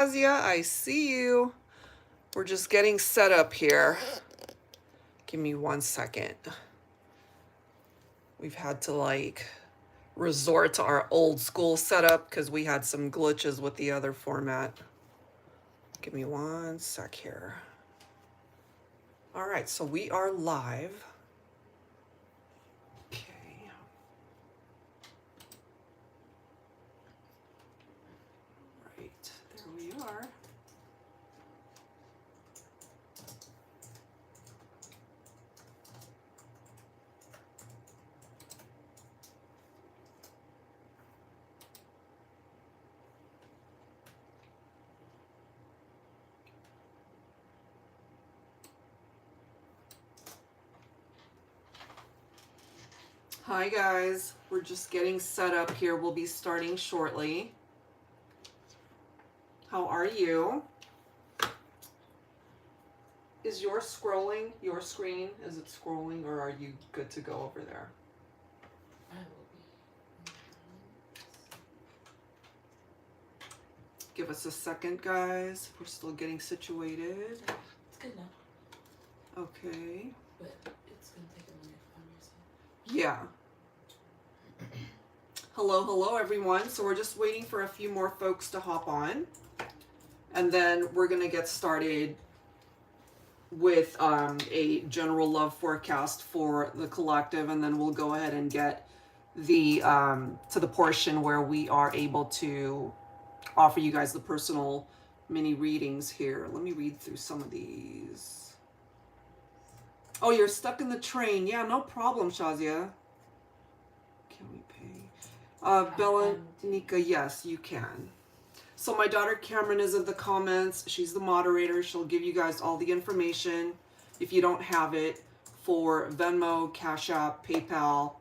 Shazia, I see you. We're just getting set up here. Give me 1 second. We've had to like resort to our old school setup because we had some glitches with the other format. Give me 1 sec here. All right, so we are live. Okay. Right, there we are. Hi guys, we're just getting set up here. We'll be starting shortly. How are you? Is your scrolling, your screen, is it scrolling or are you good to go over there? I will be. Give us a second, guys. We're still getting situated. It's good now. Okay. But it's going to take a minute on yourself. Yeah. Hello, everyone. So we're just waiting for a few more folks to hop on. And then we're going to get started with a general love forecast for the collective. And then we'll go ahead and get the to the portion where we are able to offer you guys the personal mini readings here. Let me read through some of these. Oh, you're stuck in the train. Yeah, no problem, Shazia. Can we pay? Bella Nika, yes, you can. So my daughter Cameron is in the comments. She's the moderator. She'll give you guys all the information if you don't have it for Venmo, Cash App, PayPal,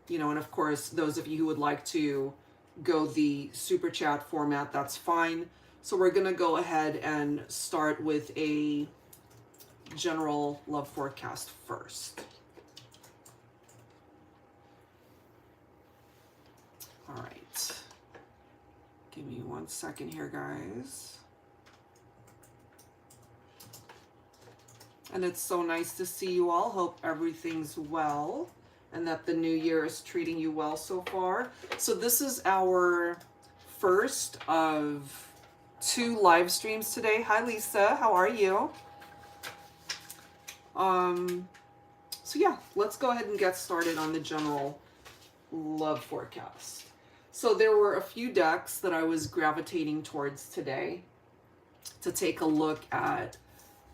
you know, and of course, those of you who would like to go the super chat format, that's fine. So we're going to go ahead and start with a general love forecast first. All right. Give me 1 second here, guys. And it's so nice to see you all. Hope everything's well and that the new year is treating you well so far. So this is our first of 2 live streams today. Hi, Lisa. How are you? So yeah, let's go ahead and get started on the general love forecast. So there were a few decks that I was gravitating towards today to take a look at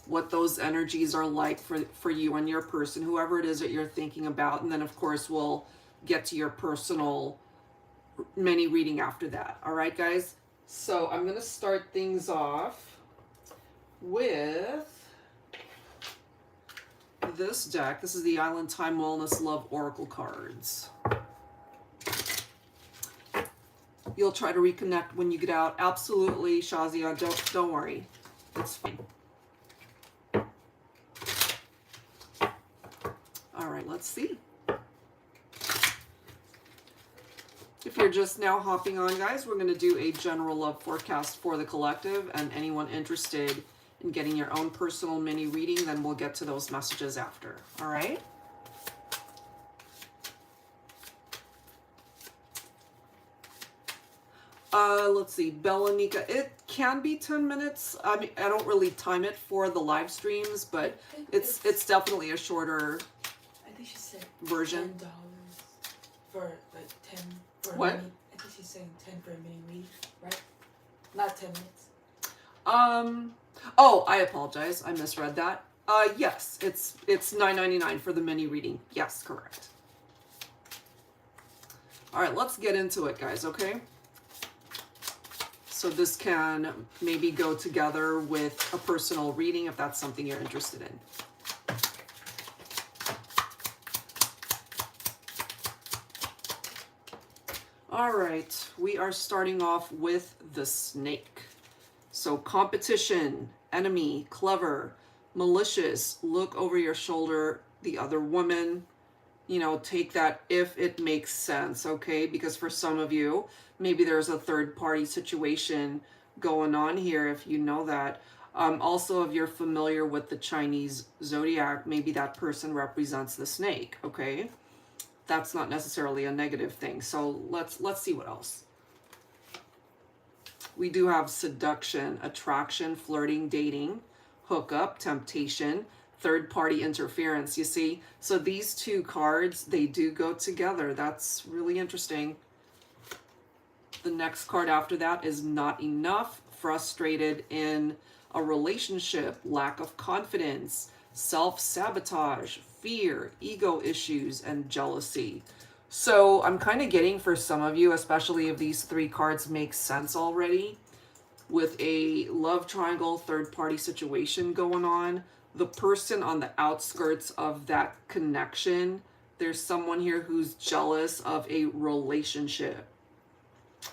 what those energies are like for you and your person, whoever it is that you're thinking about. And then of course, we'll get to your personal mini reading after that. All right, guys. So I'm going to start things off with this deck. This is the Island Time Wellness Love Oracle cards. You'll try to reconnect when you get out. Absolutely, Shazia. Don't worry. It's fine. All right, let's see. If you're just now hopping on, guys, we're going to do a general love forecast for the collective, and anyone interested in getting your own personal mini reading, then we'll get to those messages after. All right? Let's see, Bella Nika, it can be 10 minutes. I mean, I don't really time it for the live streams, but it's definitely a shorter I think she said version. $10 for like 10 for what? a mini. I think she's saying 10 for a mini read, right? Not 10 minutes. Oh, I apologize. I misread that. Yes, it's $9.99 for the mini reading. Yes, correct. All right, let's get into it, guys, okay? So this can maybe go together with a personal reading if that's something you're interested in. All right, we are starting off with the snake. So competition, enemy, clever, malicious, look over your shoulder, the other woman, you know, take that if it makes sense, okay? Because for some of you, maybe there's a third party situation going on here, if you know that. Also, if you're familiar with the Chinese zodiac, maybe that person represents the snake, okay? That's not necessarily a negative thing. So let's see what else. We do have seduction, attraction, flirting, dating, hookup, temptation, third-party interference, you see? So these two cards, they do go together. That's really interesting. The next card after that is not enough, frustrated in a relationship, lack of confidence, self-sabotage, fear, ego issues, and jealousy. So I'm kind of getting for some of you, especially if these three cards make sense already, with a love triangle, third-party situation going on, the person on the outskirts of that connection, there's someone here who's jealous of a relationship.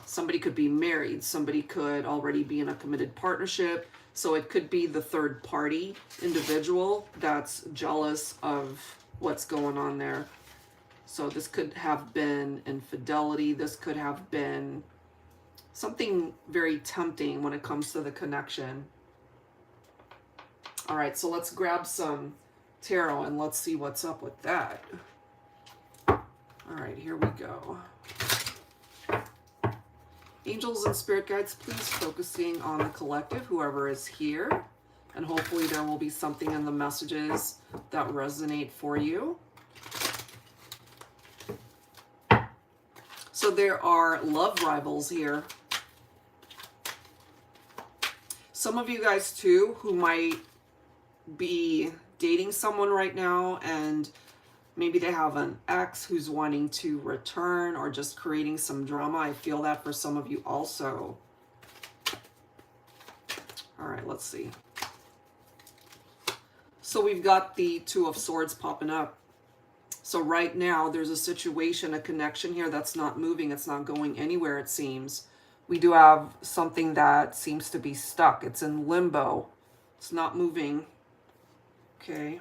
Somebody could be married, somebody could already be in a committed partnership, so it could be the third party individual that's jealous of what's going on there. So this could have been infidelity, this could have been something very tempting when it comes to the connection. All right, so let's grab some tarot and let's see what's up with that. All right, here we go. Angels and spirit guides, please focusing on the collective, whoever is here. And hopefully there will be something in the messages that resonate for you. So there are love rivals here. Some of you guys too who might be dating someone right now, and maybe they have an ex who's wanting to return or just creating some drama. I feel that for some of you also. All right, let's see. So we've got the Two of Swords popping up. So right now there's a situation, a connection here that's not moving. It's not going anywhere, it seems. We do have something that seems to be stuck. It's in limbo. It's not moving. Okay.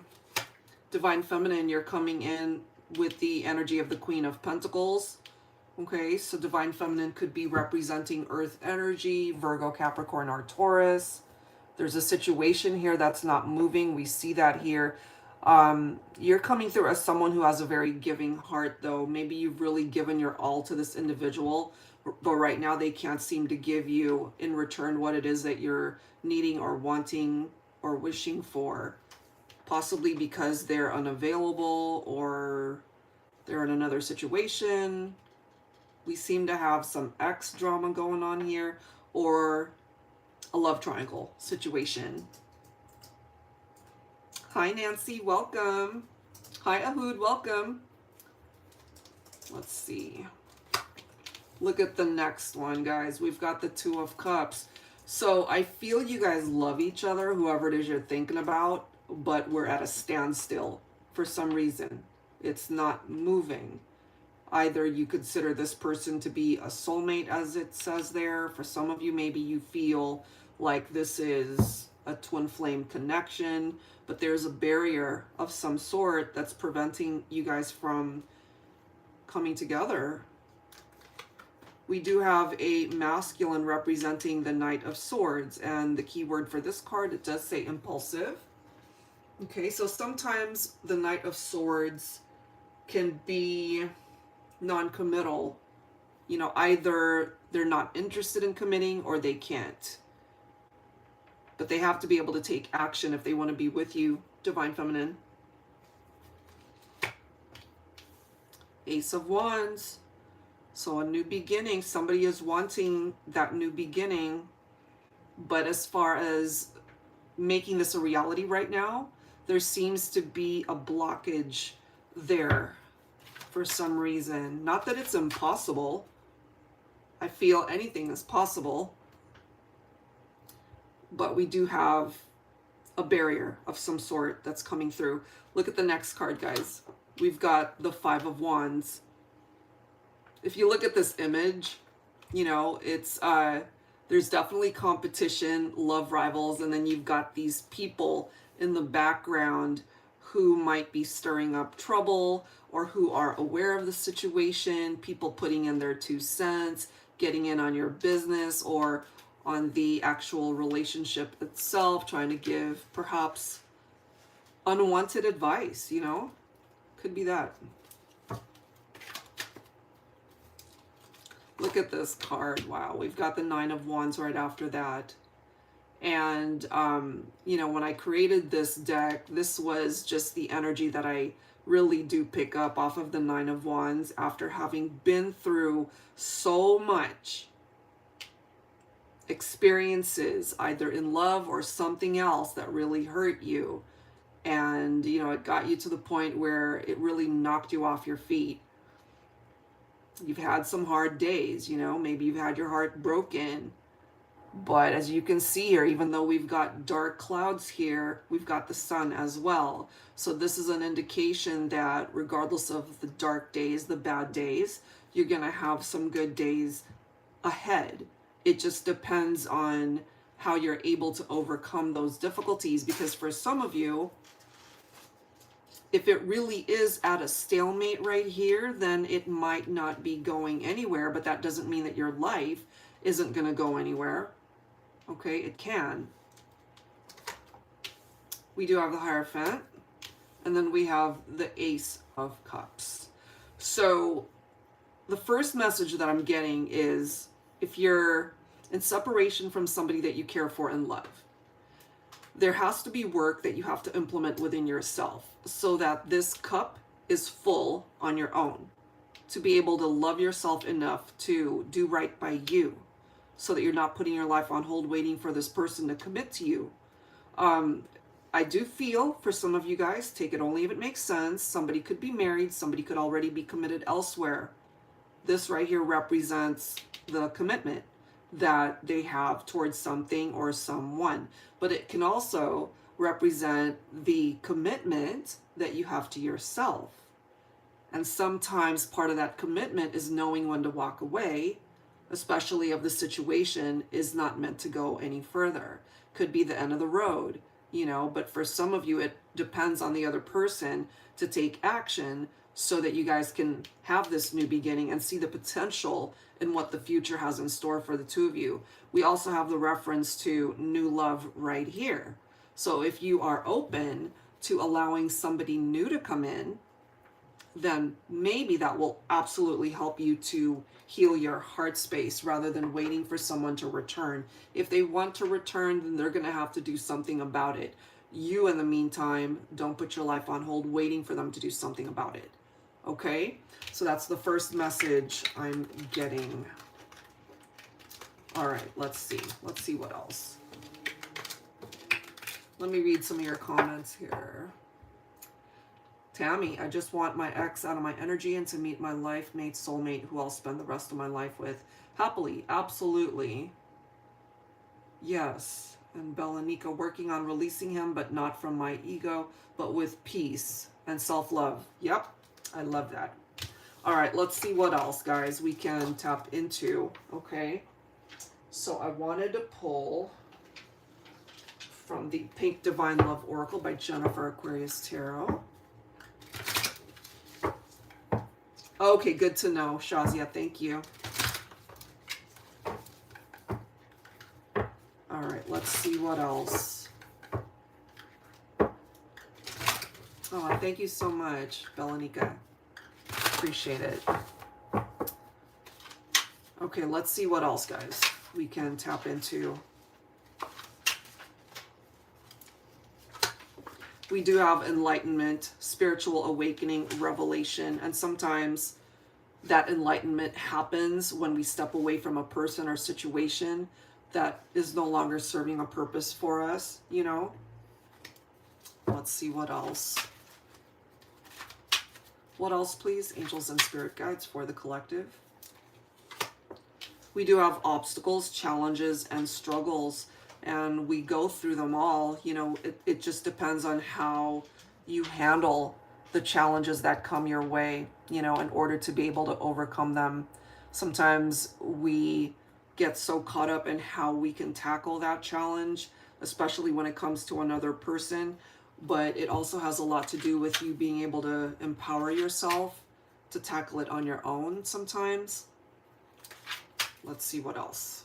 Divine Feminine, you're coming in with the energy of the Queen of Pentacles. Okay, so Divine Feminine could be representing Earth energy, Virgo, Capricorn, or Taurus. There's a situation here that's not moving. We see that here. You're coming through as someone who has a very giving heart, though. Maybe you've really given your all to this individual, but right now they can't seem to give you in return what it is that you're needing or wanting or wishing for. Possibly because they're unavailable or they're in another situation. We seem to have some ex drama going on here, or a love triangle situation. Hi Nancy, welcome. Hi Ahud, welcome. Let's see. Look at the next one, guys. We've got the Two of Cups. So I feel you guys love each other, whoever it is you're thinking about, but we're at a standstill for some reason. It's not moving. Either you consider this person to be a soulmate, as it says there. For some of you, maybe you feel like this is a twin flame connection, but there's a barrier of some sort that's preventing you guys from coming together. We do have a masculine representing the Knight of Swords, and the key word for this card, it does say impulsive. Okay, so sometimes the Knight of Swords can be non-committal. You know, either they're not interested in committing or they can't. But they have to be able to take action if they want to be with you, Divine Feminine. Ace of Wands. So a new beginning. Somebody is wanting that new beginning. But as far as making this a reality right now, there seems to be a blockage there for some reason. Not that it's impossible. I feel anything is possible. But we do have a barrier of some sort that's coming through. Look at the next card, guys. We've got the Five of Wands. If you look at this image, you know, it's there's definitely competition, love rivals, and then you've got these people in the background who might be stirring up trouble or who are aware of the situation, people putting in their 2 cents, getting in on your business, or on the actual relationship itself, trying to give perhaps unwanted advice, you know? Could be that. Look at this card. Wow, we've got the Nine of Wands right after that. And, you know, when I created this deck, this was just the energy that I really do pick up off of the Nine of Wands after having been through so much experiences, either in love or something else that really hurt you. And, you know, it got you to the point where it really knocked you off your feet. You've had some hard days, you know, maybe you've had your heart broken. But as you can see here, even though we've got dark clouds here, we've got the sun as well. So this is an indication that regardless of the dark days, the bad days, you're going to have some good days ahead. It just depends on how you're able to overcome those difficulties. Because for some of you, if it really is at a stalemate right here, then it might not be going anywhere. But that doesn't mean that your life isn't going to go anywhere. Okay, it can. We do have the Hierophant, and then we have the Ace of Cups. So the first message that I'm getting is, if you're in separation from somebody that you care for and love, there has to be work that you have to implement within yourself so that this cup is full on your own, to be able to love yourself enough to do right by you, so that you're not putting your life on hold waiting for this person to commit to you. I do feel for some of you guys, take it only if it makes sense. Somebody could be married, somebody could already be committed elsewhere. This right here represents the commitment that they have towards something or someone. But it can also represent the commitment that you have to yourself. And sometimes part of that commitment is knowing when to walk away, especially if the situation is not meant to go any further. Could be the end of the road, you know, but for some of you, it depends on the other person to take action so that you guys can have this new beginning and see the potential in what the future has in store for the two of you. We also have the reference to new love right here. So if you are open to allowing somebody new to come in, then maybe that will absolutely help you to heal your heart space rather than waiting for someone to return. If they want to return, then they're going to have to do something about it. You, in the meantime, don't put your life on hold waiting for them to do something about it. Okay? So that's the first message I'm getting. All right, let's see. Let's see what else. Let me read some of your comments here. Tammy, I just want my ex out of my energy and to meet my life mate, soulmate, who I'll spend the rest of my life with. Happily, absolutely. Yes. And Bellanica, working on releasing him, but not from my ego, but with peace and self-love. Yep, I love that. All right, let's see what else, guys, we can tap into. Okay. So I wanted to pull from the Pink Divine Love Oracle by Jennifer Aquarius Tarot. Okay, good to know, Shazia. Thank you. All right, let's see what else. Oh, thank you so much, Bellanica. Appreciate it. Okay, let's see what else, guys, we can tap into. We do have enlightenment, spiritual awakening, revelation, and sometimes that enlightenment happens when we step away from a person or situation that is no longer serving a purpose for us, you know? Let's see what else. What else, please? Angels and spirit guides for the collective. We do have obstacles, challenges, and struggles, and we go through them all. You know, it just depends on how you handle the challenges that come your way, you know, in order to be able to overcome them. Sometimes we get so caught up in how we can tackle that challenge, especially when it comes to another person, but it also has a lot to do with you being able to empower yourself to tackle it on your own sometimes. Let's see what else.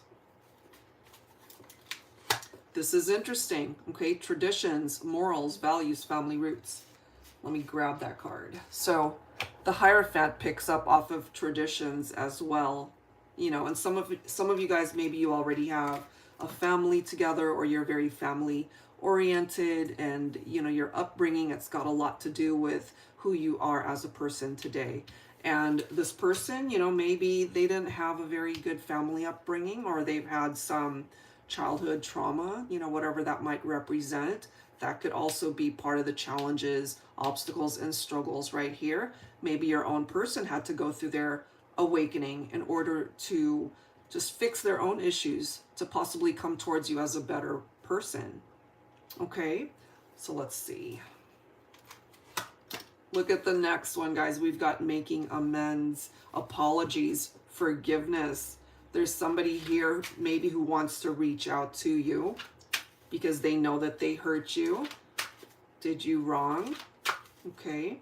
This is interesting. Okay, traditions, morals, values, family roots. Let me grab that card. So the Hierophant picks up off of traditions as well. You know, and some of you guys, maybe you already have a family together, or you're very family oriented, and you know, your upbringing, it's got a lot to do with who you are as a person today. And this person, you know, maybe they didn't have a very good family upbringing, or they've had some childhood trauma, you know, whatever that might represent. That could also be part of the challenges, obstacles, and struggles right here. Maybe your own person had to go through their awakening in order to just fix their own issues to possibly come towards you as a better person. Okay, so let's see. Look at the next one, guys. We've got making amends, apologies, forgiveness. There's somebody here maybe who wants to reach out to you because they know that they hurt you, did you wrong. Okay,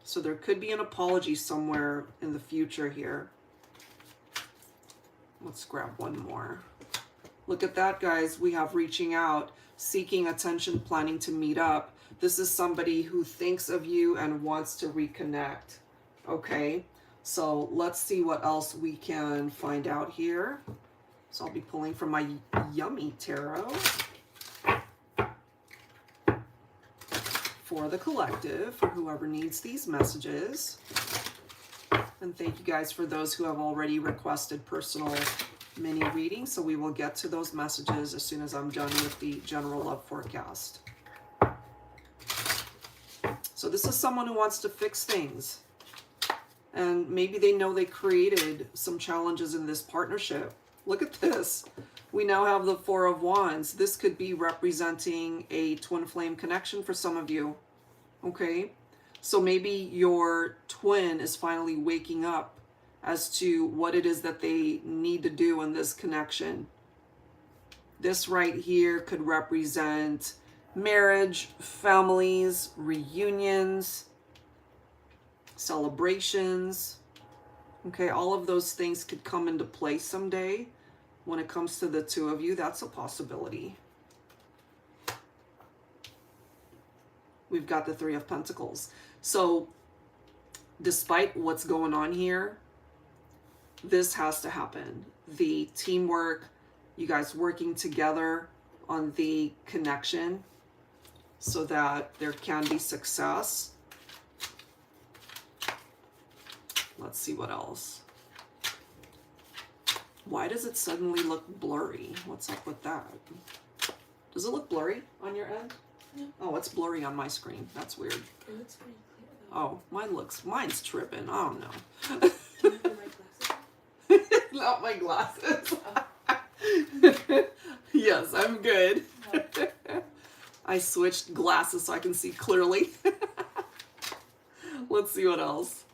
so there could be an apology somewhere in the future here. Let's grab one more. Look at that, guys. We have reaching out, seeking attention, planning to meet up. This is somebody who thinks of you and wants to reconnect. Okay, so let's see what else we can find out here. So I'll be pulling from my Yummy Tarot for the collective, for whoever needs these messages. And thank you guys for those who have already requested personal mini readings. So we will get to those messages as soon as I'm done with the general love forecast. So this is someone who wants to fix things. And maybe they know they created some challenges in this partnership. Look at this. We now have the Four of Wands. This could be representing a twin flame connection for some of you. Okay? So maybe your twin is finally waking up as to what it is that they need to do in this connection. This right here could represent marriage, families, reunions, celebrations. Okay, all of those things could come into play someday. When it comes to the two of you, that's a possibility. We've got the Three of Pentacles. So despite what's going on here, this has to happen. The teamwork, you guys working together on the connection so that there can be success. Let's see what else. Why does it suddenly look blurry? What's up with that? Does it look blurry on your end? No. Oh, it's blurry on my screen. That's weird. It looks pretty clear though. Oh, mine's tripping. I don't know. Can you put my glasses? Not my glasses. Oh. Yes, I'm good. No. I switched glasses so I can see clearly. Let's see what else.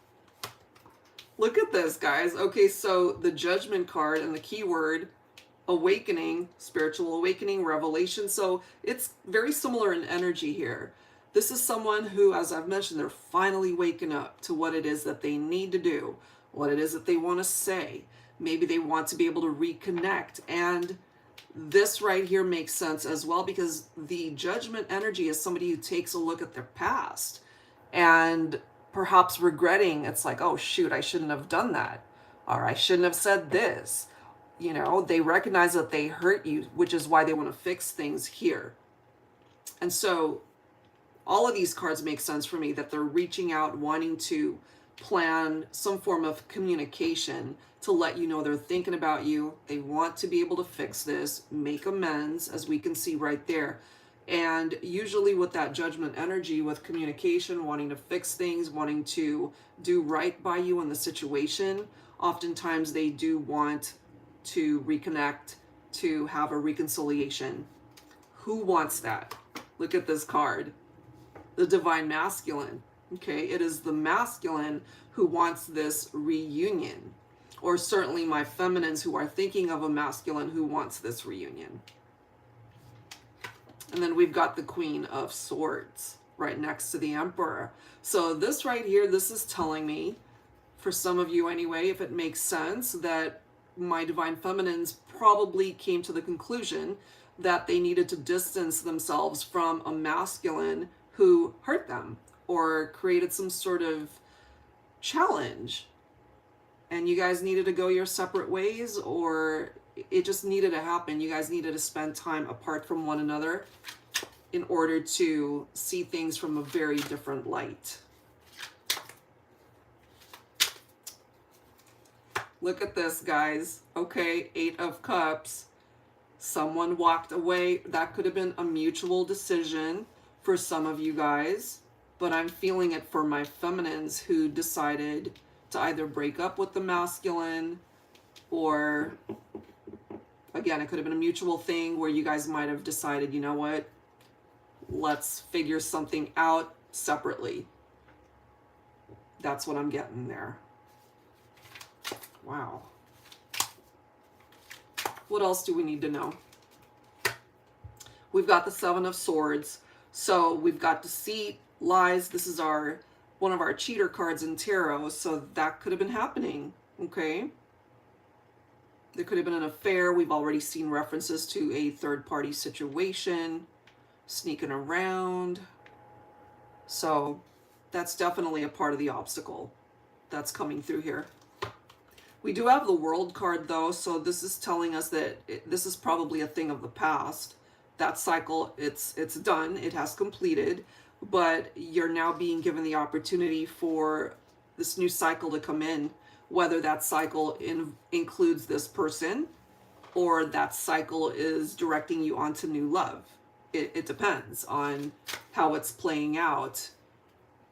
Look at this, guys. Okay, so the Judgment card and the keyword awakening, spiritual awakening, revelation. So it's very similar in energy here. This is someone who, as I've mentioned, they're finally waking up to what it is that they need to do, what it is that they want to say. Maybe they want to be able to reconnect. And this right here makes sense as well, because the Judgment energy is somebody who takes a look at their past and perhaps regretting. It's like, oh shoot, I shouldn't have done that, or I shouldn't have said this. You know, they recognize that they hurt you, which is why they want to fix things here. And so all of these cards make sense for me, that they're reaching out, wanting to plan some form of communication to let you know they're thinking about you. They want to be able to fix this, make amends, as we can see right there. And usually with that Judgment energy, with communication, wanting to fix things, wanting to do right by you in the situation, oftentimes they do want to reconnect, to have a reconciliation. Who wants that? Look at this card. The Divine Masculine. Okay, it is the masculine who wants this reunion. Or certainly my feminines who are thinking of a masculine who wants this reunion. And then we've got the Queen of Swords right next to the Emperor. So this right here, this is telling me, for some of you anyway, if it makes sense, that my Divine Feminines probably came to the conclusion that they needed to distance themselves from a masculine who hurt them or created some sort of challenge, and you guys needed to go your separate ways, or it just needed to happen. You guys needed to spend time apart from one another in order to see things from a very different light. Look at this, guys. Okay, 8 of Cups. Someone walked away. That could have been a mutual decision for some of you guys, but I'm feeling it for my feminines who decided to either break up with the masculine, or again, it could have been a mutual thing where you guys might have decided, you know what, let's figure something out separately. That's what I'm getting there. Wow. What else do we need to know? We've got the 7 of Swords. So we've got deceit, lies. This is one of our cheater cards in tarot. So that could have been happening. Okay. There could have been an affair. We've already seen references to a third-party situation, sneaking around. So that's definitely a part of the obstacle that's coming through here. We do have the World card, though, so this is telling us that this is probably a thing of the past. That cycle, it's done, it has completed, but you're now being given the opportunity for this new cycle to come in, whether that cycle includes this person or that cycle is directing you onto new love. It depends on how it's playing out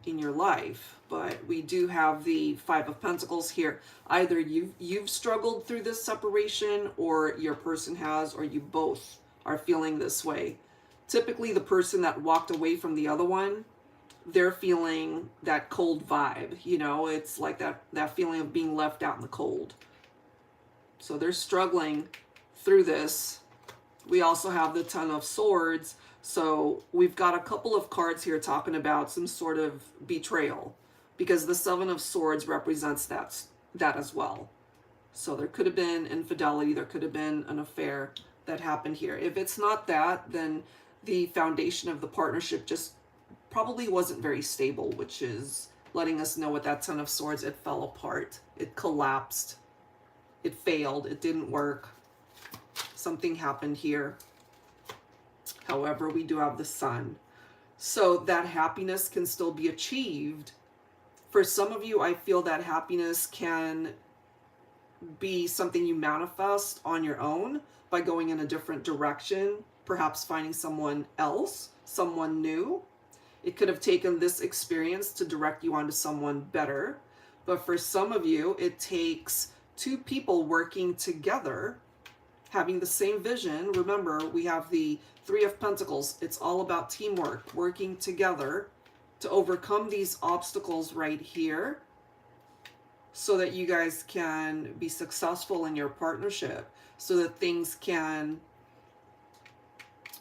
in your life. But we do have the 5 of Pentacles here. Either you've struggled through this separation, or your person has, or you both are feeling this way. Typically the person that walked away from the other one, they're feeling that cold vibe, you know, it's like that feeling of being left out in the cold. So they're struggling through this. We also have the 10 of Swords. So we've got a couple of cards here talking about some sort of betrayal, because the 7 of Swords represents that as well. So there could have been infidelity, there could have been an affair that happened here. If it's not that, then the foundation of the partnership just probably wasn't very stable, which is letting us know with that 10 of Swords, it fell apart, it collapsed, it failed, it didn't work. Something happened here. However, we do have the Sun. So that happiness can still be achieved. For some of you, I feel that happiness can be something you manifest on your own by going in a different direction, perhaps finding someone else, someone new. It could have taken this experience to direct you onto someone better. But for some of you, it takes 2 people working together, having the same vision. Remember, we have the 3 of Pentacles. It's all about teamwork, working together to overcome these obstacles right here so that you guys can be successful in your partnership, so that things can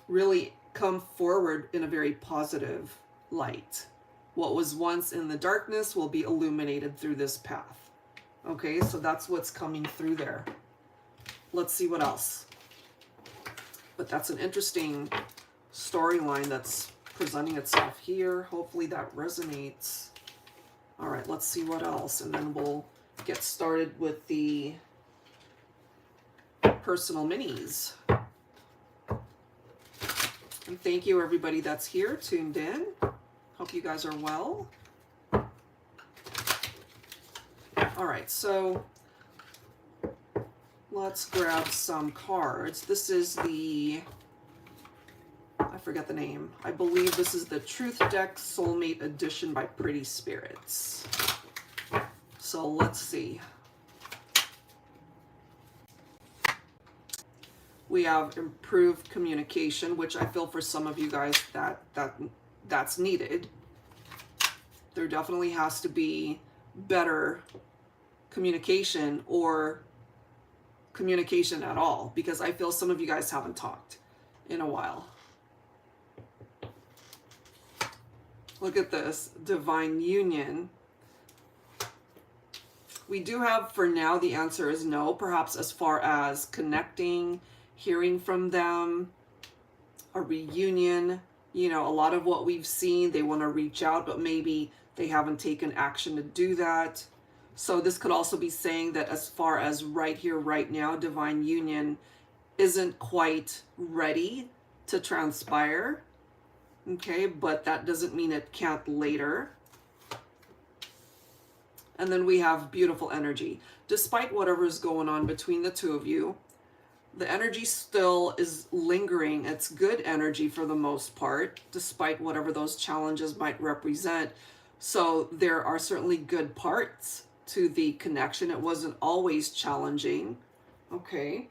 really come forward in a very positive light. What was once in the darkness will be illuminated through this path. Okay, so that's what's coming through there. Let's see what else. But that's an interesting storyline that's presenting itself here. Hopefully that resonates. All right, let's see what else, and then we'll get started with the personal minis. And thank you everybody that's here, tuned in. Hope you guys are well. All right, so let's grab some cards. This is the, I forget the name. I believe this is the Truth Deck Soulmate Edition by Pretty Spirits. So let's see. We have improved communication, which I feel for some of you guys that's needed. There definitely has to be better communication, or communication at all, because I feel some of you guys haven't talked in a while. Look at this, divine union. We do have, for now, the answer is no, perhaps as far as connecting, hearing from them, a reunion. You know, a lot of what we've seen, they want to reach out, but maybe they haven't taken action to do that. So this could also be saying that as far as right here, right now, divine union isn't quite ready to transpire. Okay, but that doesn't mean it can't later. And then we have beautiful energy. Despite whatever's going on between the two of you, the energy still is lingering. It's good energy for the most part, despite whatever those challenges might represent. So there are certainly good parts to the connection. It wasn't always challenging. Okay.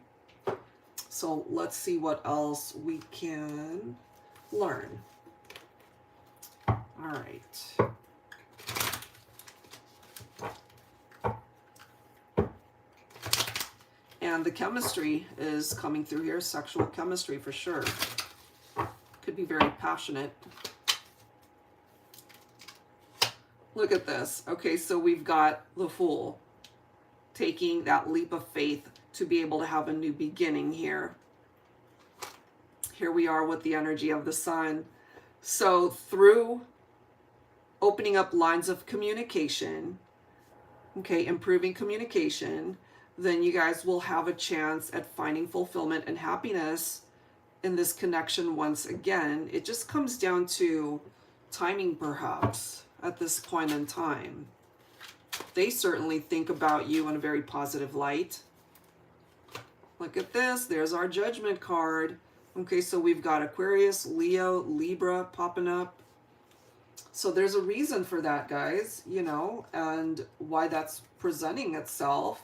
So let's see what else we can learn. All right. And the chemistry is coming through here. Sexual chemistry for sure. Could be very passionate. Look at this. Okay, so we've got the Fool taking that leap of faith to be able to have a new beginning here. Here we are with the energy of the Sun. So through opening up lines of communication, okay, improving communication, then you guys will have a chance at finding fulfillment and happiness in this connection once again. It just comes down to timing, perhaps, at this point in time. They certainly think about you in a very positive light. Look at this. There's our Judgment card. Okay, so we've got Aquarius, Leo, Libra popping up. So there's a reason for that, guys, you know, and why that's presenting itself.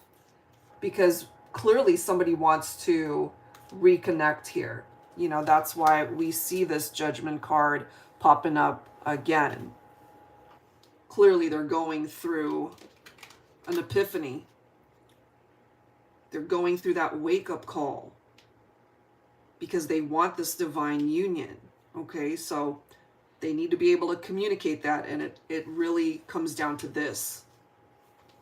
Because clearly somebody wants to reconnect here. You know, that's why we see this Judgment card popping up again. Clearly they're going through an epiphany. They're going through that wake-up call because they want this divine union. Okay, so they need to be able to communicate that, and it really comes down to this,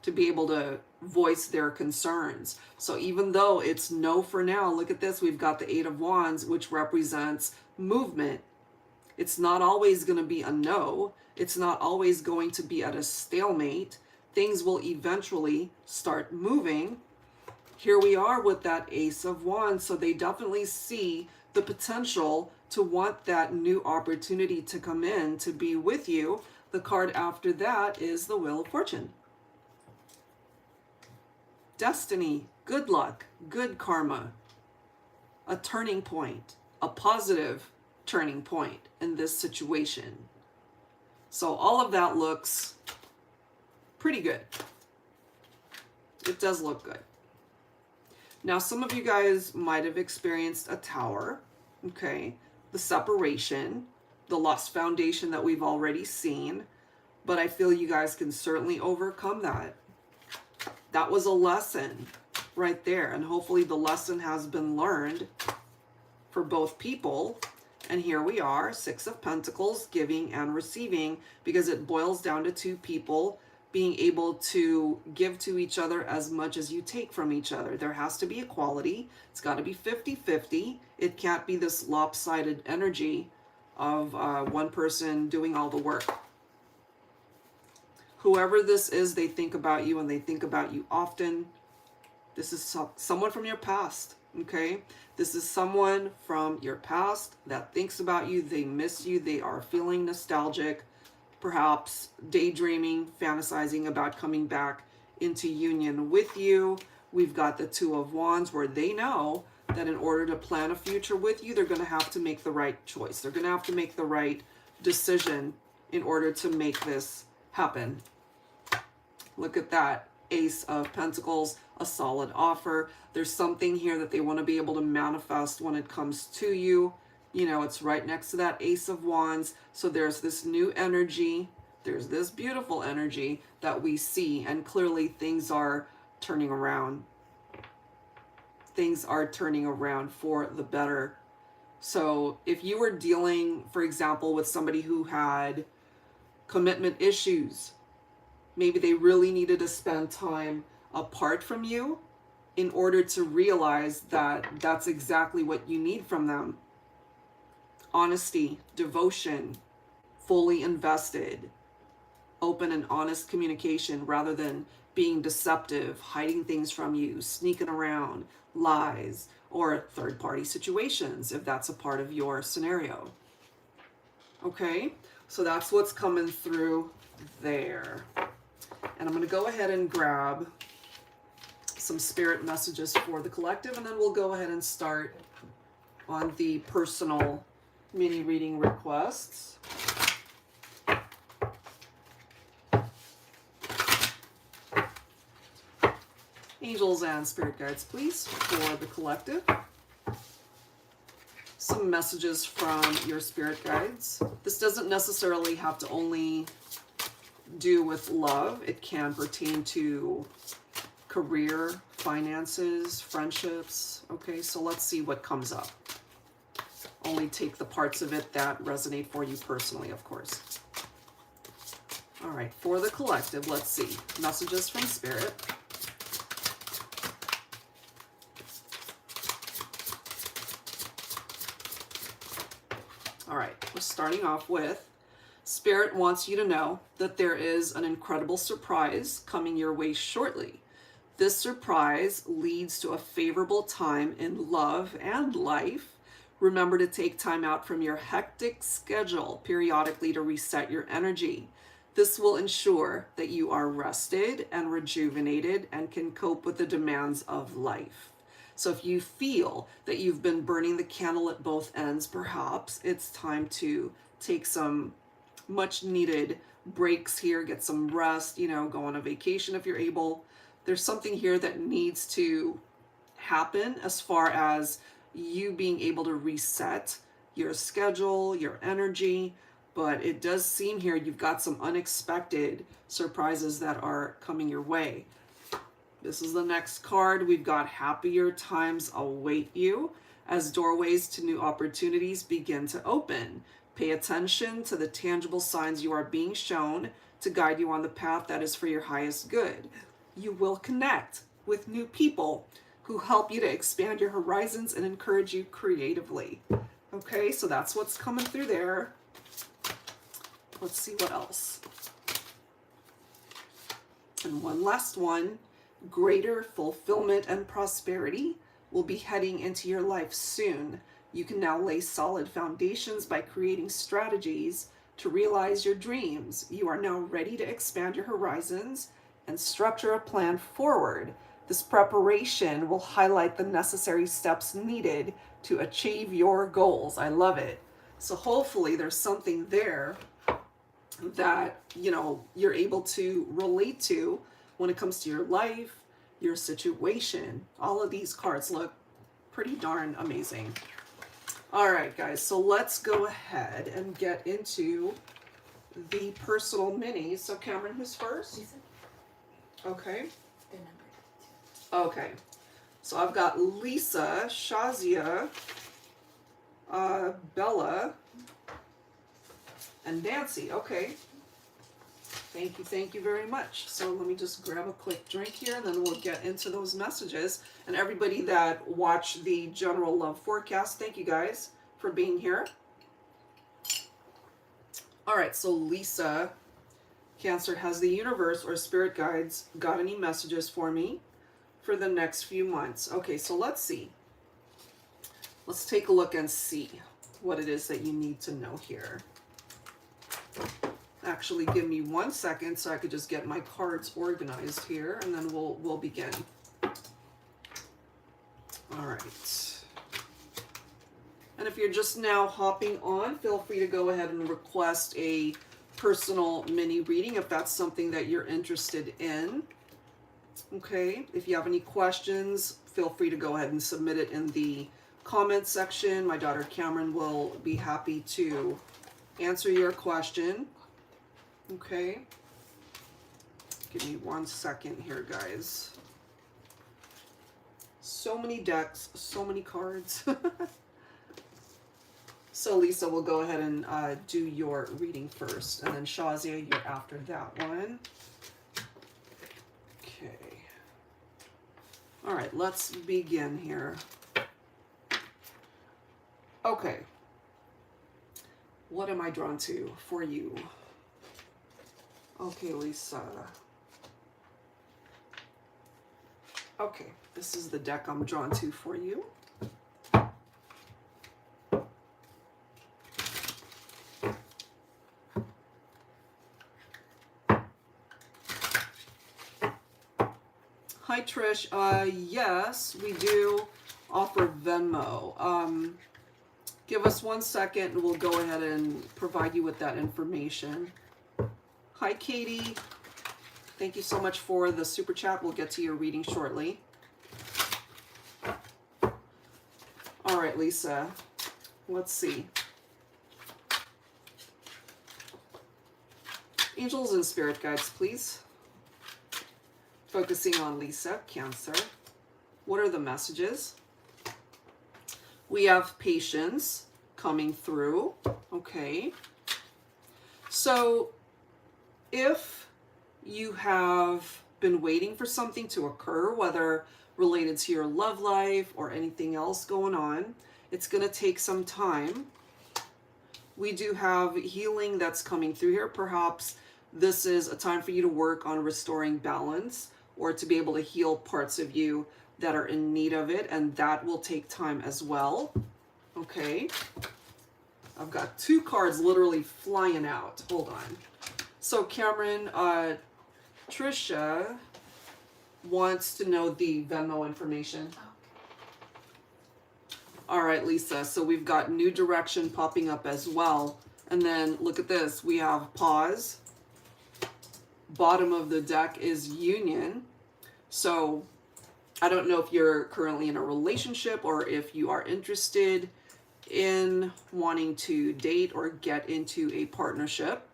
to be able to voice their concerns. So even though it's no for now, look at this, we've got the Eight of Wands, which represents movement. It's not always going to be a no. It's not always going to be at a stalemate. Things will eventually start moving. Here we are with that Ace of Wands. So they definitely see the potential to want that new opportunity to come in, to be with you. The card after that is the Wheel of Fortune. Destiny, good luck, good karma, a turning point, a positive turning point in this situation. So all of that looks pretty good. It does look good. Now, some of you guys might have experienced a Tower, okay, the separation, the lost foundation that we've already seen, but I feel you guys can certainly overcome that. That was a lesson right there, and hopefully the lesson has been learned for both people. And here we are, Six of Pentacles, giving and receiving, because it boils down to two people being able to give to each other as much as you take from each other. There has to be equality. It's got to be 50-50. It can't be this lopsided energy of one person doing all the work. Whoever this is, they think about you, and they think about you often. This is someone from your past, okay? This is someone from your past that thinks about you. They miss you. They are feeling nostalgic, perhaps daydreaming, fantasizing about coming back into union with you. We've got the Two of Wands, where they know that in order to plan a future with you, they're going to have to make the right choice. They're going to have to make the right decision in order to make this happen. Look at that. Ace of Pentacles, a solid offer. There's something here that they want to be able to manifest when it comes to you. You know, it's right next to that Ace of Wands. So there's this new energy. There's this beautiful energy that we see. And clearly things are turning around. Things are turning around for the better. So if you were dealing, for example, with somebody who had commitment issues, maybe they really needed to spend time apart from you in order to realize that that's exactly what you need from them. honesty, devotion, fully invested, open and honest communication rather than being deceptive, hiding things from you, sneaking around, lies, or third-party situations, if that's a part of your scenario. Okay, so that's what's coming through there. And I'm going to go ahead and grab some spirit messages for the collective, and then we'll go ahead and start on the personal mini reading requests. Angels and spirit guides, please, for the collective. Some messages from your spirit guides. This doesn't necessarily have to only do with love. It can pertain to career, finances, friendships. Okay, so let's see what comes up. Only take the parts of it that resonate for you personally, of course. All right, for the collective, let's see. Messages from spirit. All right, we're starting off with Spirit wants you to know that there is an incredible surprise coming your way shortly. This surprise leads to a favorable time in love and life. Remember to take time out from your hectic schedule periodically to reset your energy. This will ensure that you are rested and rejuvenated and can cope with the demands of life. So if you feel that you've been burning the candle at both ends, perhaps it's time to take some much needed breaks here, get some rest, you know, go on a vacation if you're able. There's something here that needs to happen as far as you being able to reset your schedule, your energy, but it does seem here you've got some unexpected surprises that are coming your way. This is the next card. We've got happier times await you as doorways to new opportunities begin to open. Pay attention to the tangible signs you are being shown to guide you on the path that is for your highest good. You will connect with new people who help you to expand your horizons and encourage you creatively. Okay, so that's what's coming through there. Let's see what else. And one last one. Greater fulfillment and prosperity will be heading into your life soon. You can now lay solid foundations by creating strategies to realize your dreams. You are now ready to expand your horizons and structure a plan forward. This preparation will highlight the necessary steps needed to achieve your goals. I love it. So hopefully there's something there that, you know, you're able to relate to when it comes to your life, your situation. All of these cards look pretty darn amazing. All right, guys, so let's go ahead and get into the personal minis. So Cameron, who's first? Lisa. Okay. The number. Okay. So I've got Lisa, Shazia, Bella, and Nancy. Okay. Thank you very much. So let me just grab a quick drink here, and then we'll get into those messages. And everybody that watched the general love forecast, thank you guys for being here. All right, so Lisa, Cancer, has the universe or spirit guides got any messages for me for the next few months? Okay, so let's see. Let's take a look and see what it is that you need to know here. Actually, give me 1 second so I could just get my cards organized here, and then we'll begin. All right. And if you're just now hopping on, feel free to go ahead and request a personal mini reading if that's something that you're interested in. Okay. If you have any questions, feel free to go ahead and submit it in the comment section. My daughter Cameron will be happy to answer your question. Okay, give me 1 second here, guys. So many decks, so many cards. So Lisa, we'll go ahead and do your reading first, and then Shazia, you're after that one. Okay. All right, let's begin here. Okay. What am I drawn to for you? Okay, Lisa. Okay, this is the deck I'm drawn to for you. Hi, Trish. Yes, we do offer Venmo. Give us 1 second and we'll go ahead and provide you with that information. Hi, Katie. Thank you so much for the super chat. We'll get to your reading shortly. All right, Lisa. Let's see. Angels and spirit guides, please. Focusing on Lisa, Cancer. What are the messages? We have patience coming through. Okay. So if you have been waiting for something to occur, whether related to your love life or anything else going on, it's going to take some time. We do have healing that's coming through here. Perhaps this is a time for you to work on restoring balance or to be able to heal parts of you that are in need of it, and that will take time as well. Okay. I've got 2 cards literally flying out. Hold on. So Cameron, Trisha wants to know the Venmo information. All right, Lisa. So we've got new direction popping up as well. And then look at this. We have pause. Bottom of the deck is union. So I don't know if you're currently in a relationship or if you are interested in wanting to date or get into a partnership.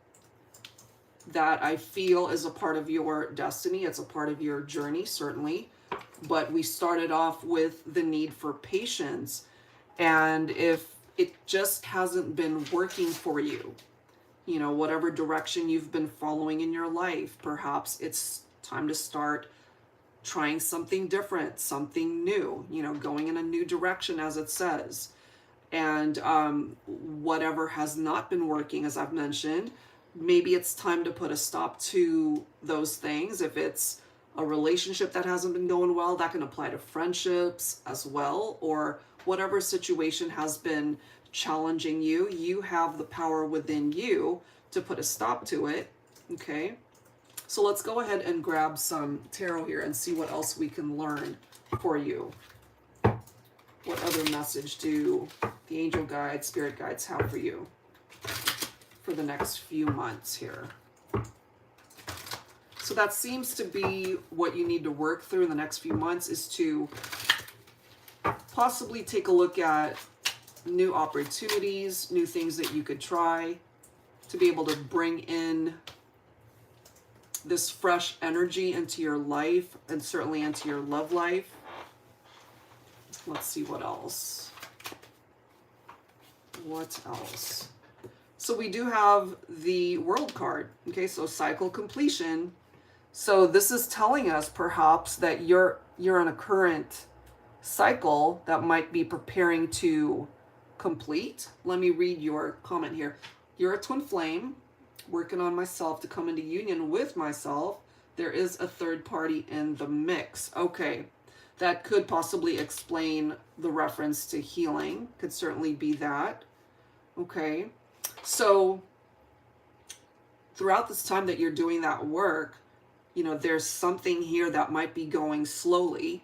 That I feel is a part of your destiny. It's a part of your journey, certainly. But we started off with the need for patience. And if it just hasn't been working for you, you know, whatever direction you've been following in your life, perhaps it's time to start trying something different, something new, you know, going in a new direction, as it says. And whatever has not been working, as I've mentioned, maybe it's time to put a stop to those things. If it's a relationship that hasn't been going well, that can apply to friendships as well, or whatever situation has been challenging you. You have the power within you to put a stop to it. Okay. So let's go ahead and grab some tarot here and see what else we can learn for you. What other message do the angel guides, spirit guides have for you for the next few months here? So that seems to be what you need to work through in the next few months, is to possibly take a look at new opportunities, new things that you could try to be able to bring in this fresh energy into your life and certainly into your love life. Let's see what else. What else? So we do have the World card. Okay, so cycle completion. So this is telling us perhaps that you're in a current cycle that might be preparing to complete. Let me read your comment here. You're a twin flame, working on myself to come into union with myself. There is a third party in the mix. Okay, that could possibly explain the reference to healing. Could certainly be that. Okay, so throughout this time that you're doing that work, you know, there's something here that might be going slowly.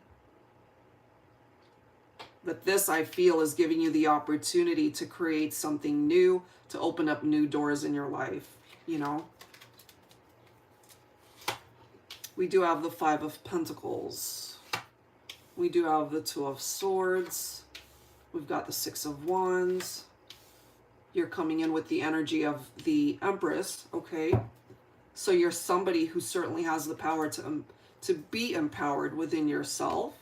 But this, I feel, is giving you the opportunity to create something new, to open up new doors in your life, you know. We do have the 5 of Pentacles. We do have the 2 of Swords. We've got the 6 of Wands. You're coming in with the energy of the Empress, okay? So you're somebody who certainly has the power to be empowered within yourself.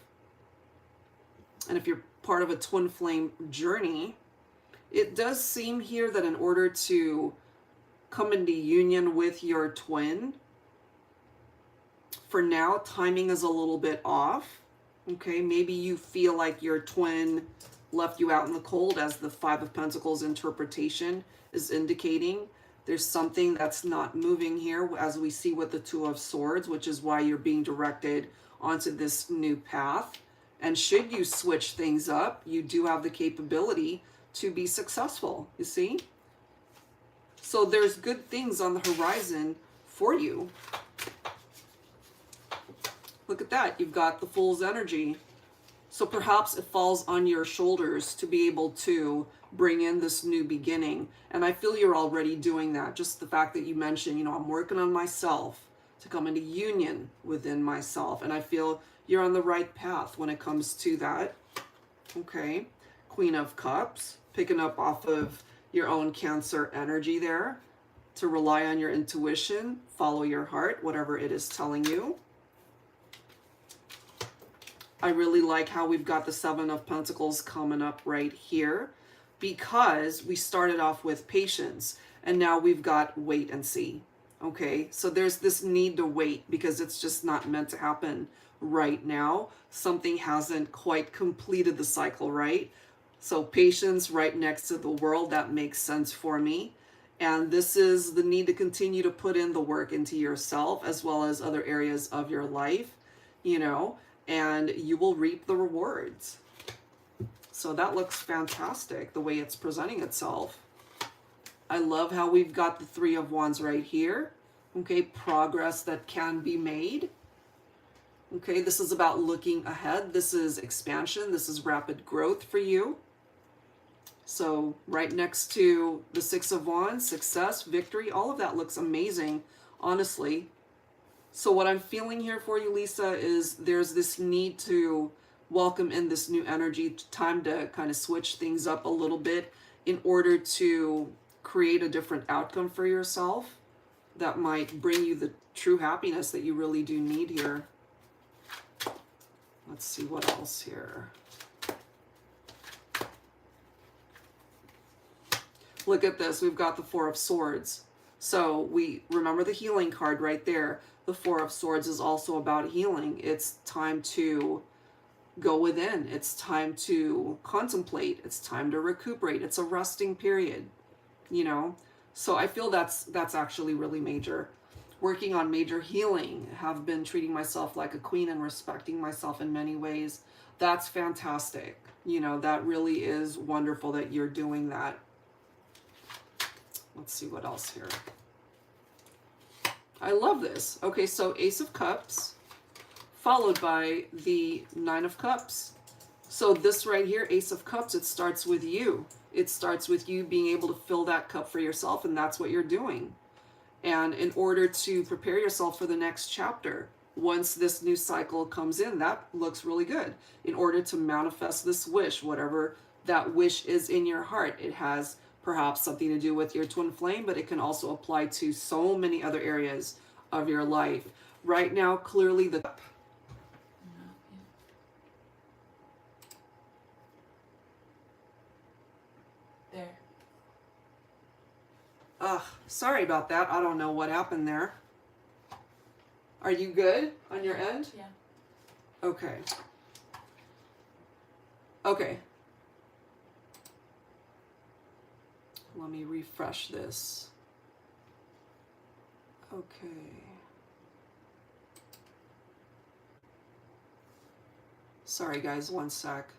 And if you're part of a twin flame journey, it does seem here that in order to come into union with your twin, for now, timing is a little bit off. Okay, maybe you feel like your twin left you out in the cold, as the Five of Pentacles interpretation is indicating. There's something that's not moving here, as we see with the Two of Swords, which is why you're being directed onto this new path. And should you switch things up, you do have the capability to be successful, you see? So there's good things on the horizon for you. Look at that. You've got the Fool's energy. So perhaps it falls on your shoulders to be able to bring in this new beginning. And I feel you're already doing that. Just the fact that you mentioned, you know, I'm working on myself to come into union within myself. And I feel you're on the right path when it comes to that. Okay. Queen of Cups, picking up off of your own Cancer energy there, to rely on your intuition, follow your heart, whatever it is telling you. I really like how we've got the Seven of Pentacles coming up right here, because we started off with patience and now we've got wait and see. Okay, so there's this need to wait because it's just not meant to happen right now. Something hasn't quite completed the cycle, right? So patience right next to the world, that makes sense for me. And this is the need to continue to put in the work into yourself as well as other areas of your life, you know, and you will reap the rewards. So that looks fantastic, the way it's presenting itself. I love how we've got the Three of Wands right here. Okay, progress that can be made. Okay, this is about looking ahead. This is expansion. This is rapid growth for you. So right next to the Six of Wands, success, victory, all of that looks amazing, honestly. So what I'm feeling here for you, Lisa, is there's this need to welcome in this new energy, time to kind of switch things up a little bit in order to create a different outcome for yourself that might bring you the true happiness that you really do need here. Let's see what else here. Look at this. We've got the Four of Swords. So we remember the healing card right there. The Four of Swords is also about healing. It's time to go within. It's time to contemplate. It's time to recuperate. It's a resting period, you know. So I feel that's actually really major. Working on major healing, have been treating myself like a queen and respecting myself in many ways. That's fantastic. You know, that really is wonderful that you're doing that. Let's see what else here. I love this. Okay, so Ace of Cups, followed by the Nine of Cups. So this right here, Ace of Cups, it starts with you. It starts with you being able to fill that cup for yourself, and that's what you're doing. And in order to prepare yourself for the next chapter, once this new cycle comes in, that looks really good. In order to manifest this wish, whatever that wish is in your heart, it has perhaps something to do with your twin flame, but it can also apply to so many other areas of your life. Right now, clearly the there. sorry about that. I don't know what happened there. Are you good on your end? Yeah. Okay. Okay. Let me refresh this. Okay. Sorry guys, one sec.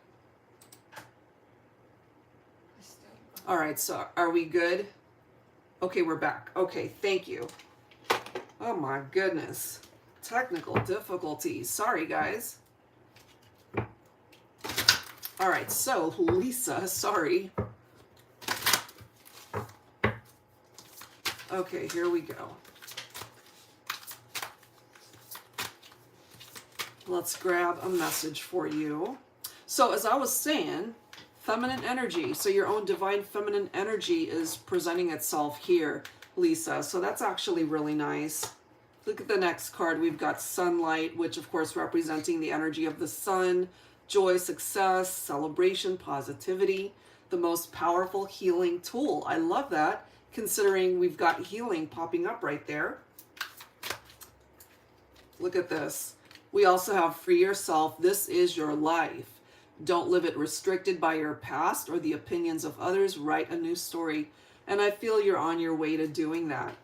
All right, so are we good? Okay, we're back. Okay, thank you. Oh my goodness. Technical difficulties. Sorry guys. All right, so Lisa, sorry. Okay, here we go. Let's grab a message for you. So as I was saying, feminine energy. So your own divine feminine energy is presenting itself here, Lisa. So that's actually really nice. Look at the next card. We've got sunlight, which of course representing the energy of the sun, joy, success, celebration, positivity, the most powerful healing tool. I love that, considering we've got healing popping up right there. Look at this. We also have free yourself. This is your life. Don't live it restricted by your past or the opinions of others. Write a new story. And I feel you're on your way to doing that.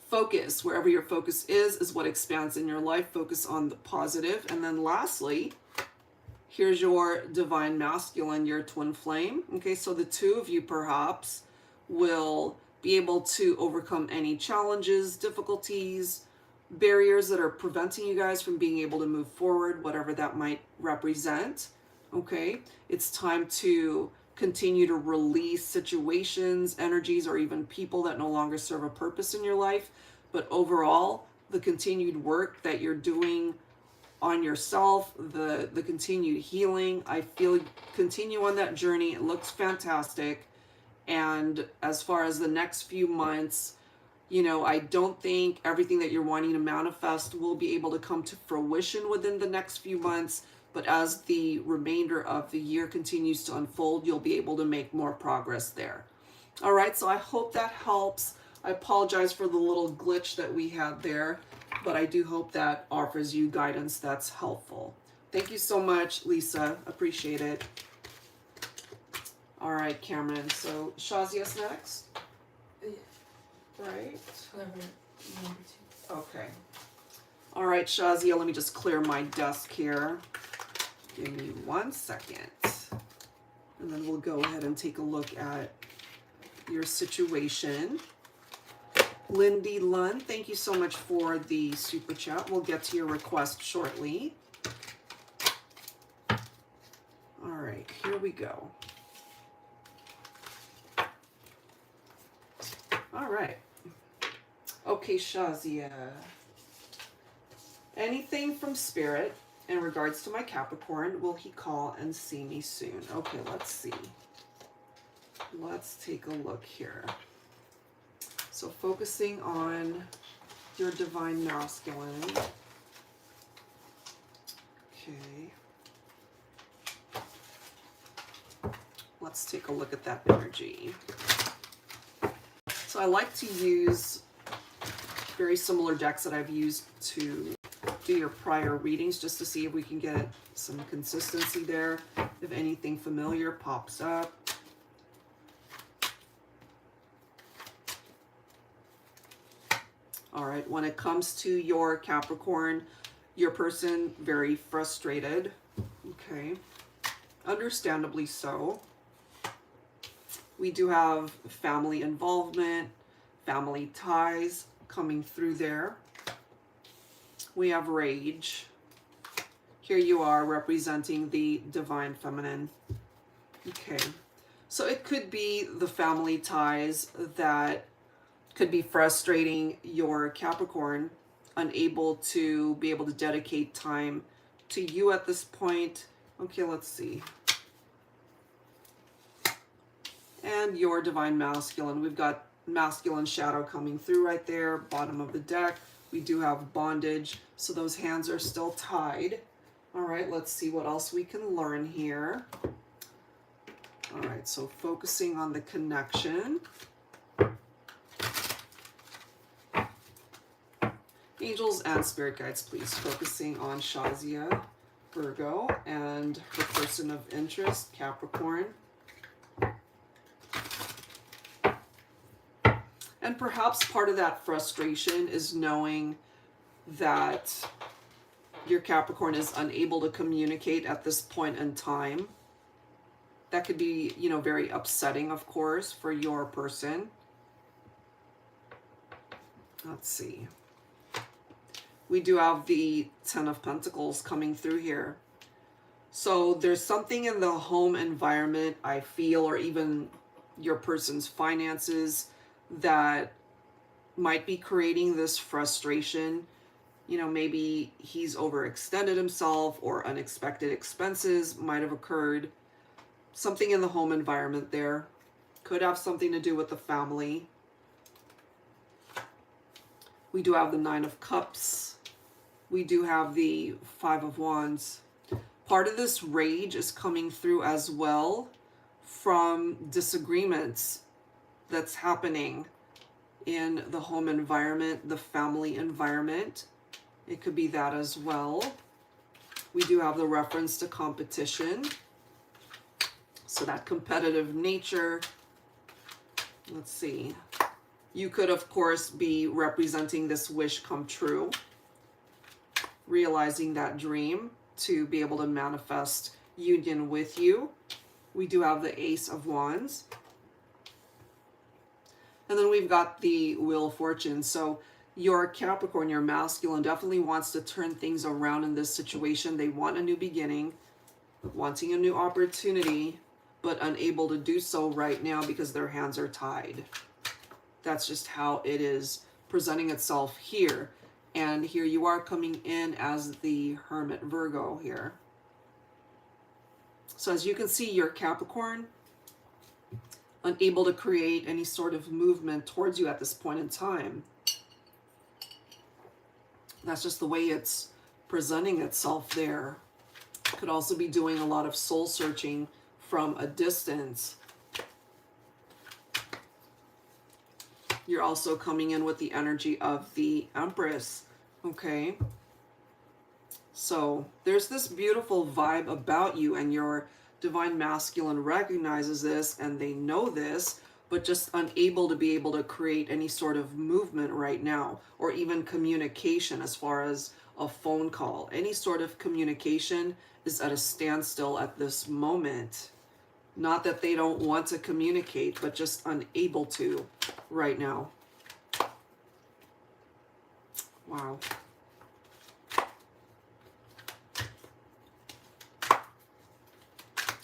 Focus. Wherever your focus is what expands in your life. Focus on the positive. And then lastly, here's your divine masculine, your twin flame. Okay, so the two of you perhaps will be able to overcome any challenges, difficulties, barriers that are preventing you guys from being able to move forward, whatever that might represent. Okay, it's time to continue to release situations, energies, or even people that no longer serve a purpose in your life. But overall, the continued work that you're doing on yourself, the continued healing, I feel continue on that journey. It looks fantastic. And as far as the next few months, you know, I don't think everything that you're wanting to manifest will be able to come to fruition within the next few months. But as the remainder of the year continues to unfold, you'll be able to make more progress there. All right, so I hope that helps. I apologize for the little glitch that we had there, but I do hope that offers you guidance that's helpful. Thank you so much, Lisa. Appreciate it. All right, Cameron. So Shazia's next? Yeah. Right? Whoever number two. Okay. All right, Shazia, let me just clear my desk here. Give me 1 second. And then we'll go ahead and take a look at your situation. Lindy Lund, thank you so much for the super chat. We'll get to your request shortly. All right, here we go. All right. Okay, Shazia. Anything from Spirit in regards to my Capricorn? Will he call and see me soon? Okay, let's see. Let's take a look here. So focusing on your divine masculine. Okay. Let's take a look at that energy. So I like to use very similar decks that I've used to do your prior readings, just to see if we can get some consistency there, if anything familiar pops up. All right, when it comes to your Capricorn, your person very frustrated, okay, understandably so. We do have family involvement, family ties coming through there. We have rage. Here you are representing the divine feminine. Okay, so it could be the family ties that could be frustrating your Capricorn, unable to be able to dedicate time to you at this point. Okay, let's see. And your divine masculine. We've got masculine shadow coming through right there, bottom of the deck. We do have bondage, so those hands are still tied. All right, let's see what else we can learn here. All right, so focusing on the connection. Angels and spirit guides, please. Focusing on Shazia, Virgo, and her person of interest, Capricorn. And perhaps part of that frustration is knowing that your Capricorn is unable to communicate at this point in time. That could be, you know, very upsetting, of course, for your person. Let's see. We do have the Ten of Pentacles coming through here. So there's something in the home environment, I feel, or even your person's finances, that might be creating this frustration. You know, maybe he's overextended himself, or unexpected expenses might have occurred. Something in the home environment there. Could have something to do with the family. We do have the Nine of Cups. We do have the Five of Wands. Part of this rage is coming through as well from disagreements that's happening in the home environment, the family environment. It could be that as well. We do have the reference to competition. So that competitive nature. Let's see. You could, of course, be representing this wish come true. Realizing that dream to be able to manifest union with you. We do have the Ace of Wands. And then we've got the Wheel of Fortune. So your Capricorn, your masculine, definitely wants to turn things around in this situation. They want a new beginning, wanting a new opportunity, but unable to do so right now because their hands are tied. That's just how it is presenting itself here. And here you are coming in as the Hermit Virgo here. So as you can see, your Capricorn, unable to create any sort of movement towards you at this point in time. That's just the way it's presenting itself there. Could also be doing a lot of soul searching from a distance. You're also coming in with the energy of the Empress, okay? So there's this beautiful vibe about you, and your Divine Masculine recognizes this and they know this, but just unable to be able to create any sort of movement right now, or even communication as far as a phone call. Any sort of communication is at a standstill at this moment. Not that they don't want to communicate, but just unable to right now. Wow.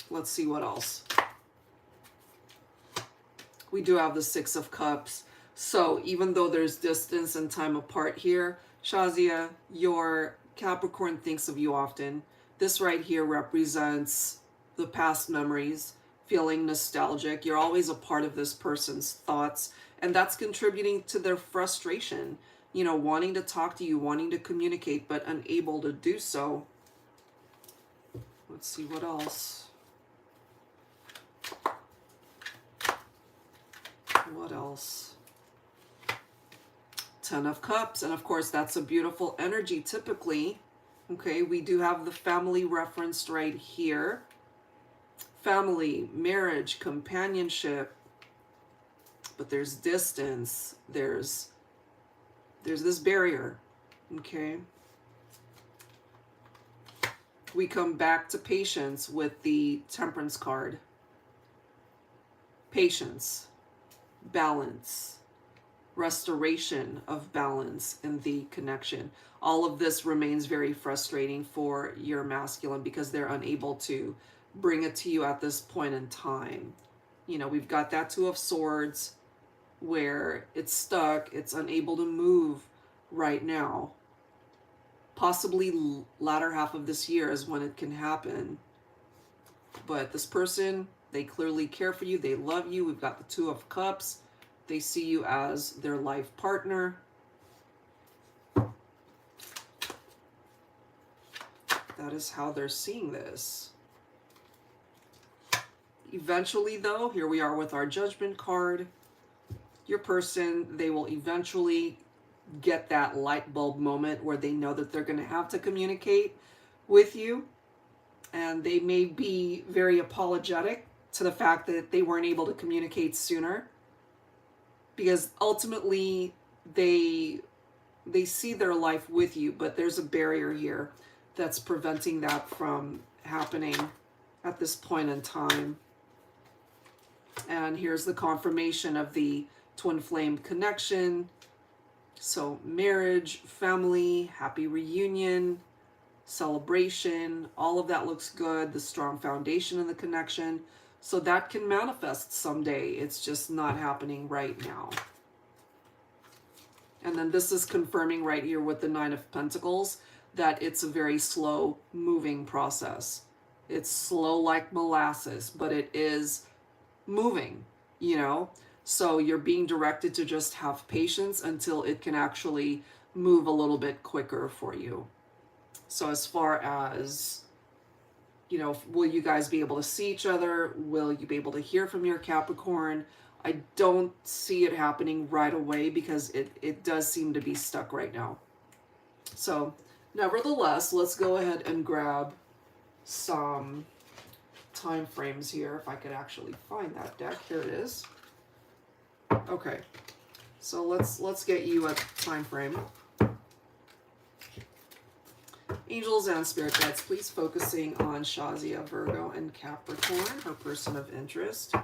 Let's see what else. We do have the Six of Cups. So even though there's distance and time apart here, Shazia, your Capricorn thinks of you often. This right here represents the past memories, feeling nostalgic. You're always a part of this person's thoughts, and that's contributing to their frustration. You know, wanting to talk to you, wanting to communicate, but unable to do so. Let's see what else. What else? Ten of Cups, and of course that's a beautiful energy typically. Okay, we do have the family referenced right here. Family, marriage, companionship, but there's distance, there's this barrier, okay? We come back to patience with the Temperance card. Patience, balance, restoration of balance in the connection. All of this remains very frustrating for your masculine because they're unable to bring it to you at this point in time. You know, we've got that Two of Swords where it's stuck, it's unable to move right now. Possibly latter half of this year is when it can happen. But this person, they clearly care for you, they love you. We've got the Two of Cups. They see you as their life partner. That is how they're seeing this. Eventually, though, here we are with our Judgment card. Your person, they will eventually get that light bulb moment where they know that they're going to have to communicate with you. And they may be very apologetic to the fact that they weren't able to communicate sooner. Because ultimately, they see their life with you, but there's a barrier here that's preventing that from happening at this point in time. And here's the confirmation of the twin flame connection. So marriage, family, happy reunion, celebration, all of that looks good. The strong foundation in the connection. So that can manifest someday. It's just not happening right now. And then this is confirming right here with the Nine of Pentacles that it's a very slow moving process. It's slow like molasses, but it is moving, you know? So you're being directed to just have patience until it can actually move a little bit quicker for you. So as far as, you know, will you guys be able to see each other? Will you be able to hear from your Capricorn? I don't see it happening right away because it does seem to be stuck right now. So Nevertheless, let's go ahead and grab some time frames here. If I could actually find that deck. Here it is. Okay. So let's get you a time frame. Angels and spirit guides, please focusing on Shazia, Virgo, and Capricorn, her person of interest.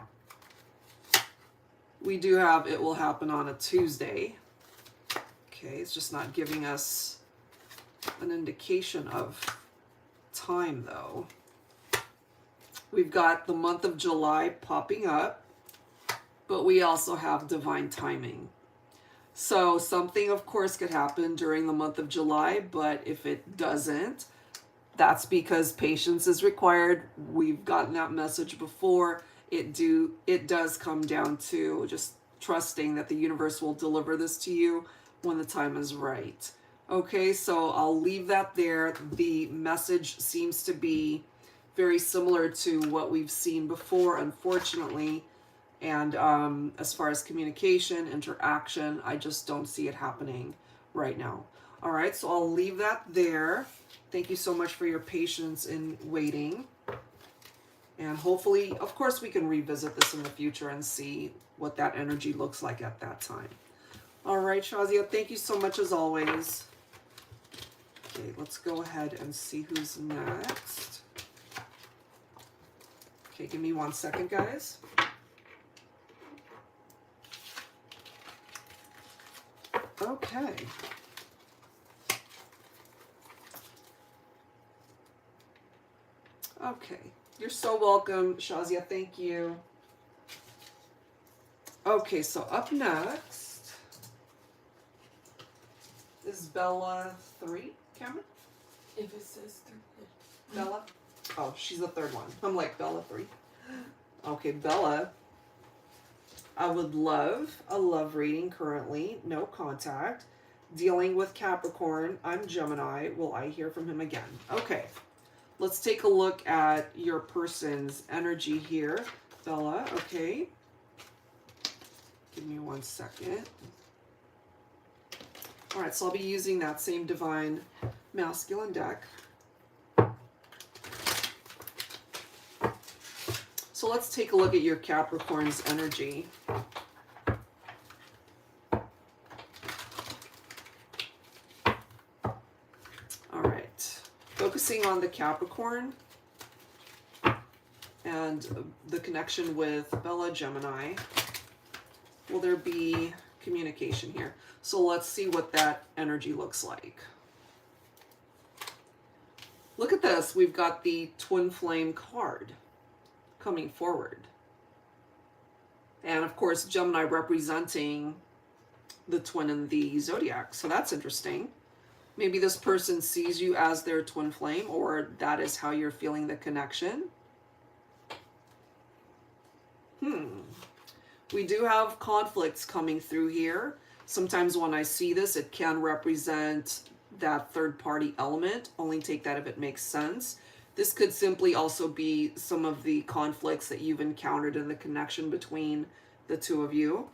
We do have it will happen on a Tuesday. Okay, it's just not giving us an indication of time though. We've got the month of July popping up, but we also have divine timing. So something, of course, could happen during the month of July, but if it doesn't, that's because patience is required. We've gotten that message before. It does come down to just trusting that the universe will deliver this to you when the time is right. Okay, so I'll leave that there. The message seems to be very similar to what we've seen before, unfortunately. And as far as communication, interaction, I just don't see it happening right now. All right, so I'll leave that there. Thank you so much for your patience in waiting. And hopefully, of course, we can revisit this in the future and see what that energy looks like at that time. All right, Shazia, thank you so much as always. Okay, let's go ahead and see who's next. Okay, give me 1 second, guys. Okay. Okay. You're so welcome, Shazia. Thank you. Okay, so up next is Bella 3, Cameron? If it says 3. Bella? Oh, she's the third one. I'm like, Bella 3. Okay, Bella. I would love a love reading currently. No contact. Dealing with Capricorn. I'm Gemini. Will I hear from him again? Okay. Let's take a look at your person's energy here. Bella, okay. Give me 1 second. All right, so I'll be using that same Divine Masculine deck. So let's take a look at your Capricorn's energy. All right, focusing on the Capricorn and the connection with Bella Gemini. Will there be communication here? So let's see what that energy looks like. Look at this. We've got the Twin Flame card coming forward. And of course, Gemini representing the twin in the zodiac. So that's interesting. Maybe this person sees you as their twin flame, or that is how you're feeling the connection. We do have conflicts coming through here. Sometimes when I see this, it can represent that third party element. Only take that if it makes sense. This could simply also be some of the conflicts that you've encountered in the connection between the two of you.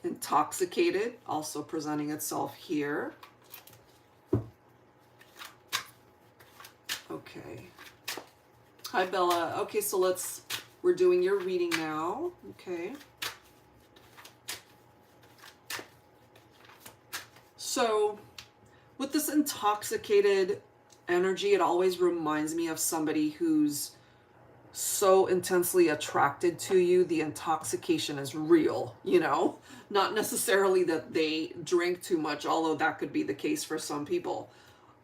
Intoxicated, also presenting itself here. Okay. Hi, Bella. Okay, so we're doing your reading now. Okay. So, with this intoxicated energy, it always reminds me of somebody who's so intensely attracted to you. The intoxication is real, you know, not necessarily that they drink too much, although that could be the case for some people.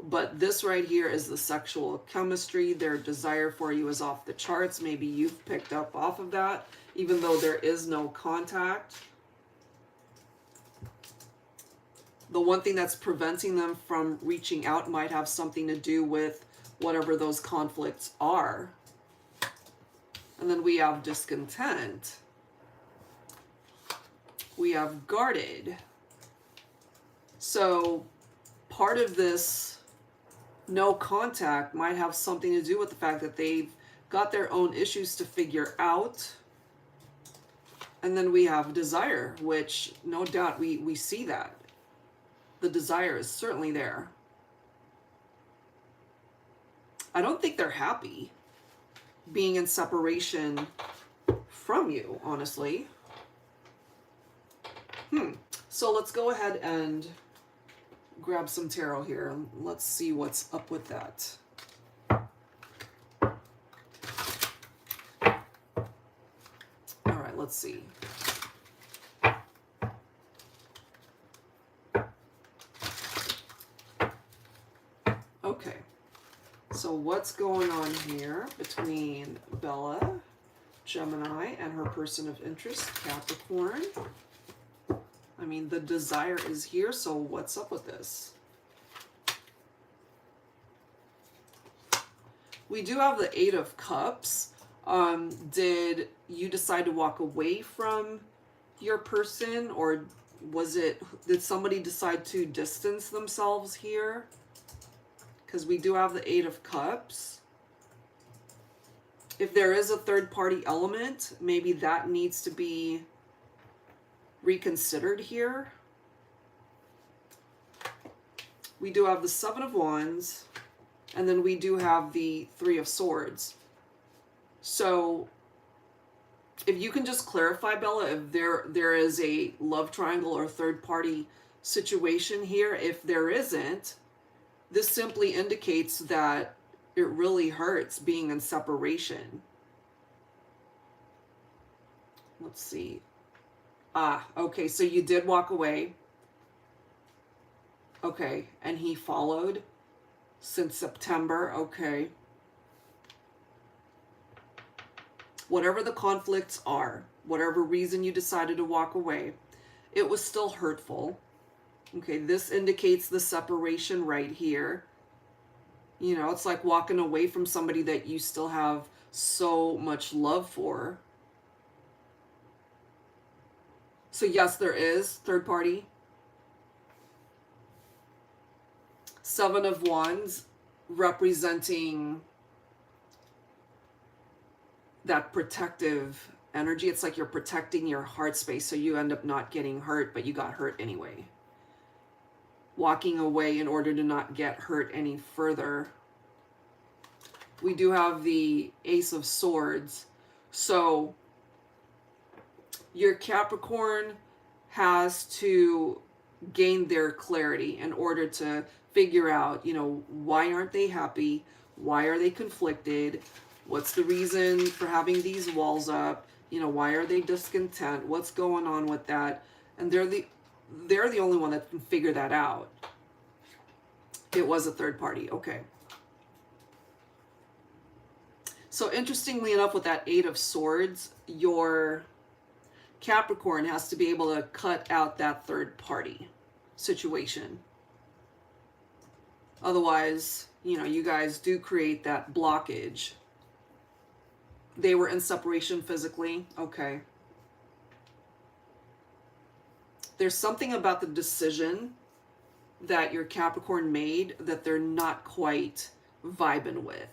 But this right here is the sexual chemistry. Their desire for you is off the charts. Maybe you've picked up off of that, even though there is no contact. The one thing that's preventing them from reaching out might have something to do with whatever those conflicts are. And then we have discontent. We have guarded. So part of this no contact might have something to do with the fact that they've got their own issues to figure out. And then we have desire, which no doubt we see that. the desire is certainly there. I don't think they're happy being in separation from you, honestly. So let's go ahead and grab some tarot here and let's see what's up with that. All right, let's see. Okay, so what's going on here between Bella, Gemini, and her person of interest, Capricorn? I mean, the desire is here, so what's up with this? We do have the Eight of Cups. Did you decide to walk away from your person, or did somebody decide to distance themselves here? Because we do have the Eight of Cups. If there is a third party element, maybe that needs to be reconsidered here. We do have the Seven of Wands, and then we do have the Three of Swords. So if you can just clarify, Bella, if there is a love triangle or third party situation here. If there isn't, this simply indicates that it really hurts being in separation. Let's see. Okay, so you did walk away. Okay, and he followed since September. Okay. Whatever the conflicts are, whatever reason you decided to walk away, it was still hurtful. Okay, this indicates the separation right here. You know, it's like walking away from somebody that you still have so much love for. So yes, there is third party. Seven of Wands representing that protective energy. It's like you're protecting your heart space, so you end up not getting hurt, but you got hurt anyway. Walking away in order to not get hurt any further. We do have the Ace of Swords. So your Capricorn has to gain their clarity in order to figure out, you know, why aren't they happy? Why are they conflicted? What's the reason for having these walls up? You know, why are they discontent? What's going on with that? And they're the only one that can figure that out. It was a third party. Okay. So interestingly enough, with that Eight of Swords, your Capricorn has to be able to cut out that third party situation. Otherwise, you know, you guys do create that blockage. They were in separation physically. Okay. There's something about the decision that your Capricorn made that they're not quite vibing with.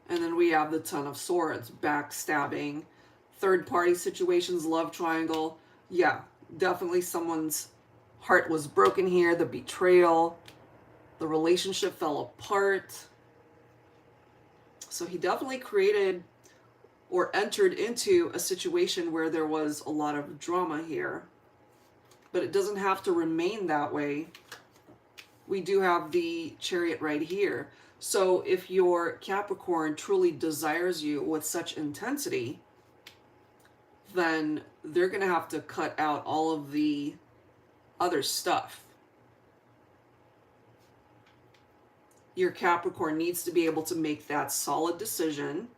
And then we have the Ten of Swords, backstabbing, third party situations, love triangle. Yeah, definitely someone's heart was broken here, the betrayal, the relationship fell apart. So he definitely created or entered into a situation where there was a lot of drama here. But it doesn't have to remain that way. We do have the Chariot right here. So if your Capricorn truly desires you with such intensity, then they're going to have to cut out all of the other stuff. Your Capricorn needs to be able to make that solid decision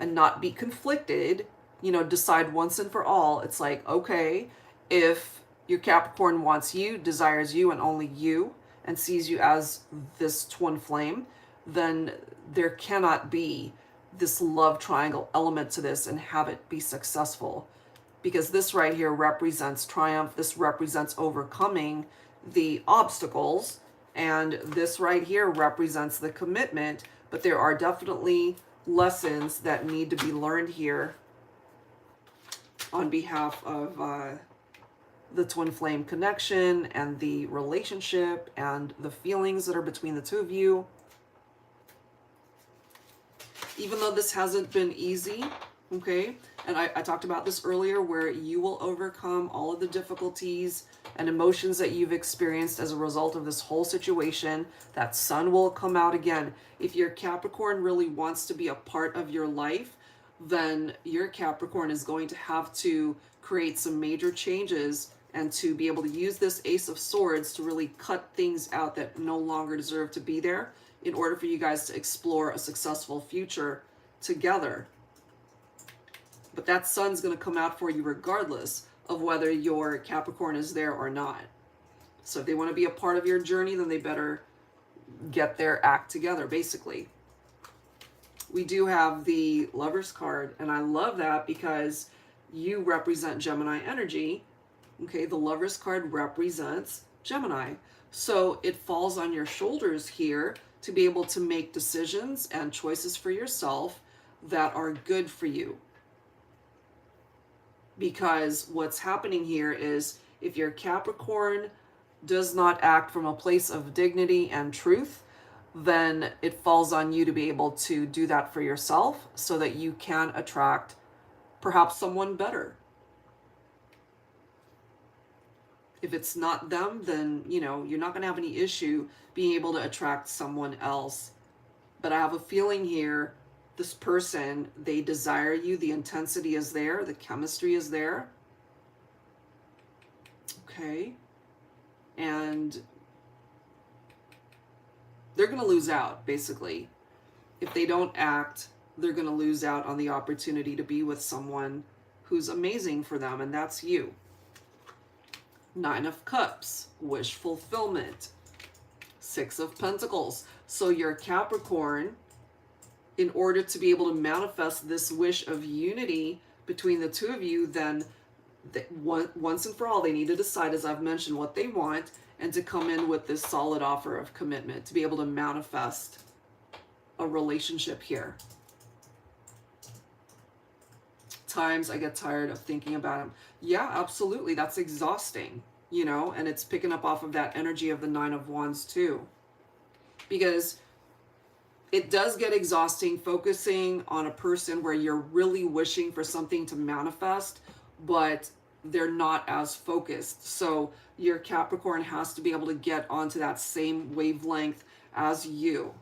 and not be conflicted, you know, decide once and for all. It's like, okay, if your Capricorn wants you, desires you and only you, and sees you as this twin flame, then there cannot be this love triangle element to this and have it be successful. Because this right here represents triumph. This represents overcoming the obstacles. And this right here represents the commitment. But there are definitely lessons that need to be learned here on behalf of the twin flame connection and the relationship and the feelings that are between the two of you. Even though this hasn't been easy, okay, and I talked about this earlier, where you will overcome all of the difficulties and emotions that you've experienced as a result of this whole situation. That sun will come out again. If your Capricorn really wants to be a part of your life, then your Capricorn is going to have to create some major changes and to be able to use this Ace of Swords to really cut things out that no longer deserve to be there in order for you guys to explore a successful future together. But that sun's going to come out for you regardless of whether your Capricorn is there or not. So if they want to be a part of your journey, then they better get their act together, basically. We do have the Lovers card, and I love that because you represent Gemini energy. Okay, the Lovers card represents Gemini. So it falls on your shoulders here to be able to make decisions and choices for yourself that are good for you. Because what's happening here is if your Capricorn does not act from a place of dignity and truth, then it falls on you to be able to do that for yourself so that you can attract perhaps someone better. If it's not them, then, you know, you're not going to have any issue being able to attract someone else. But I have a feeling here, this person, they desire you. The intensity is there. The chemistry is there. Okay. And they're going to lose out, basically. If they don't act, they're going to lose out on the opportunity to be with someone who's amazing for them, and that's you. 9 of Cups, wish fulfillment. 6 of Pentacles. So your Capricorn, in order to be able to manifest this wish of unity between the two of you, then once and for all, they need to decide, as I've mentioned, what they want and to come in with this solid offer of commitment to be able to manifest a relationship here. Times I get tired of thinking about him. Yeah, absolutely. That's exhausting, you know, and it's picking up off of that energy of the 9 of Wands too. Because it does get exhausting focusing on a person where you're really wishing for something to manifest, but they're not as focused. So your Capricorn has to be able to get onto that same wavelength as you.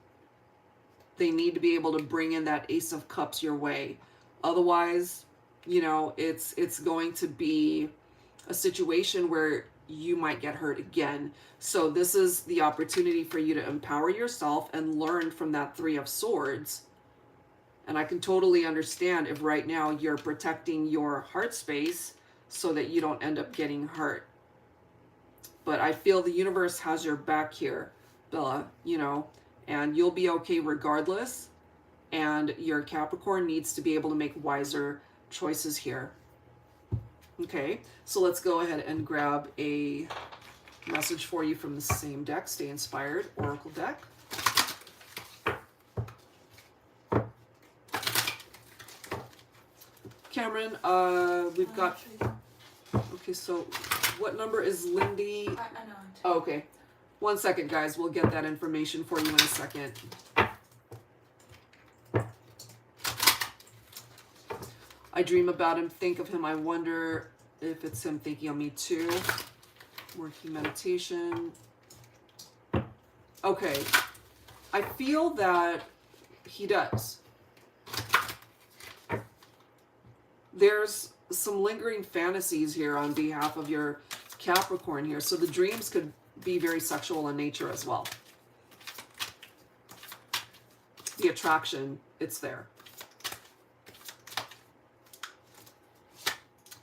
They need to be able to bring in that Ace of Cups your way. Otherwise, you know, it's going to be a situation where you might get hurt again. So this is the opportunity for you to empower yourself and learn from that 3 of Swords. And I can totally understand if right now you're protecting your heart space so that you don't end up getting hurt. But I feel the universe has your back here, Bella, you know, and you'll be okay regardless. And your Capricorn needs to be able to make wiser choices here. Okay, so let's go ahead and grab a message for you from the same deck. Stay Inspired Oracle deck. Cameron, we've got... Okay, so what number is Lindy? I know. Oh, okay. 1 second, guys. We'll get that information for you in a second. I dream about him, think of him. I wonder if it's him thinking of me too. Working meditation. Okay. I feel that he does. There's some lingering fantasies here on behalf of your Capricorn here. So the dreams could be very sexual in nature as well. The attraction, it's there.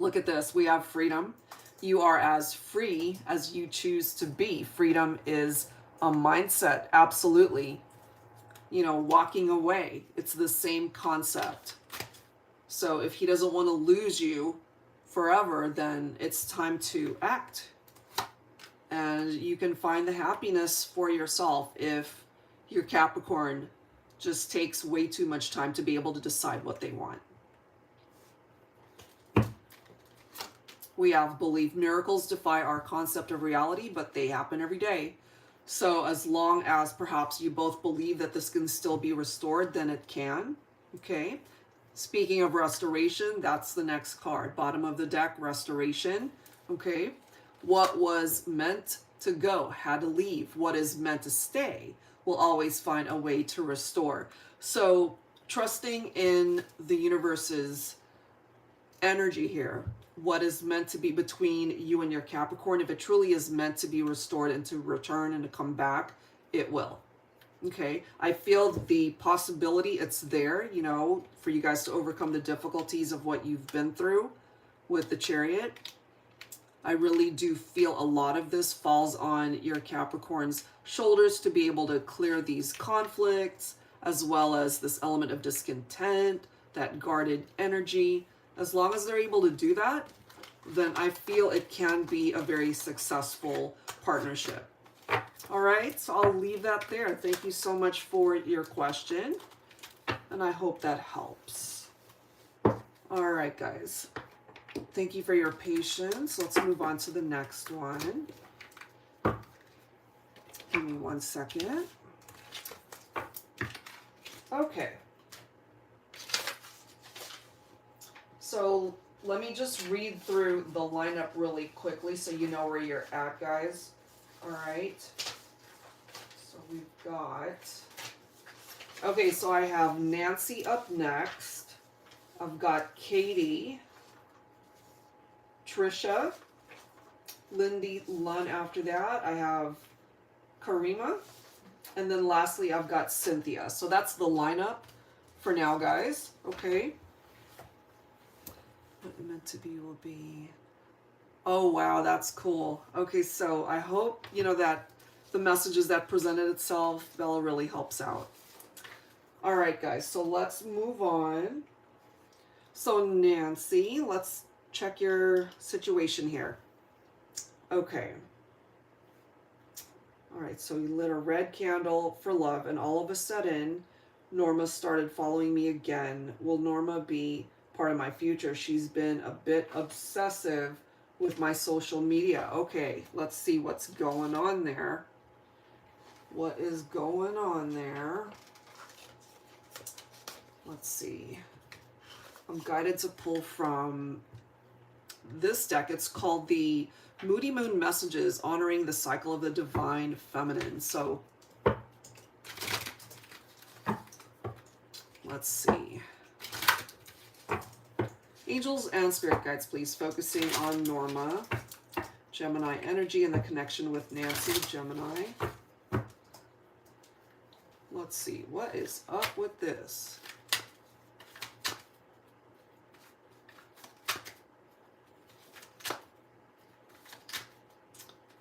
Look at this. We have freedom. You are as free as you choose to be. Freedom is a mindset. Absolutely. You know, walking away. It's the same concept. So if he doesn't want to lose you forever, then it's time to act. And you can find the happiness for yourself if your Capricorn just takes way too much time to be able to decide what they want. We have believe miracles defy our concept of reality, but they happen every day. So as long as perhaps you both believe that this can still be restored, then it can. Okay. Speaking of restoration, that's the next card. Bottom of the deck, restoration. Okay. What was meant to go had to leave. What is meant to stay will always find a way to restore. So trusting in the universe's energy here, what is meant to be between you and your Capricorn, if it truly is meant to be restored and to return and to come back, it will. Okay, I feel the possibility, it's there, you know, for you guys to overcome the difficulties of what you've been through with the Chariot. I really do feel a lot of this falls on your Capricorn's shoulders to be able to clear these conflicts, as well as this element of discontent, that guarded energy. As long as they're able to do that, then I feel it can be a very successful partnership. All right, so I'll leave that there. Thank you so much for your question, and I hope that helps. All right, guys. Thank you for your patience. Let's move on to the next one. Give me 1 second. Okay. So let me just read through the lineup really quickly so you know where you're at, guys. All right. So we've got... Okay, so I have Nancy up next. I've got Katie, Trisha, Lindy Lund after that. I have Karima. And then lastly, I've got Cynthia. So that's the lineup for now, guys. Okay. What it meant to be will be... Oh, wow, that's cool. Okay, so I hope, you know, that the messages that presented itself, Bella really helps out. All right, guys, so let's move on. So Nancy, let's check your situation here. Okay. All right, so you lit a red candle for love, and all of a sudden, Norma started following me again. Will Norma be part of my future? She's been a bit obsessive with my social media. Okay, let's see what's going on there. What is going on there? Let's see. I'm guided to pull from this deck. It's called the Moody Moon Messages, honoring the cycle of the divine feminine. So let's see. Angels and spirit guides, please, focusing on Norma, Gemini energy, and the connection with Nancy, Gemini. Let's see, what is up with this?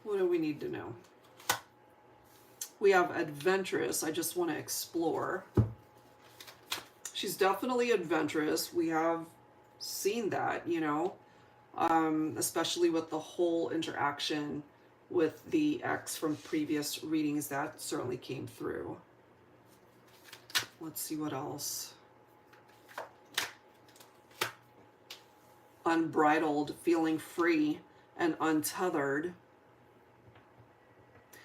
What do we need to know? We have adventurous. I just want to explore. She's definitely adventurous. We have seen that, you know, especially with the whole interaction with the ex from previous readings. That certainly came through. Let's see what else. Unbridled, feeling free and untethered.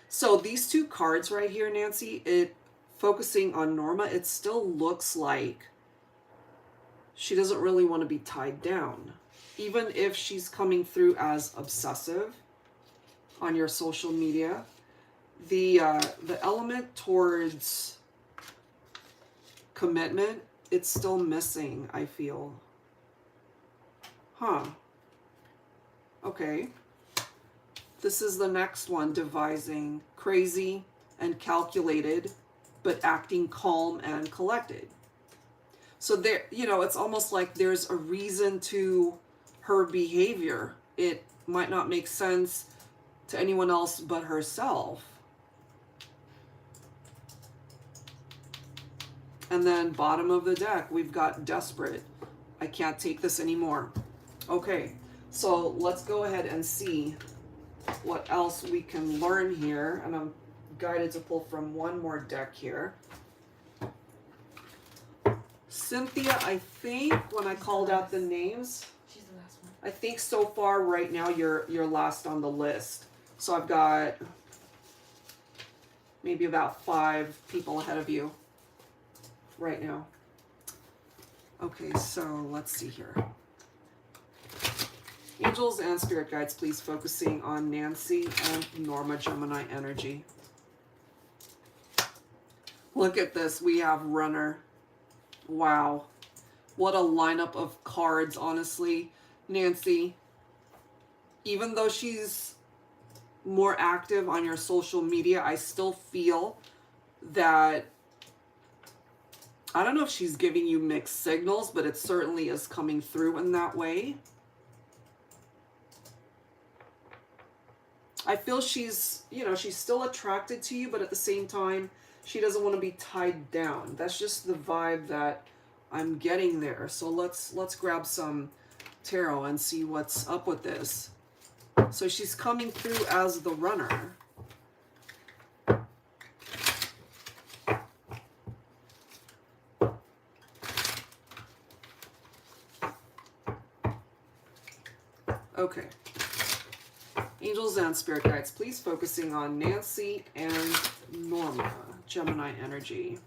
So these two cards right here, Nancy, it focusing on Norma, it still looks like she doesn't really want to be tied down. Even if she's coming through as obsessive on your social media, the element towards commitment, it's still missing, I feel. Huh. Okay. This is the next one, devising, crazy and calculated, but acting calm and collected. So there, you know, it's almost like there's a reason to her behavior. It might not make sense to anyone else but herself. And then bottom of the deck, we've got desperate. I can't take this anymore. Okay, so let's go ahead and see what else we can learn here. And I'm guided to pull from one more deck here. Cynthia, I think when I called out the names. She's the last one. I think so far right now you're last on the list. So I've got maybe about 5 people ahead of you right now. Okay, so let's see here. Angels and spirit guides, please, focusing on Nancy and Norma Gemini energy. Look at this. We have Runner. Wow. What a lineup of cards, honestly. Nancy, even though she's more active on your social media, I still feel that, I don't know if she's giving you mixed signals, but it certainly is coming through in that way. I feel she's, you know, she's still attracted to you, but at the same time, she doesn't want to be tied down. That's just the vibe that I'm getting there. So let's grab some tarot and see what's up with this. So she's coming through as the Runner. Okay. Angels and spirit guides, please, focusing on Nancy and Norma, Gemini energy.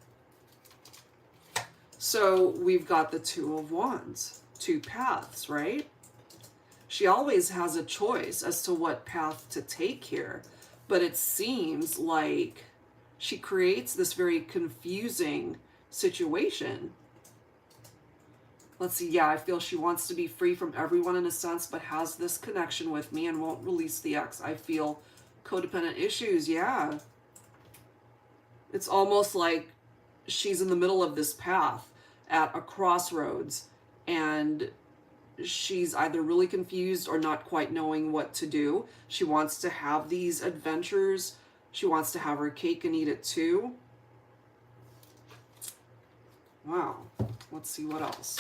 So we've got the Two of Wands, 2 paths, right? She always has a choice as to what path to take here, but it seems like she creates this very confusing situation. Let's see, yeah, I feel she wants to be free from everyone in a sense, but has this connection with me and won't release the ex. I feel codependent issues, yeah. It's almost like she's in the middle of this path at a crossroads, and she's either really confused or not quite knowing what to do. She wants to have these adventures. She wants to have her cake and eat it too. Wow. Let's see what else.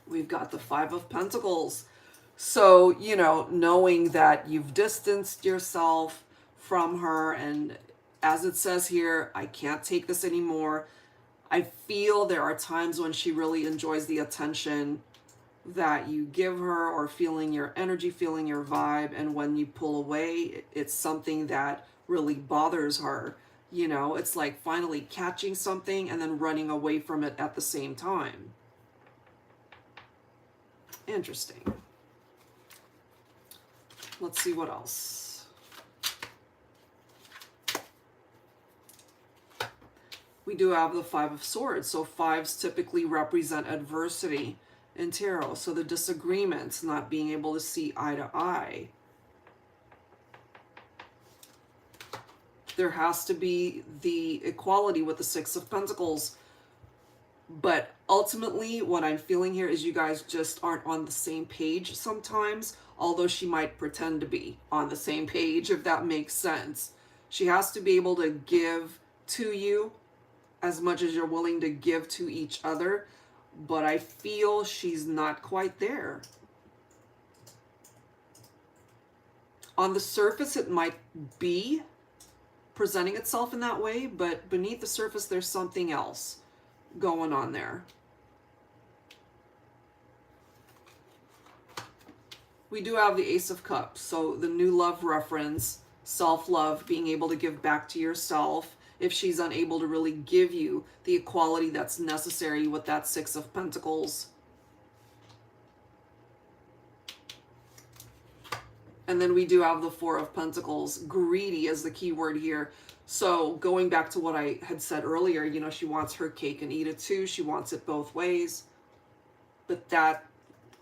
We've got the 5 of Pentacles. So, you know, knowing that you've distanced yourself from her, and as it says here, I can't take this anymore. I feel there are times when she really enjoys the attention that you give her, or feeling your energy, feeling your vibe, and when you pull away, it's something that really bothers her. You know, it's like finally catching something and then running away from it at the same time. Interesting. Let's see what else. We do have the 5 of Swords. So 5s typically represent adversity in tarot. So the disagreements, not being able to see eye to eye. There has to be the equality with the 6 of Pentacles. But ultimately, what I'm feeling here is you guys just aren't on the same page sometimes, although she might pretend to be on the same page, if that makes sense. She has to be able to give to you as much as you're willing to give to each other, but I feel she's not quite there. On the surface, it might be presenting itself in that way, but beneath the surface, there's something else going on there. We do have the Ace of Cups, so the new love reference, self-love, being able to give back to yourself if she's unable to really give you the equality that's necessary with that 6 of Pentacles. And then we do have the 4 of Pentacles. Greedy is the key word here. So going back to what I had said earlier, you know, she wants her cake and eat it too. She wants it both ways. But that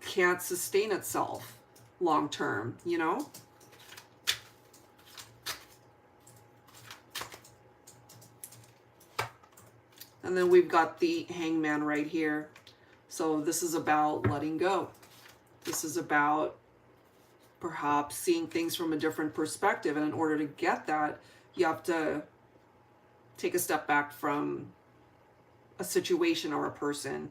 can't sustain itself long term, you know? And then we've got the Hangman right here. So this is about letting go. This is about perhaps seeing things from a different perspective. And in order to get that, you have to take a step back from a situation or a person.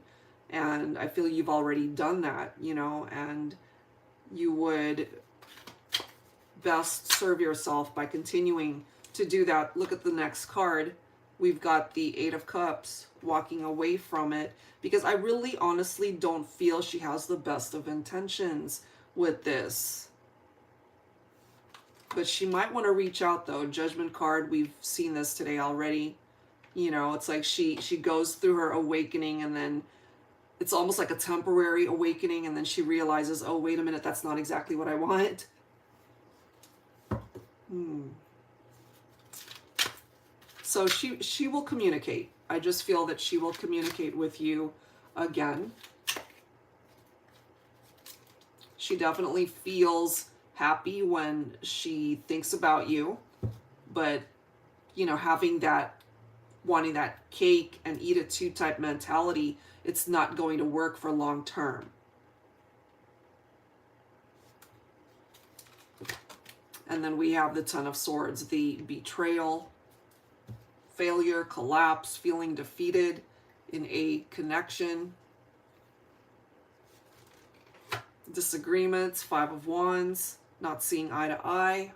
And I feel you've already done that, you know, and you would best serve yourself by continuing to do that. Look at the next card. We've got the 8 of Cups. walking away from it, because I really honestly don't feel she has the best of intentions with this. But she might want to reach out though. Judgment card, we've seen this today already. You know, it's like she goes through her awakening, and then it's almost like a temporary awakening, and then she realizes, oh, wait a minute, that's not exactly what I want. So she will communicate. I just feel that she will communicate with you again. She definitely feels happy when she thinks about you, but you know, having that, wanting that cake and eat it too type mentality, it's not going to work for long term. And then we have the Ten of Swords, the betrayal, failure, collapse, feeling defeated in a connection, disagreements, Five of Wands, not seeing eye to eye.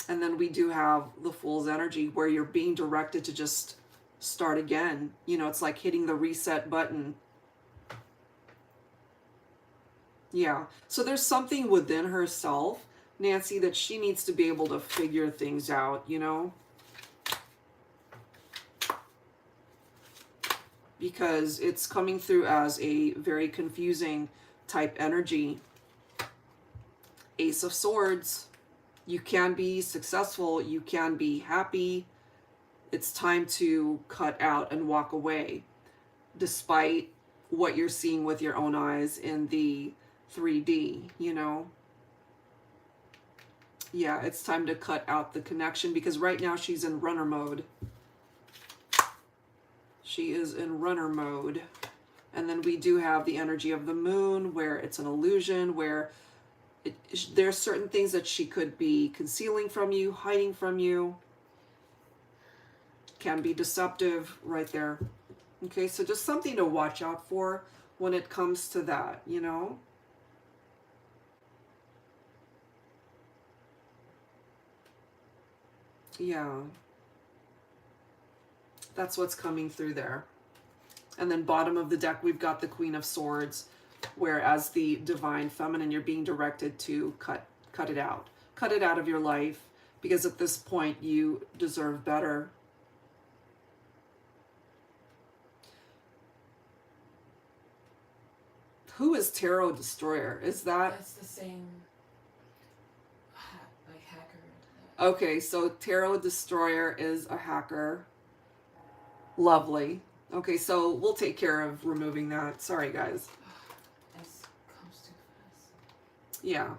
And then we do have the Fool's energy, where you're being directed to just start again. You know, it's like hitting the reset button. Yeah. So there's something within herself, Nancy, that she needs to be able to figure things out, you know? Because it's coming through as a very confusing type energy. Ace of Swords. You can be successful. You can be happy. It's time to cut out and walk away, despite what you're seeing with your own eyes in the 3D, you know? Yeah, it's time to cut out the connection, because right now she's in runner mode. She is in runner mode. And then we do have the energy of the moon, where it's an illusion, where there's certain things that she could be concealing from you, hiding from you. Can be deceptive right there. Okay, so just something to watch out for when it comes to that, you know? Yeah. That's what's coming through there. And then bottom of the deck, we've got the Queen of Swords, whereas the Divine Feminine, you're being directed to cut it out. Cut it out of your life, because at this point you deserve better. Who is Tarot Destroyer? Is that... That's the same, like, hacker. Okay, so Tarot Destroyer is a hacker. Lovely. Okay, so we'll take care of removing that. Sorry, guys. This comes too fast. Yeah.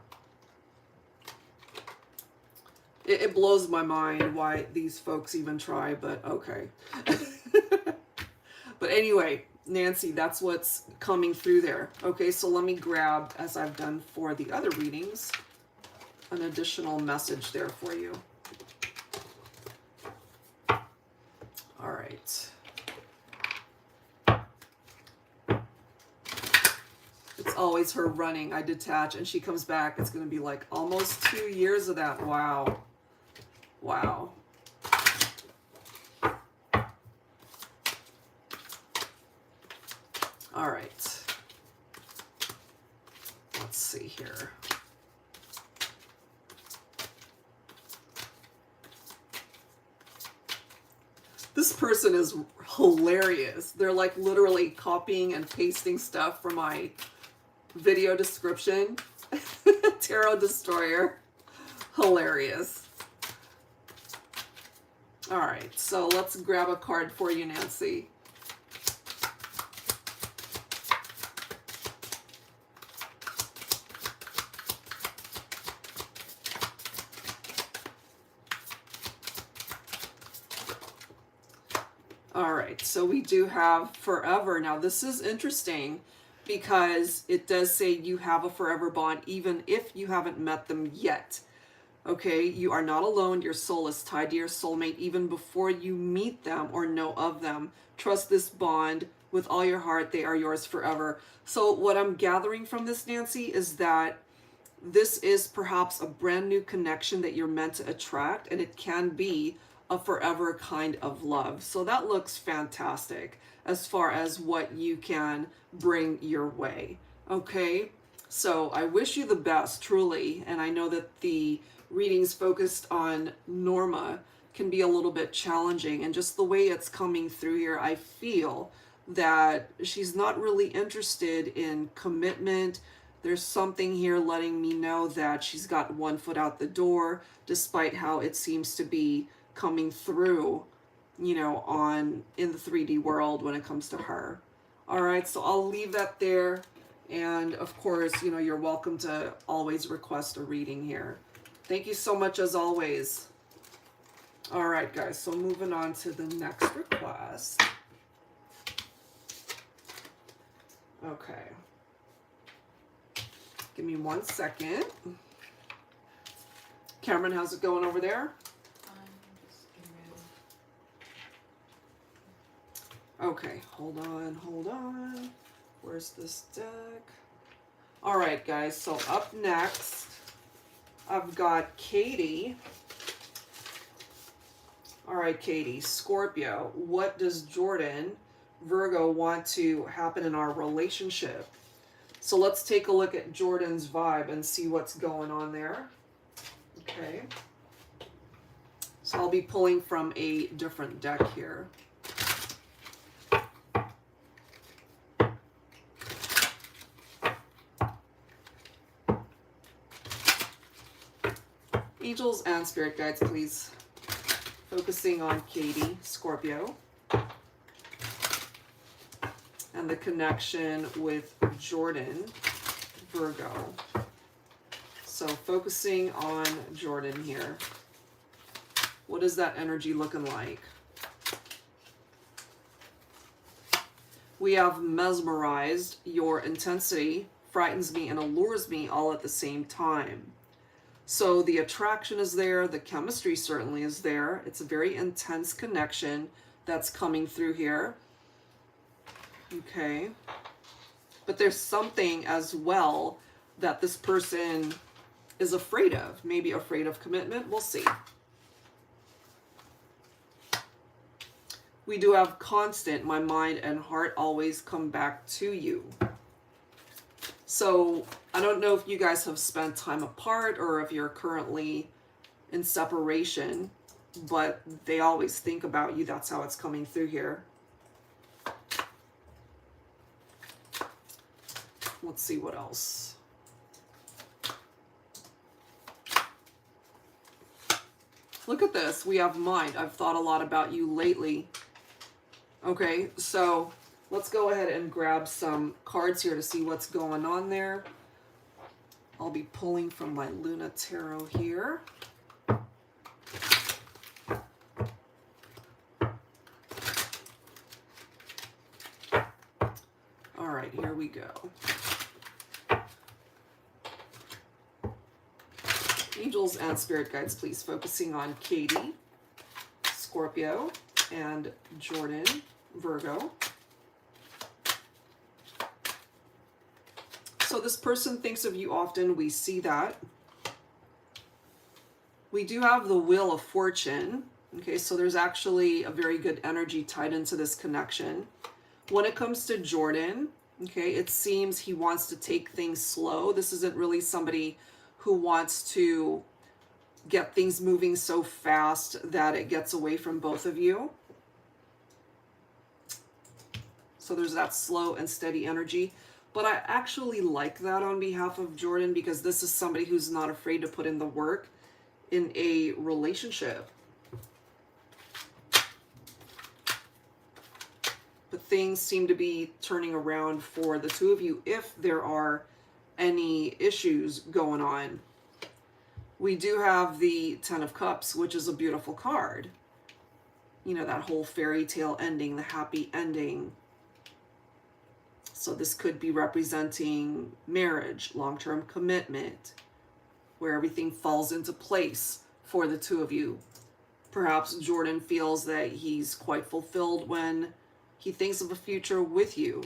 It blows my mind why these folks even try, but okay. But anyway, Nancy, that's what's coming through there. Okay, so let me grab, as I've done for the other readings, an additional message there for you. All right. It's always her running. I detach and she comes back. It's going to be like almost 2 years of that. Wow. Wow. All right. Let's see here. This person is hilarious. They're like literally copying and pasting stuff from my video description. Tarot Destroyer. Hilarious. All right, so let's grab a card for you, Nancy. All right, so we do have forever. Now, this is interesting because it does say you have a forever bond even if you haven't met them yet. Okay, you are not alone. Your soul is tied to your soulmate even before you meet them or know of them. Trust this bond with all your heart. They are yours forever. So what I'm gathering from this, Nancy, is that this is perhaps a brand new connection that you're meant to attract, and it can be a forever kind of love. So that looks fantastic as far as what you can bring your way. Okay, so I wish you the best, truly. And I know that the readings focused on Norma can be a little bit challenging, and just the way it's coming through here, I feel that she's not really interested in commitment. There's something here letting me know that she's got one foot out the door, despite how it seems to be coming through, you know, on in the 3D world when it comes to her. All right, so I'll leave that there. And of course, you know, you're welcome to always request a reading here. Thank you so much as always. All right, guys, so moving on to the next request. Okay. Give me 1 second. Cameron, how's it going over there? Just getting ready. Okay, hold on. Where's this deck? All right, guys, so up next, I've got Katie. All right, Katie, Scorpio, what does Jordan, Virgo, want to happen in our relationship? So let's take a look at Jordan's vibe and see what's going on there. Okay. So I'll be pulling from a different deck here. Angels and spirit guides, please. Focusing on Katie, Scorpio. And the connection with Jordan, Virgo. So focusing on Jordan here. What is that energy looking like? We have mesmerized. Your intensity frightens me and allures me all at the same time. So the attraction is there. The chemistry certainly is there. It's a very intense connection that's coming through here. Okay. But there's something as well that this person is afraid of. Maybe afraid of commitment. We'll see. We do have constant. My mind and heart always come back to you. So I don't know if you guys have spent time apart or if you're currently in separation, but they always think about you. That's how it's coming through here. Let's see what else. Look at this. We have mind. I've thought a lot about you lately. Okay, so let's go ahead and grab some cards here to see what's going on there. I'll be pulling from my Luna Tarot here. All right, here we go. Angels and spirit guides, please, focusing on Katie, Scorpio, and Jordan, Virgo. So this person thinks of you often. We see that. We do have the Wheel of Fortune. Okay, so there's actually a very good energy tied into this connection. When it comes to Jordan, okay, it seems he wants to take things slow. This isn't really somebody who wants to get things moving so fast that it gets away from both of you. So there's that slow and steady energy. But I actually like that on behalf of Jordan, because this is somebody who's not afraid to put in the work in a relationship. But things seem to be turning around for the two of you if there are any issues going on. We do have the Ten of Cups, which is a beautiful card. You know, that whole fairy tale ending, the happy ending. So this could be representing marriage, long-term commitment, where everything falls into place for the two of you. Perhaps Jordan feels that he's quite fulfilled when he thinks of a future with you.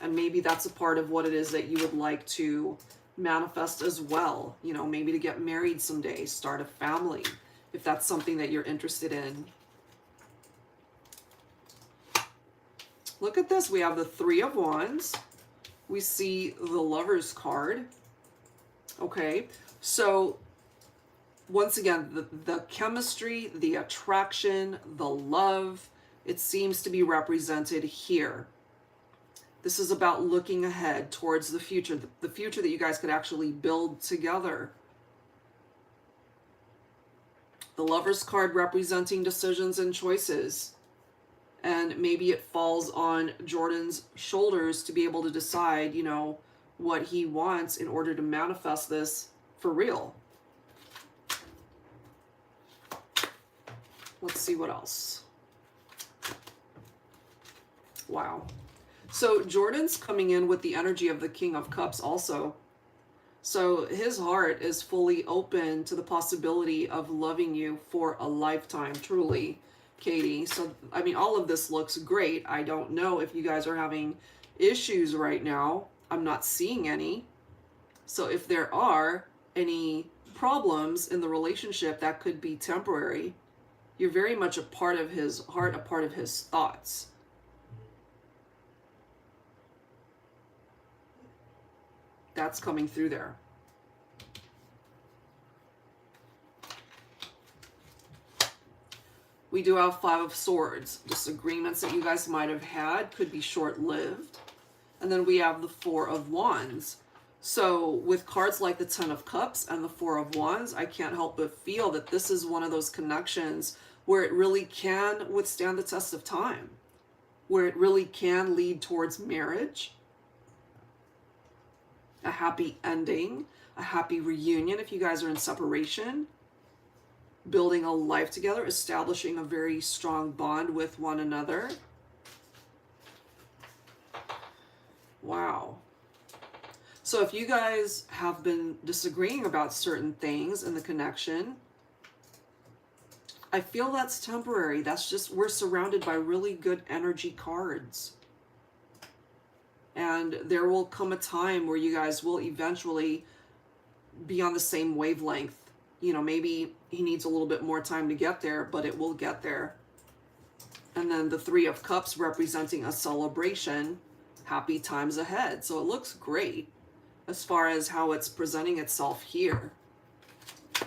And maybe that's a part of what it is that you would like to manifest as well. You know, maybe to get married someday, start a family, if that's something that you're interested in. Look at this. We have the Three of Wands. We see the Lover's card. Okay, so once again, the chemistry, the attraction, the love, it seems to be represented here. This is about looking ahead towards the future that you guys could actually build together. The Lover's card representing decisions and choices. And maybe it falls on Jordan's shoulders to be able to decide, you know, what he wants in order to manifest this for real. Let's see what else. Wow. So Jordan's coming in with the energy of the King of Cups also. So his heart is fully open to the possibility of loving you for a lifetime, truly, Katie. So, I mean, all of this looks great. I don't know if you guys are having issues right now. I'm not seeing any. So if there are any problems in the relationship, that could be temporary. You're very much a part of his heart, a part of his thoughts. That's coming through there. We do have Five of Swords. Disagreements that you guys might have had could be short-lived. And then we have the Four of Wands. So with cards like the Ten of Cups and the Four of Wands, I can't help but feel that this is one of those connections where it really can withstand the test of time, where it really can lead towards marriage, a happy ending, a happy reunion if you guys are in separation, building a life together, establishing a very strong bond with one another. Wow. So if you guys have been disagreeing about certain things in the connection, I feel that's temporary. That's just, we're surrounded by really good energy cards. And there will come a time where you guys will eventually be on the same wavelength. You know, maybe he needs a little bit more time to get there, but it will get there. And then the Three of Cups representing a celebration, happy times ahead. So it looks great as far as how it's presenting itself here.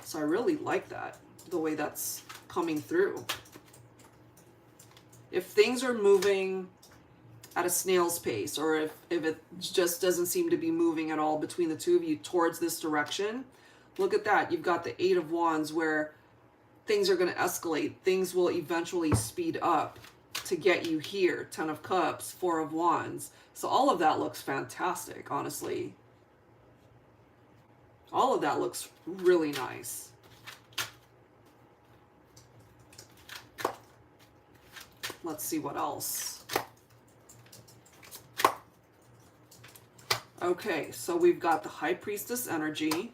So I really like that, the way that's coming through. If things are moving at a snail's pace, or if it just doesn't seem to be moving at all between the two of you towards this direction, look at that. You've got the Eight of Wands where things are going to escalate. Things will eventually speed up to get you here. Ten of Cups, Four of Wands. So all of that looks fantastic, honestly. All of that looks really nice. Let's see what else. Okay, so we've got the High Priestess energy,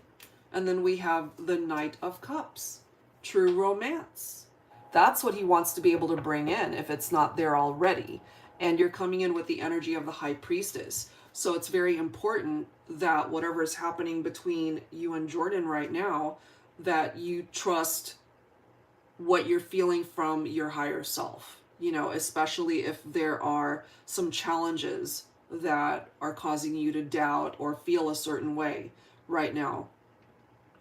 and then we have the Knight of Cups, true romance. That's what he wants to be able to bring in if it's not there already. And you're coming in with the energy of the High Priestess. So it's very important that whatever is happening between you and Jordan right now, that you trust what you're feeling from your higher self. You know, especially if there are some challenges that are causing you to doubt or feel a certain way right now.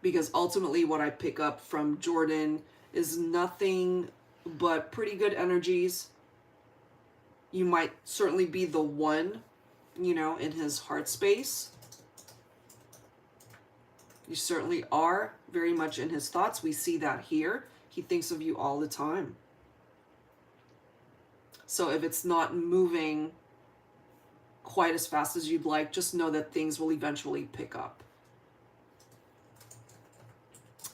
Because ultimately what I pick up from Jordan is nothing but pretty good energies. You might certainly be the one, you know, in his heart space. You certainly are very much in his thoughts. We see that here. He thinks of you all the time. So if it's not moving quite as fast as you'd like, just know that things will eventually pick up.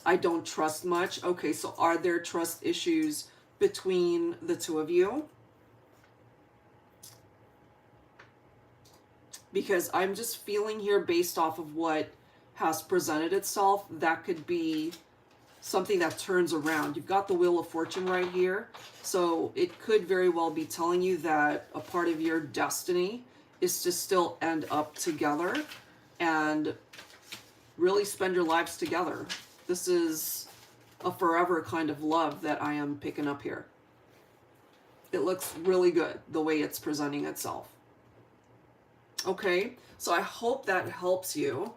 I don't trust much. Okay, so are there trust issues between the two of you? Because I'm just feeling here, based off of what has presented itself, that could be something that turns around. You've got the Wheel of Fortune right here. So it could very well be telling you that a part of your destiny is to still end up together. And really spend your lives together. This is a forever kind of love that I am picking up here. It looks really good the way it's presenting itself. Okay, so I hope that helps you.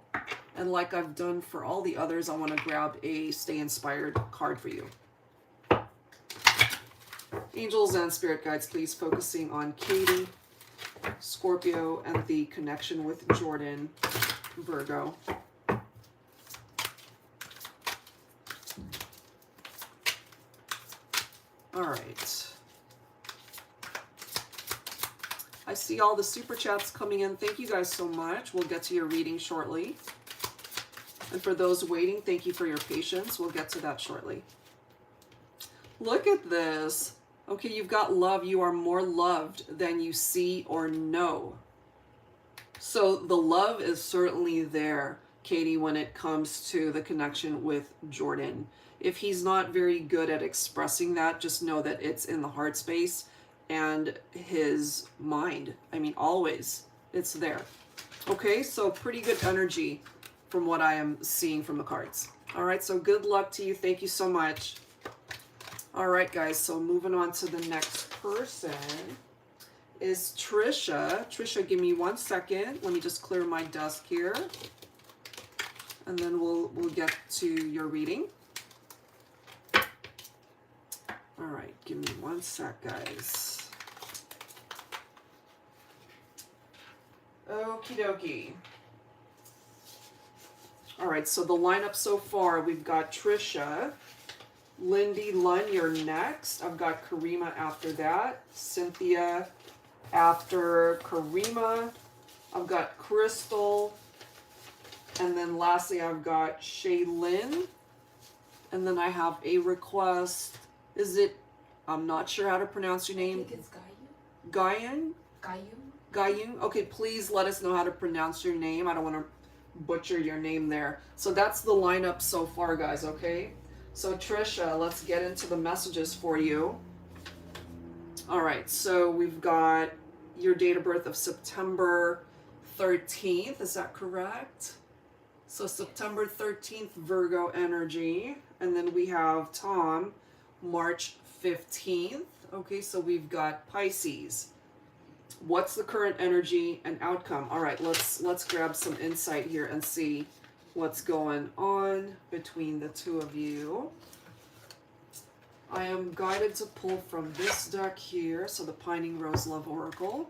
And like I've done for all the others, I want to grab a Stay Inspired card for you. Angels and spirit guides, please, focusing on Katie, Scorpio, and the connection with Jordan, Virgo. All right. I see all the super chats coming in. Thank you guys so much. We'll get to your reading shortly. And for those waiting, thank you for your patience. We'll get to that shortly. Look at this. Okay, you've got love. You are more loved than you see or know. So the love is certainly there, Katie, when it comes to the connection with Jordan. If he's not very good at expressing that, just know that it's in the heart space and his mind. I mean, always it's there. Okay, so pretty good energy from what I am seeing from the cards. All right, so good luck to you. Thank you so much. All right, guys, so moving on to the next person is Trisha. Trisha, give me 1 second. Let me just clear my desk here. And then we'll get to your reading. All right, give me 1 sec, guys. Okie dokie. All right, so the lineup so far, we've got Trisha, Lindy Lund, you're next. I've got Karima after that, Cynthia after Karima. I've got Crystal, and then lastly I've got Shaylin, and then I have a request. Is it, I'm not sure how to pronounce your name. I think it's Guyu. Guyan? Guyu. Guyu? Okay, please let us know how to pronounce your name. I don't want to butcher your name there. So that's the lineup so far, guys, okay? So Trisha, let's get into the messages for you. All right, so we've got your date of birth of September 13th. Is that correct? So September 13th, Virgo energy. And then we have Tom, March 15th. Okay, so we've got Pisces. What's the current energy and outcome? All right, let's grab some insight here and see what's going on between the two of you. I am guided to pull from this deck here, so the Pining Rose Love Oracle.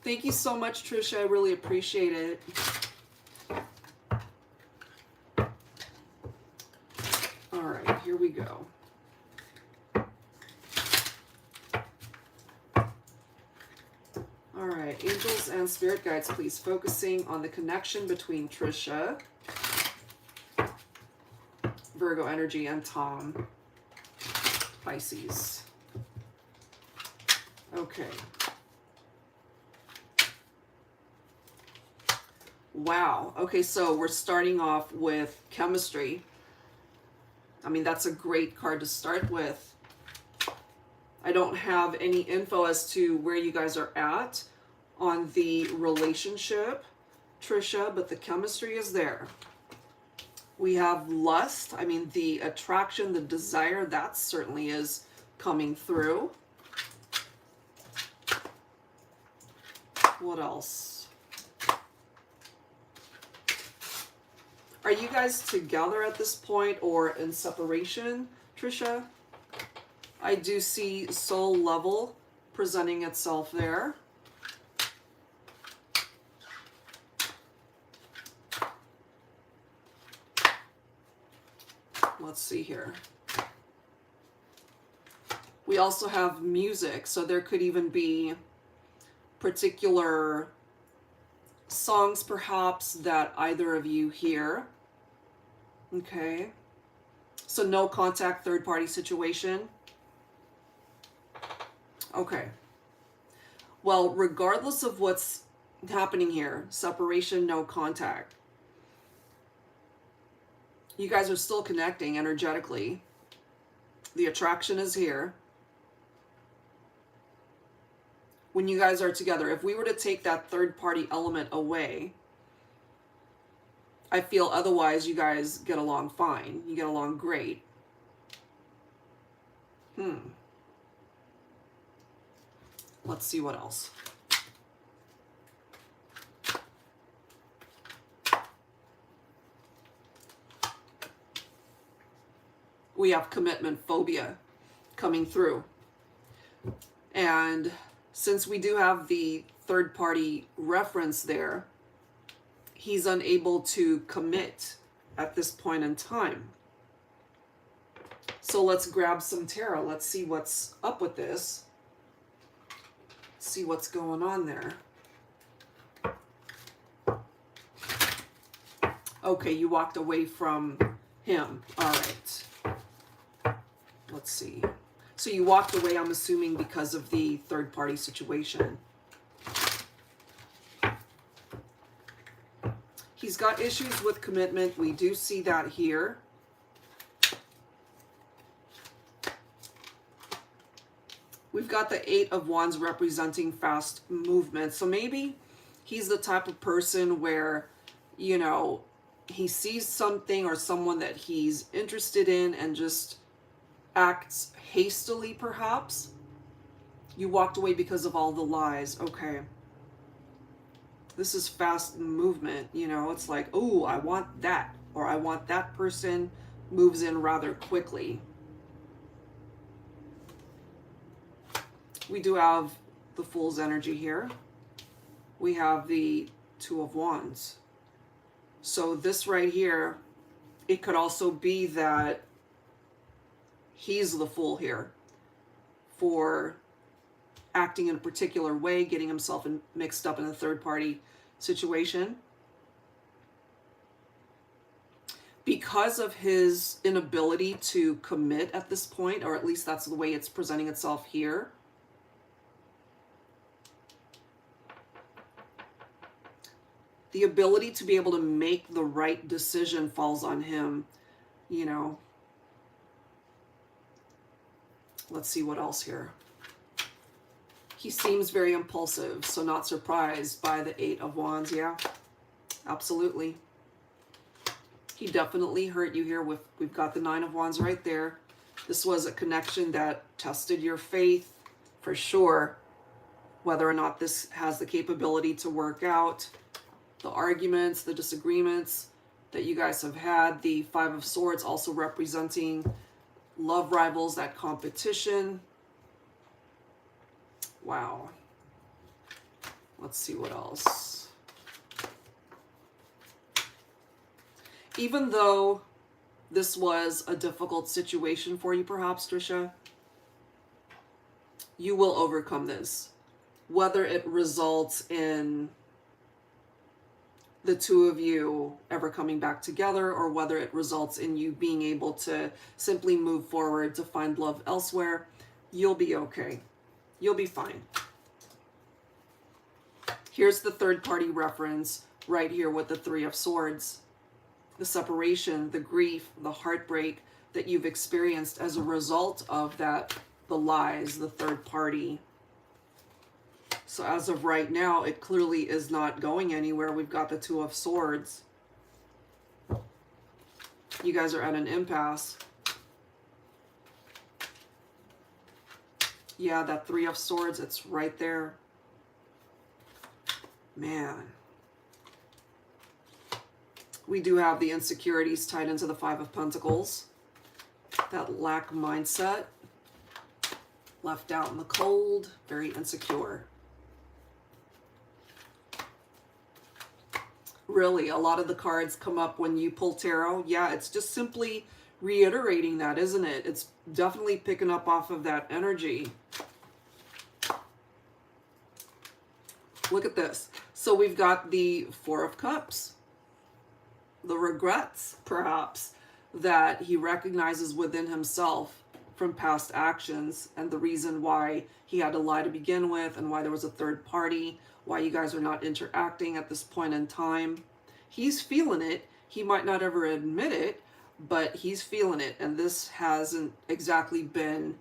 Thank you so much, Trisha. I really appreciate it. All right, here we go. All right, angels and spirit guides, please, focusing on the connection between Trisha, Virgo energy, and Tom, Pisces. Okay. Wow. Okay, so we're starting off with chemistry. I mean, that's a great card to start with. I don't have any info as to where you guys are at on the relationship, Trisha, but the chemistry is there. We have lust. I mean, the attraction, the desire, that certainly is coming through. What else? Are you guys together at this point or in separation, Trisha? I do see soul level presenting itself there. Let's see here. We also have music, so there could even be particular songs perhaps that either of you hear. Okay. So no contact, third party situation. Okay. Well, regardless of what's happening here, separation, no contact, you guys are still connecting energetically. The attraction is here. When you guys are together, if we were to take that third party element away, I feel otherwise you guys get along fine. You get along great. Let's see what else. We have commitment phobia coming through. And since we do have the third party reference there, he's unable to commit at this point in time. So let's grab some tarot. Let's see what's up with this. See what's going on there. Okay, you walked away from him. All right. Let's see. So you walked away, I'm assuming, because of the third party situation. He's got issues with commitment. We do see that here. We've got the Eight of Wands representing fast movement. So maybe he's the type of person where, you know, he sees something or someone that he's interested in and just acts hastily, perhaps. You walked away because of all the lies. Okay. This is fast movement, you know. It's like, oh, I want that. Or I want that person. Moves in rather quickly. We do have the Fool's energy here. We have the Two of Wands. So this right here, it could also be that he's the fool here for acting in a particular way, getting himself mixed up in a third party situation. Because of his inability to commit at this point, or at least that's the way it's presenting itself here, the ability to be able to make the right decision falls on him, you know. Let's see what else here. He seems very impulsive, so not surprised by the Eight of Wands. Yeah, absolutely. He definitely hurt you here. We've got the Nine of Wands right there. This was a connection that tested your faith for sure. Whether or not this has the capability to work out. The arguments, the disagreements that you guys have had. The Five of Swords also representing love rivals, that competition. Wow. Let's see what else. Even though this was a difficult situation for you, perhaps, Trisha, you will overcome this. Whether it results in the two of you ever coming back together, or whether it results in you being able to simply move forward to find love elsewhere, you'll be okay. You'll be fine. Here's the third party reference right here with the Three of Swords. The separation, the grief, the heartbreak that you've experienced as a result of that, the lies, the third party. So as of right now, it clearly is not going anywhere. We've got the Two of Swords. You guys are at an impasse. Yeah, that Three of Swords, it's right there. Man. We do have the insecurities tied into the Five of Pentacles. That lack mindset. Left out in the cold. Very insecure. Really, a lot of the cards come up when you pull tarot. Yeah, it's just simply reiterating that, isn't it? It's definitely picking up off of that energy. Look at this. So we've got the Four of Cups. The regrets, perhaps, that he recognizes within himself from past actions, and the reason why he had to lie to begin with, and why there was a third party, why you guys are not interacting at this point in time. He's feeling it. He might not ever admit it, but he's feeling it. And this hasn't exactly been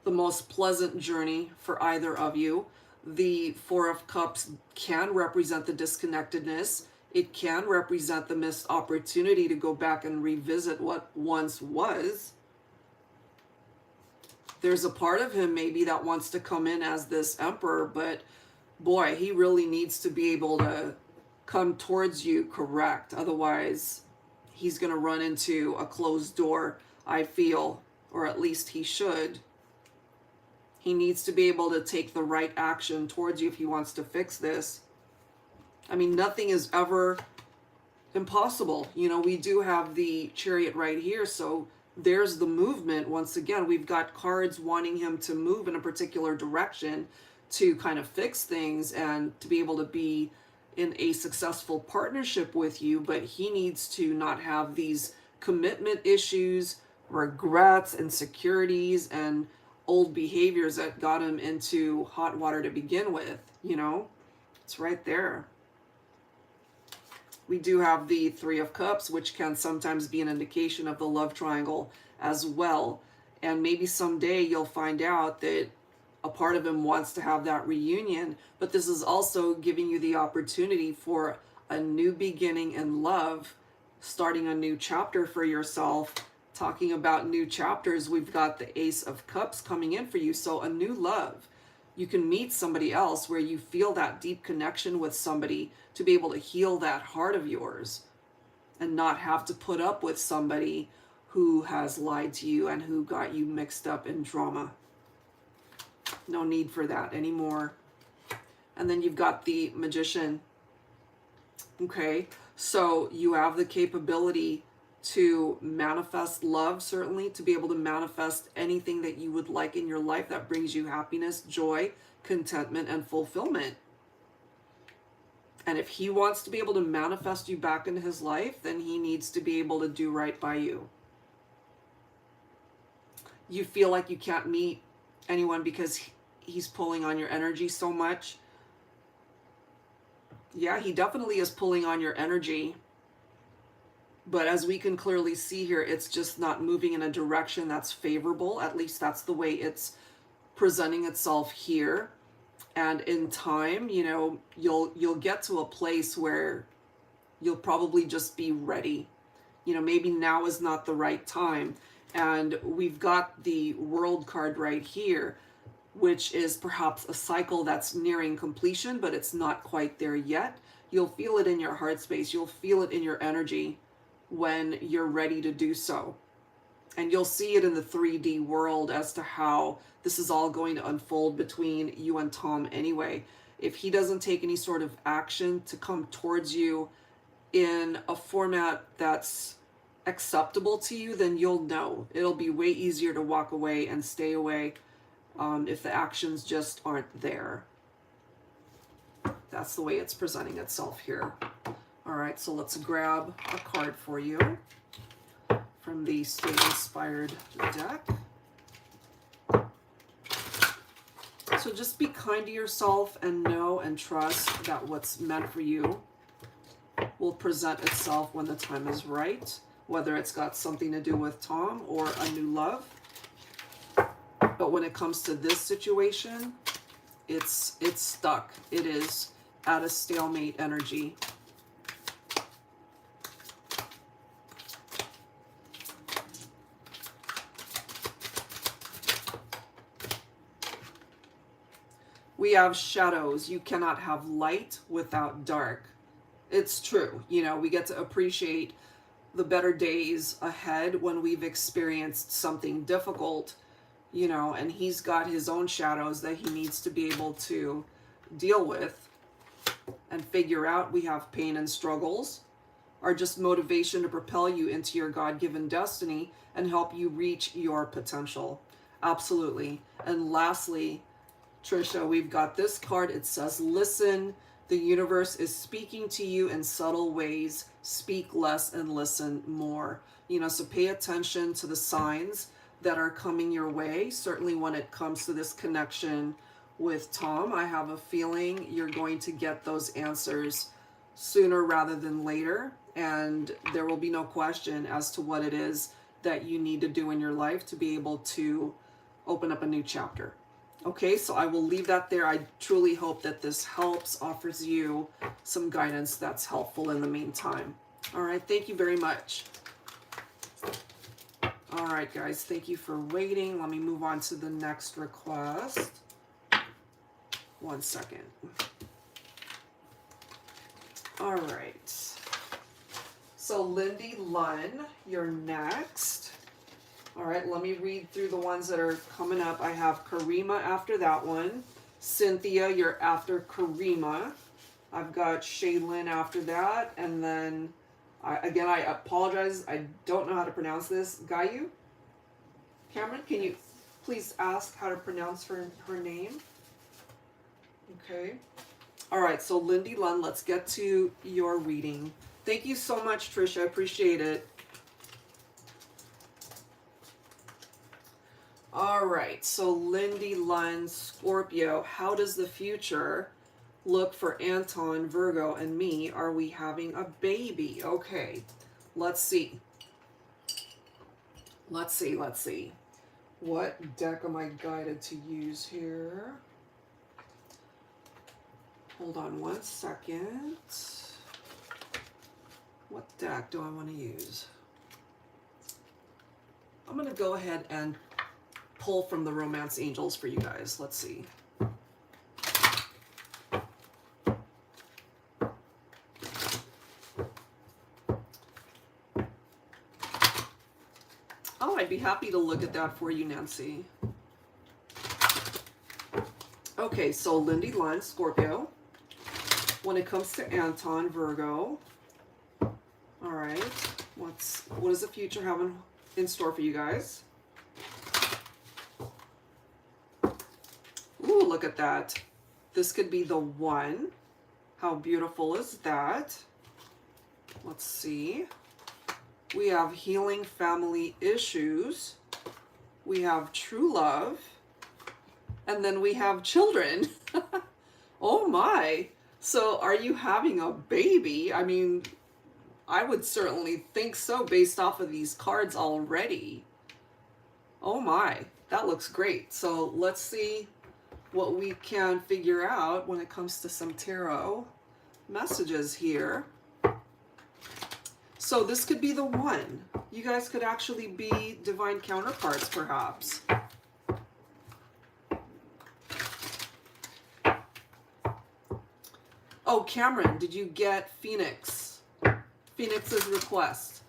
the most pleasant journey for either of you. The Four of Cups can represent the disconnectedness. It can represent the missed opportunity to go back and revisit what once was. There's a part of him maybe that wants to come in as this emperor, but boy, he really needs to be able to come towards you correct. Otherwise, he's going to run into a closed door, I feel, or at least he should. He needs to be able to take the right action towards you if he wants to fix this. I mean, nothing is ever impossible. You know, we do have the Chariot right here, so there's the movement. Once again, we've got cards wanting him to move in a particular direction to kind of fix things and to be able to be in a successful partnership with you, but he needs to not have these commitment issues, regrets, insecurities, and old behaviors that got him into hot water to begin with. You know, it's right there. We do have the Three of Cups, which can sometimes be an indication of the love triangle as well. And maybe someday you'll find out that a part of him wants to have that reunion, but this is also giving you the opportunity for a new beginning in love, starting a new chapter for yourself. Talking about new chapters, we've got the Ace of Cups coming in for you, so a new love. You can meet somebody else where you feel that deep connection with somebody to be able to heal that heart of yours and not have to put up with somebody who has lied to you and who got you mixed up in drama. No need for that anymore. And then you've got the Magician. Okay, so you have the capability to manifest love, certainly, to be able to manifest anything that you would like in your life that brings you happiness, joy, contentment, and fulfillment. And if he wants to be able to manifest you back into his life, then he needs to be able to do right by you. You feel like you can't meet anyone because he's pulling on your energy so much. Yeah, he definitely is pulling on your energy. But as we can clearly see here, it's just not moving in a direction that's favorable. At least that's the way it's presenting itself here. And in time, you know, you'll get to a place where you'll probably just be ready. You know, maybe now is not the right time. And we've got the World card right here, which is perhaps a cycle that's nearing completion, but it's not quite there yet. You'll feel it in your heart space. You'll feel it in your energy when you're ready to do so. And you'll see it in the 3D world as to how this is all going to unfold between you and Tom anyway. If he doesn't take any sort of action to come towards you in a format that's acceptable to you, then you'll know. It'll be way easier to walk away and stay away if the actions just aren't there. That's the way it's presenting itself here. All right, so let's grab a card for you from the Stay Inspired deck. So just be kind to yourself and know and trust that what's meant for you will present itself when the time is right, whether it's got something to do with Tom or a new love. But when it comes to this situation, it's stuck. It is at a stalemate energy. We have shadows. You cannot have light without dark. It's true. You know, we get to appreciate the better days ahead when we've experienced something difficult, you know, and he's got his own shadows that he needs to be able to deal with and figure out. We have pain and struggles are just motivation to propel you into your God-given destiny and help you reach your potential. Absolutely. And lastly, Trisha, we've got this card. It says, listen, the universe is speaking to you in subtle ways. Speak less and listen more. You know, so pay attention to the signs that are coming your way. Certainly when it comes to this connection with Tom, I have a feeling you're going to get those answers sooner rather than later. And there will be no question as to what it is that you need to do in your life to be able to open up a new chapter. Okay, so I will leave that there. I truly hope that this helps, offers you some guidance that's helpful in the meantime. All right, thank you very much. All right, guys, thank you for waiting. Let me move on to the next request. 1 second. All right. So Lindy Lund, you're next. All right, let me read through the ones that are coming up. I have Karima after that one. Cynthia, you're after Karima. I've got Shaylin after that. And then, again, I apologize. I don't know how to pronounce this. Guyu? Cameron, can you please ask how to pronounce her name? Okay. All right, so Lindy Lund, let's get to your reading. Thank you so much, Trisha. I appreciate it. All right, so Lindy Lund, Scorpio, how does the future look for Anton, Virgo, and me? Are we having a baby? Okay, let's see. Let's see. What deck am I guided to use here? Hold on 1 second. What deck do I want to use? I'm going to go ahead and pull from the Romance Angels for you guys. Let's see. Oh, I'd be happy to look at that for you, Nancy. Okay, so Lindy Lund, Scorpio. When it comes to Anton, Virgo. All right, what does the future have in store for you guys? Ooh, look at that. This could be the one. How beautiful is that? Let's see. We have healing family issues. We have true love. And then we have children. Oh my. So are you having a baby? I mean, I would certainly think so based off of these cards already. Oh my, that looks great. So let's see what we can figure out when it comes to some tarot messages here. So this could be the one. You guys could actually be divine counterparts, perhaps. Oh, Cameron, did you get Phoenix? Phoenix's request.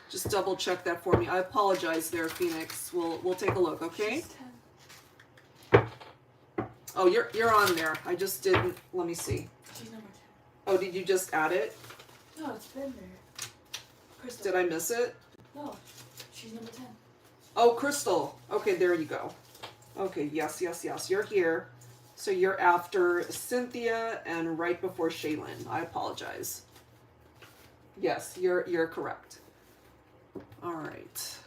Just double check that for me. I apologize there, Phoenix. We'll take a look, okay? Oh, you're on there. I just didn't. Let me see. She's number 10. Oh, did you just add it? No, it's been there. Crystal. Did I miss it? No, she's number 10. Oh, Crystal. Okay, there you go. Okay, yes. You're here. So you're after Cynthia and right before Shaylin. I apologize. Yes, you're correct. All right.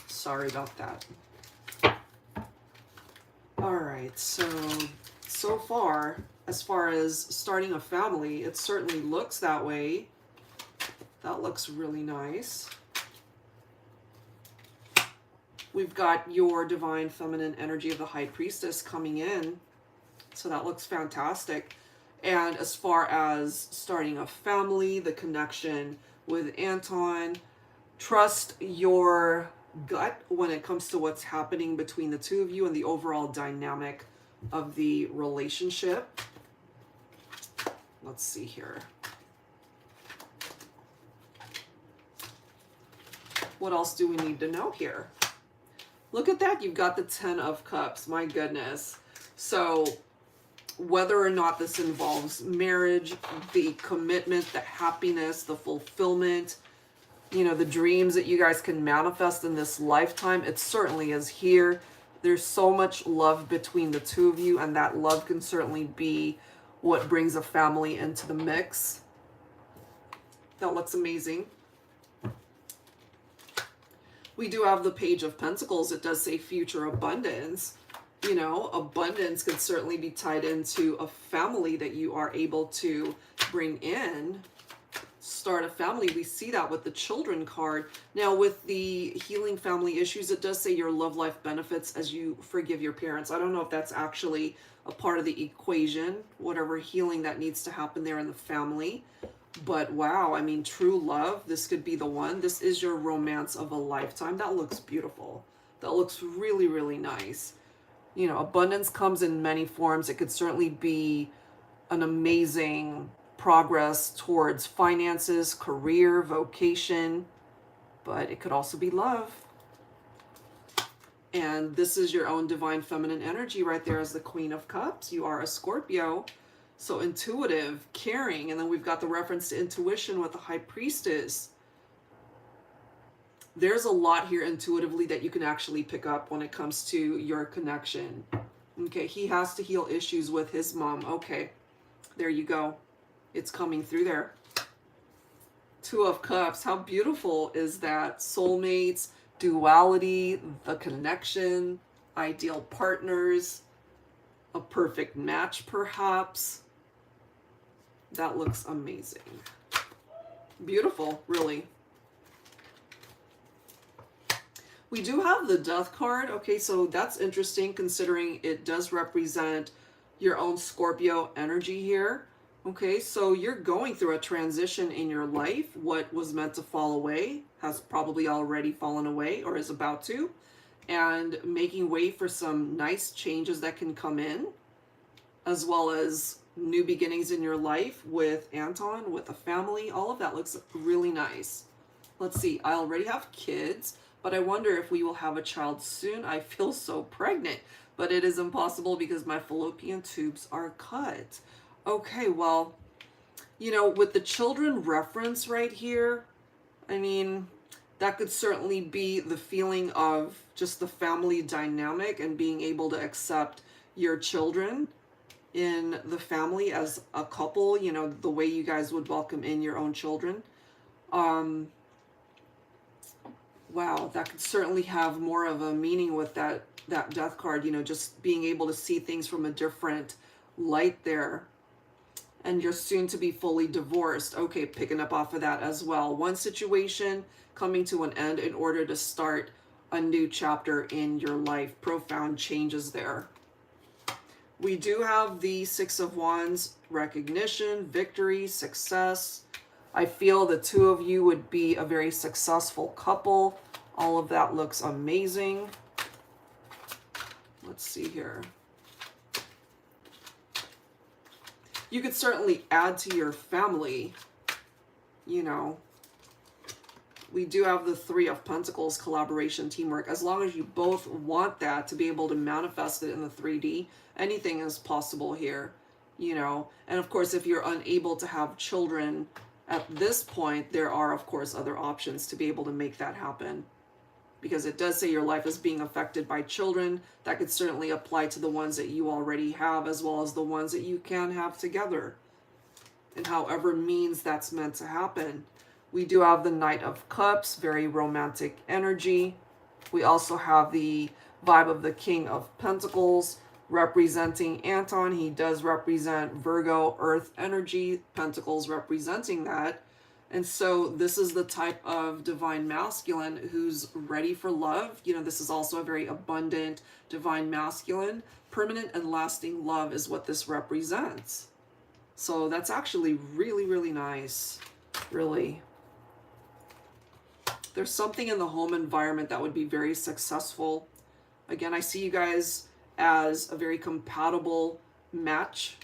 Sorry about that. All right, so far, as far as starting a family, it certainly looks that way. That looks really nice. We've got your divine feminine energy of the High Priestess coming in. So that looks fantastic. And as far as starting a family, the connection with Anton, trust your gut when it comes to what's happening between the two of you and the overall dynamic of the relationship. Let's see here. What else do we need to know here? Look at that. You've got the 10 of Cups. My goodness. So whether or not this involves marriage, the commitment, the happiness, the fulfillment, you know, the dreams that you guys can manifest in this lifetime, it certainly is here. There's so much love between the two of you, and that love can certainly be what brings a family into the mix. That looks amazing. We do have the Page of Pentacles. It does say future abundance. You know, abundance could certainly be tied into a family that you are able to bring in. start a family. We see that with the children card. Now with the healing family issues, it does say your love life benefits as you forgive your parents. I don't know if that's actually a part of the equation, whatever healing that needs to happen there in the family. But wow, I mean, true love, this could be the one. This is your romance of a lifetime. That looks beautiful. That looks really, really nice. You know, abundance comes in many forms. It could certainly be an amazing progress towards finances, career, vocation, but it could also be love. And this is your own divine feminine energy right there as the Queen of Cups. You are a Scorpio. So intuitive, caring, and then we've got the reference to intuition with the High Priestess. There's a lot here intuitively that you can actually pick up when it comes to your connection. Okay, he has to heal issues with his mom. Okay, there you go. It's coming through there. Two of Cups. How beautiful is that? Soulmates, duality, the connection, ideal partners, a perfect match perhaps. That looks amazing. Beautiful, really. We do have the Death card. Okay, so that's interesting considering it does represent your own Scorpio energy here. Okay, so you're going through a transition in your life. What was meant to fall away has probably already fallen away or is about to. And making way for some nice changes that can come in, as well as new beginnings in your life with Anton, with a family. All of that looks really nice. Let's see, I already have kids, but I wonder if we will have a child soon. I feel so pregnant, but it is impossible because my fallopian tubes are cut. Okay, well, you know, with the children reference right here, I mean, that could certainly be the feeling of just the family dynamic and being able to accept your children in the family as a couple, you know, the way you guys would welcome in your own children. Wow, that could certainly have more of a meaning with that Death card, you know, just being able to see things from a different light there. And you're soon to be fully divorced. Okay, picking up off of that as well. One situation coming to an end in order to start a new chapter in your life. Profound changes there. We do have the Six of Wands, recognition, victory, success. I feel the two of you would be a very successful couple. All of that looks amazing. Let's see here. You could certainly add to your family, you know. We do have the Three of Pentacles, collaboration, teamwork. As long as you both want that to be able to manifest it in the 3D, anything is possible here, you know. And of course, if you're unable to have children at this point, there are, of course, other options to be able to make that happen. Because it does say your life is being affected by children. That could certainly apply to the ones that you already have, as well as the ones that you can have together. And however means that's meant to happen. We do have the Knight of Cups, very romantic energy. We also have the vibe of the King of Pentacles, representing Anton. He does represent Virgo, Earth energy, Pentacles representing that. And so this is the type of divine masculine who's ready for love. You know, this is also a very abundant divine masculine. Permanent and lasting love is what this represents. So that's actually really, really nice. Really. There's something in the home environment that would be very successful. Again, I see you guys as a very compatible match,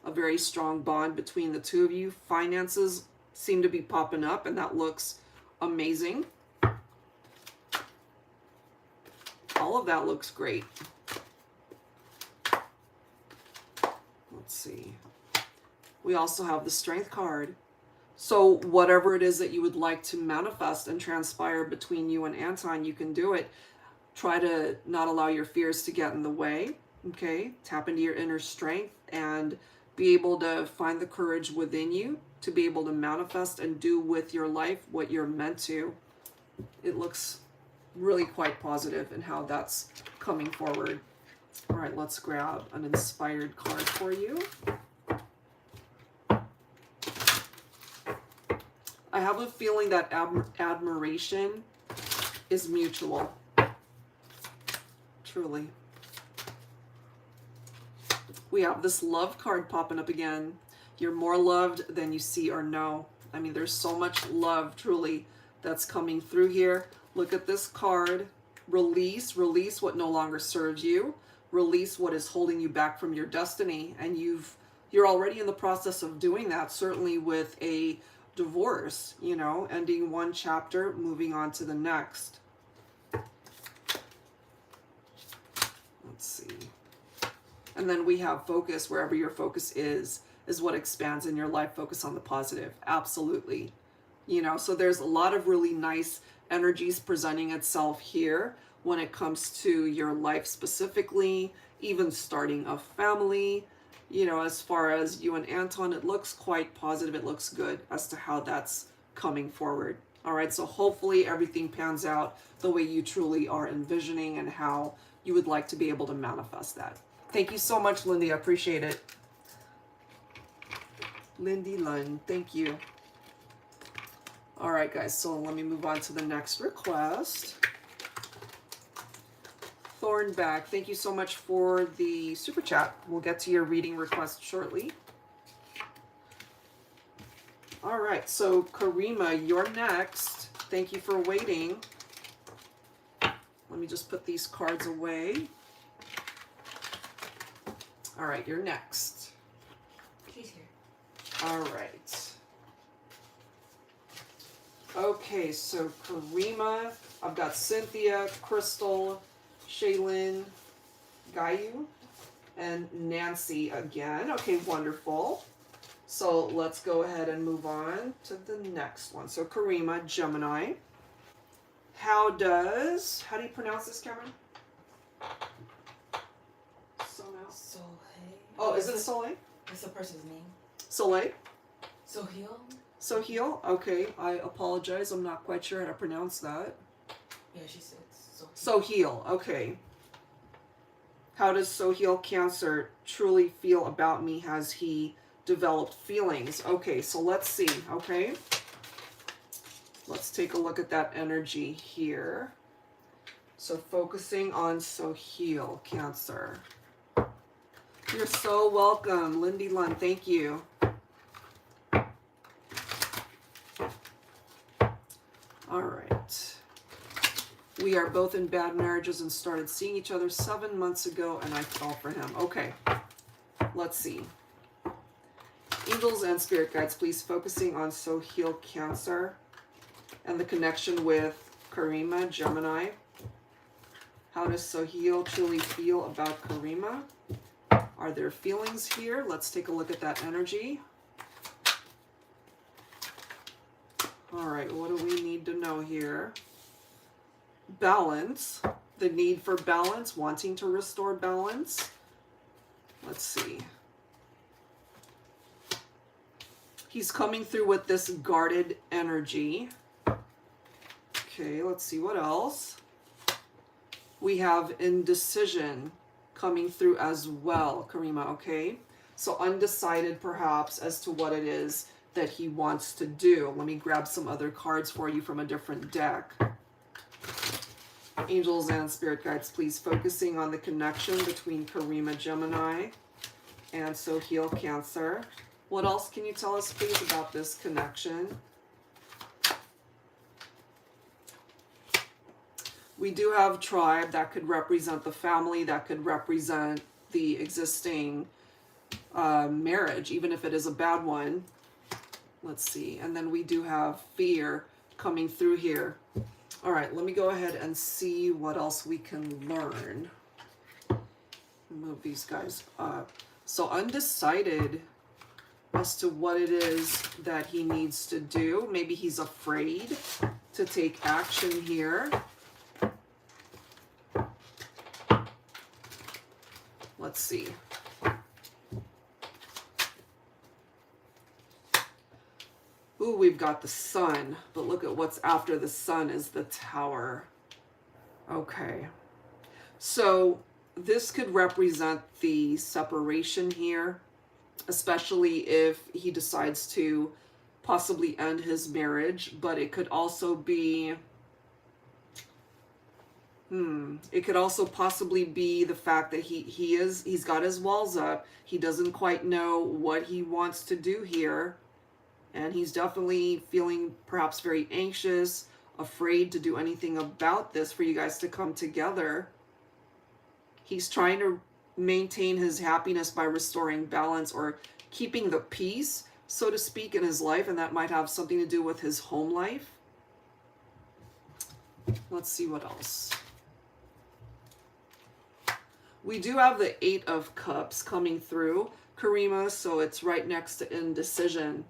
a very strong bond between the two of you. Finances seem to be popping up, and that looks amazing. All of that looks great. Let's see. We also have the Strength card. So whatever it is that you would like to manifest and transpire between you and Anton, you can do it. Try to not allow your fears to get in the way. Okay? Tap into your inner strength and be able to find the courage within you to be able to manifest and do with your life what you're meant to. It looks really quite positive in how that's coming forward. All right, let's grab an inspired card for you. I have a feeling that admiration is mutual. Truly. We have this love card popping up again. You're more loved than you see or know. I mean, there's so much love, truly, that's coming through here. Look at this card. Release what no longer serves you. Release what is holding you back from your destiny. And you're already in the process of doing that, certainly with a divorce, you know, ending one chapter, moving on to the next. Let's see. And then we have focus. Wherever your focus is what expands in your life. Focus on the positive. Absolutely. You know, so there's a lot of really nice energies presenting itself here when it comes to your life specifically, even starting a family. You know, as far as you and Anton, it looks quite positive. It looks good as to how that's coming forward. All right, so hopefully everything pans out the way you truly are envisioning and how you would like to be able to manifest that. Thank you so much, Lindy. I appreciate it. Lindy Lund, thank you. All right, guys, so let me move on to the next request. Thornback, thank you so much for the super chat. We'll get to your reading request shortly. All right, so Karima, you're next. Thank you for waiting. Let me just put these cards away. All right, you're next. She's here. All right. Okay, so Karima, I've got Cynthia, Crystal, Shaylin, Guyu, and Nancy again. Okay, wonderful. So let's go ahead and move on to the next one. So Karima, Gemini. How do you pronounce this, Cameron? Soleil. Oh, is it Soleil? That's the person's name. Soleil? Soheil? Soheil? Okay, I apologize. I'm not quite sure how to pronounce that. Yeah, she said Soheil. Soheil, okay. How does Soheil Cancer truly feel about me? Has he developed feelings? Okay, so let's see, okay? Let's take a look at that energy here. So focusing on Soheil Cancer. You're so welcome, Lindy Lund. Thank you. All right. We are both in bad marriages and started seeing each other 7 months ago, and I fell for him. Okay. Let's see. Angels and spirit guides, please, focusing on Soheil Cancer and the connection with Karima, Gemini. How does Soheil truly feel about Karima? Are there feelings here? Let's take a look at that energy. All right, what do we need to know here? Balance, the need for balance, wanting to restore balance. Let's see. He's coming through with this guarded energy. Okay, let's see what else. We have indecision coming through as well, Karima, okay? So undecided perhaps as to what it is that he wants to do. Let me grab some other cards for you from a different deck. Angels and spirit guides, please, focusing on the connection between Karima, Gemini, and Soheil Cancer. What else can you tell us, please, about this connection? We do have tribe. That could represent the family. That could represent the existing marriage, even if it is a bad one. Let's see. And then we do have fear coming through here. All right, let me go ahead and see what else we can learn. Move these guys up. So undecided as to what it is that he needs to do. Maybe he's afraid to take action here. Let's see. Ooh, we've got the sun, but look at what's after the sun is the tower. Okay. So this could represent the separation here, especially if he decides to possibly end his marriage, but it could also be, it could also possibly be the fact that he's got his walls up. He doesn't quite know what he wants to do here. And he's definitely feeling perhaps very anxious, afraid to do anything about this for you guys to come together. He's trying to maintain his happiness by restoring balance or keeping the peace, so to speak, in his life. And that might have something to do with his home life. Let's see what else. We do have the Eight of Cups coming through, Karima, so it's right next to indecision.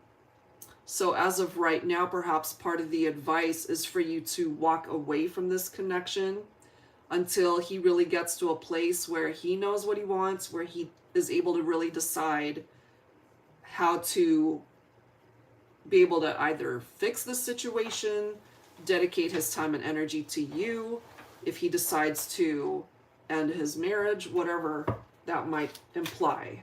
So as of right now, perhaps part of the advice is for you to walk away from this connection until he really gets to a place where he knows what he wants, where he is able to really decide how to be able to either fix the situation, dedicate his time and energy to you, if he decides to end his marriage, whatever that might imply.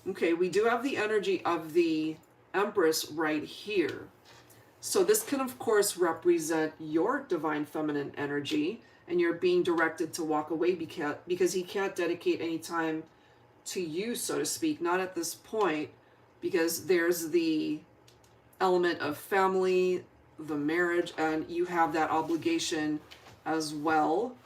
Okay, we do have the energy of the Empress right here. So this can, of course, represent your divine feminine energy, and you're being directed to walk away because he can't dedicate any time to you, so to speak, not at this point, because there's the element of family, the marriage, and you have that obligation as well.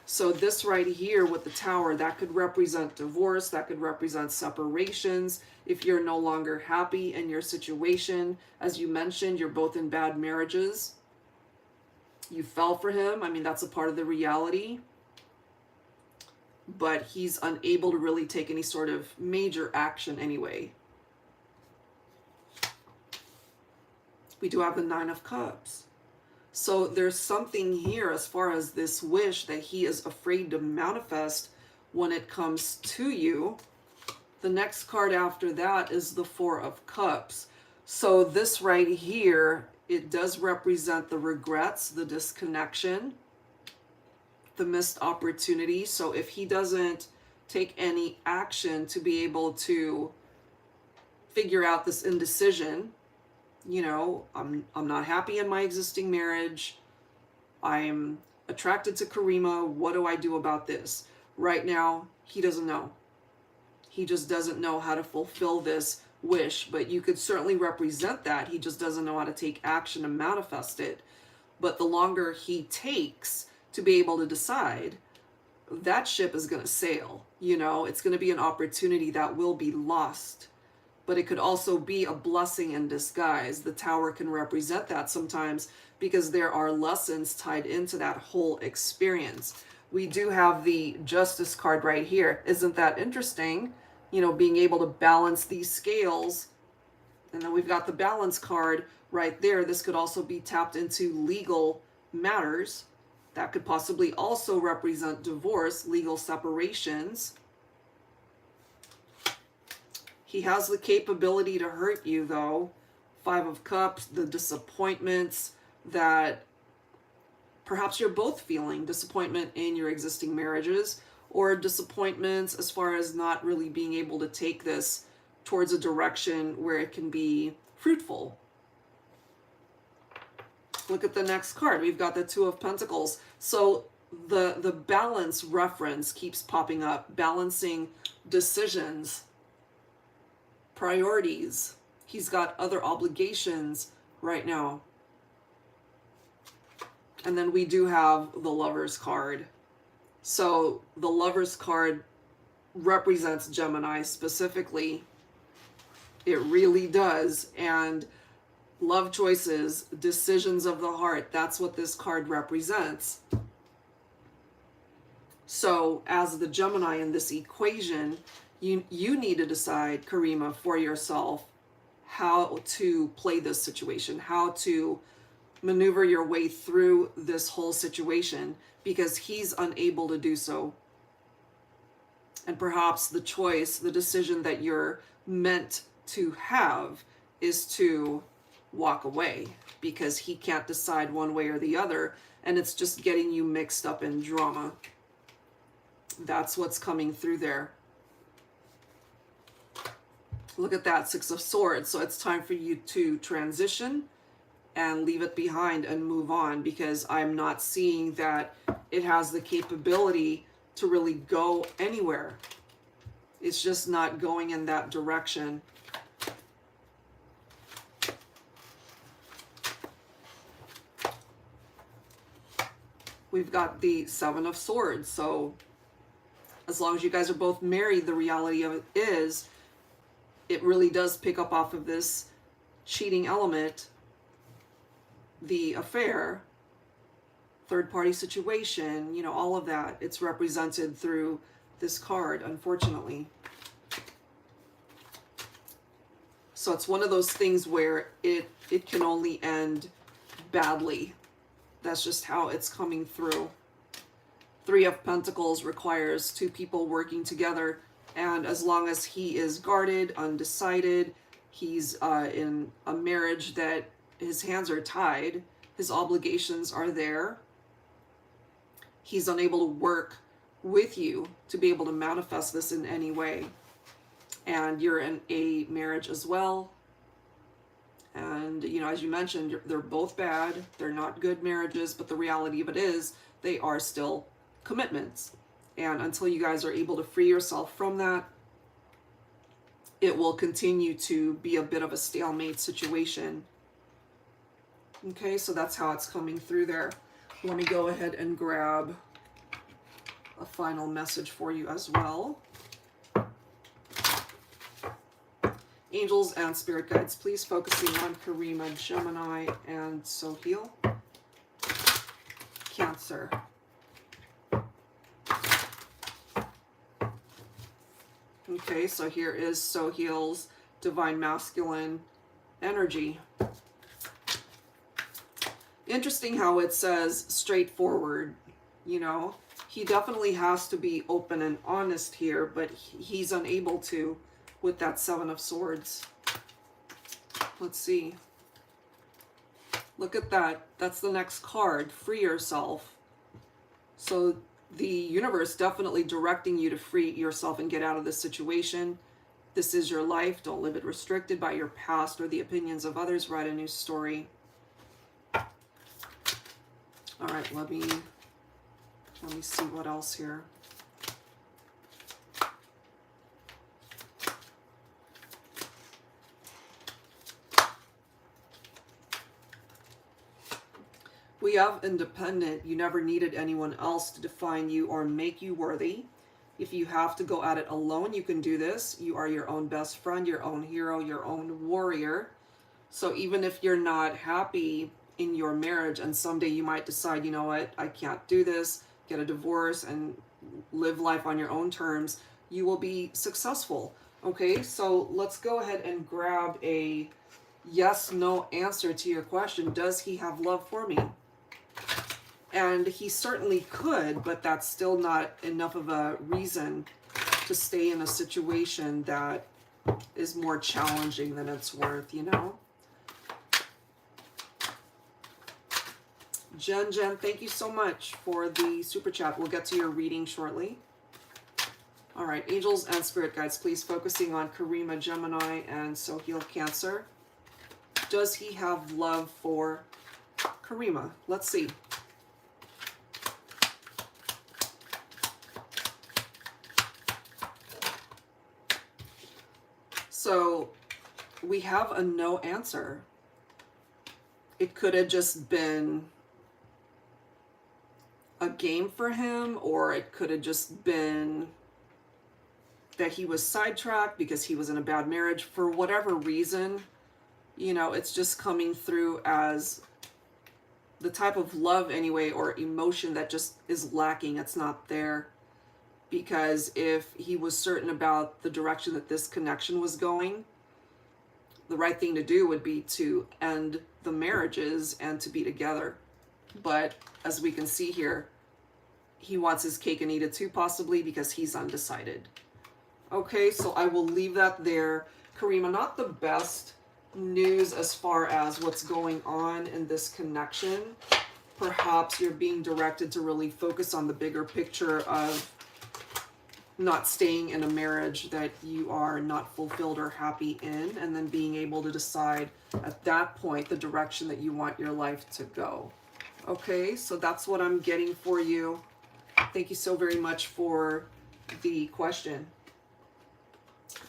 So this right here with the Tower, that could represent divorce, that could represent separations. If you're no longer happy in your situation, as you mentioned, you're both in bad marriages. You fell for him. I mean, that's a part of the reality. But he's unable to really take any sort of major action anyway. We do have the Nine of Cups. So there's something here as far as this wish that he is afraid to manifest when it comes to you. The next card after that is the Four of Cups. So this right here, it does represent the regrets, the disconnection, the missed opportunity. So if he doesn't take any action to be able to figure out this indecision, you know, I'm not happy in my existing marriage. I'm attracted to Karima. What do I do about this? Right now, he doesn't know. He just doesn't know how to fulfill this wish, but you could certainly represent that. He just doesn't know how to take action and manifest it. But the longer he takes to be able to decide, that ship is going to sail. You know, it's going to be an opportunity that will be lost. But it could also be a blessing in disguise. The Tower can represent that sometimes because there are lessons tied into that whole experience. We do have the Justice card right here. Isn't that interesting? You know, being able to balance these scales. And then we've got the Balance card right there. This could also be tapped into legal matters. That could possibly also represent divorce, legal separations. He has the capability to hurt you, though. Five of Cups, the disappointments that perhaps you're both feeling. Disappointment in your existing marriages, or disappointments as far as not really being able to take this towards a direction where it can be fruitful. Look at the next card. We've got the Two of Pentacles. So the balance reference keeps popping up. Balancing decisions, priorities. He's got other obligations right now. And then we do have the Lover's card. So the Lover's card represents Gemini specifically. It really does. And love choices, decisions of the heart, that's what this card represents. So as the Gemini in this equation, you need to decide, Karima, for yourself how to play this situation, how to maneuver your way through this whole situation, because he's unable to do so. And perhaps the choice, the decision that you're meant to have is to walk away, because he can't decide one way or the other, and it's just getting you mixed up in drama. That's what's coming through there. Look at that, Six of Swords. So it's time for you to transition and leave it behind and move on, because I'm not seeing that it has the capability to really go anywhere. It's just not going in that direction. We've got the Seven of Swords. So as long as you guys are both married, the reality of it is, it really does pick up off of this cheating element, the affair, third party situation, you know, all of that. It's represented through this card, unfortunately. So it's one of those things where it can only end badly. That's just how it's coming through. Three of Pentacles requires two people working together, and as long as he is guarded, undecided, he's in a marriage that his hands are tied, his obligations are there, he's unable to work with you to be able to manifest this in any way. And you're in a marriage as well. And, you know, as you mentioned, they're both bad. They're not good marriages, but the reality of it is they are still commitments. And until you guys are able to free yourself from that, it will continue to be a bit of a stalemate situation. Okay, so that's how it's coming through there. Let me go ahead and grab a final message for you as well. Angels and spirit guides, please focusing on Karima, Gemini, and Sohail. Cancer. Okay, so here is Sohail's divine masculine energy. Interesting how it says straightforward, you know. He definitely has to be open and honest here, but he's unable to with that Seven of Swords. Let's see. Look at that. That's the next card. Free yourself. So the universe definitely directing you to free yourself and get out of this situation. This is your life. Don't live it restricted by your past or the opinions of others. Write a new story. All right, let me see what else here. We have independent. You never needed anyone else to define you or make you worthy. If you have to go at it alone, you can do this. You are your own best friend, your own hero, your own warrior. So even if you're not happy in your marriage and someday you might decide, you know what, I can't do this, get a divorce and live life on your own terms, you will be successful. Okay, so let's go ahead and grab a yes/no answer to your question. Does he have love for me? And he certainly could, but that's still not enough of a reason to stay in a situation that is more challenging than it's worth, you know? Jen, thank you so much for the super chat. We'll get to your reading shortly. All right, angels and spirit guides, please focusing on Karima, Gemini, and Sohail, Cancer. Does he have love for Karima? Let's see. So we have a no answer. It could have just been a game for him, or it could have just been that he was sidetracked because he was in a bad marriage for whatever reason. You know, it's just coming through as the type of love anyway, or emotion that just is lacking. It's not there. Because if he was certain about the direction that this connection was going, the right thing to do would be to end the marriages and to be together. But as we can see here, he wants his cake and eat it too, possibly because he's undecided. Okay, so I will leave that there. Karima, not the best news as far as what's going on in this connection. Perhaps you're being directed to really focus on the bigger picture of not staying in a marriage that you are not fulfilled or happy in, and then being able to decide at that point the direction that you want your life to go. Okay, so that's what I'm getting for you. Thank you so very much for the question.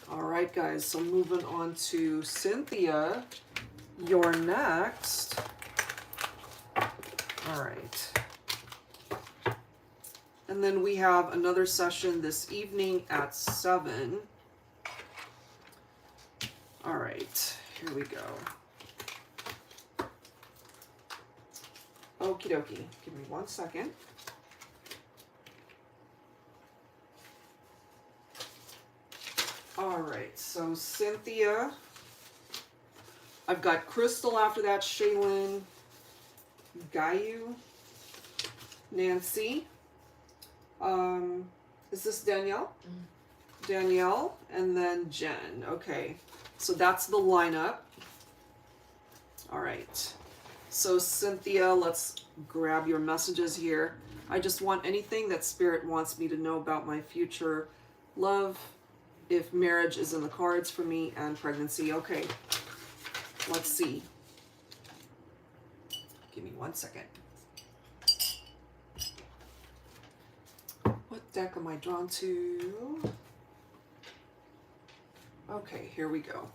All right, guys, so moving on to Cynthia, you're next. All right. And then we have another session this evening at 7. All right, here we go. Okie dokie. Give me 1 second. All right, so Cynthia. I've got Crystal after that, Shaylin, Guyu, Nancy. Is this Danielle? Mm. Danielle, and then Jen. Okay, so that's the lineup. All right. So Cynthia, let's grab your messages here. I just want anything that Spirit wants me to know about my future love, if marriage is in the cards for me, and pregnancy. Okay, let's see. Give me 1 second. What deck am I drawn to? Okay, here we go.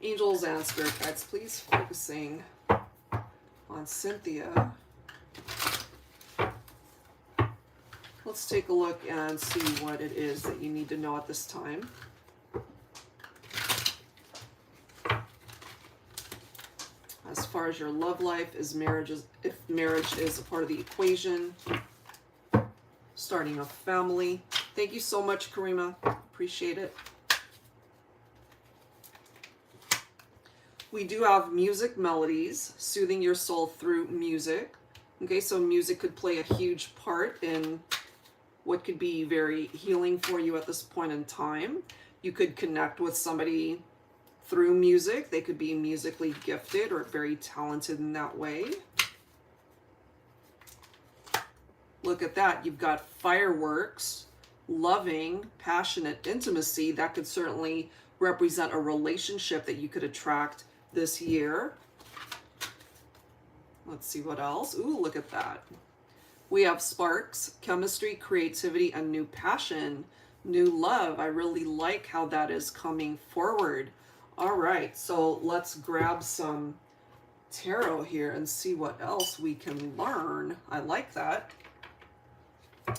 Angels and spirit guides, please focusing on Cynthia. Let's take a look and see what it is that you need to know at this time. As far as your love life, if marriage is a part of the equation, starting a family. Thank you so much, Karima. Appreciate it. We do have music melodies, soothing your soul through music. Okay, so music could play a huge part in what could be very healing for you at this point in time. You could connect with somebody through music. They could be musically gifted or very talented in that way. Look at that. You've got fireworks, loving, passionate intimacy. That could certainly represent a relationship that you could attract this year. Let's see what else. Ooh, look at that. We have sparks, chemistry, creativity, and new passion, new love. I really like how that is coming forward. All right, so let's grab some tarot here and see what else we can learn. I like that.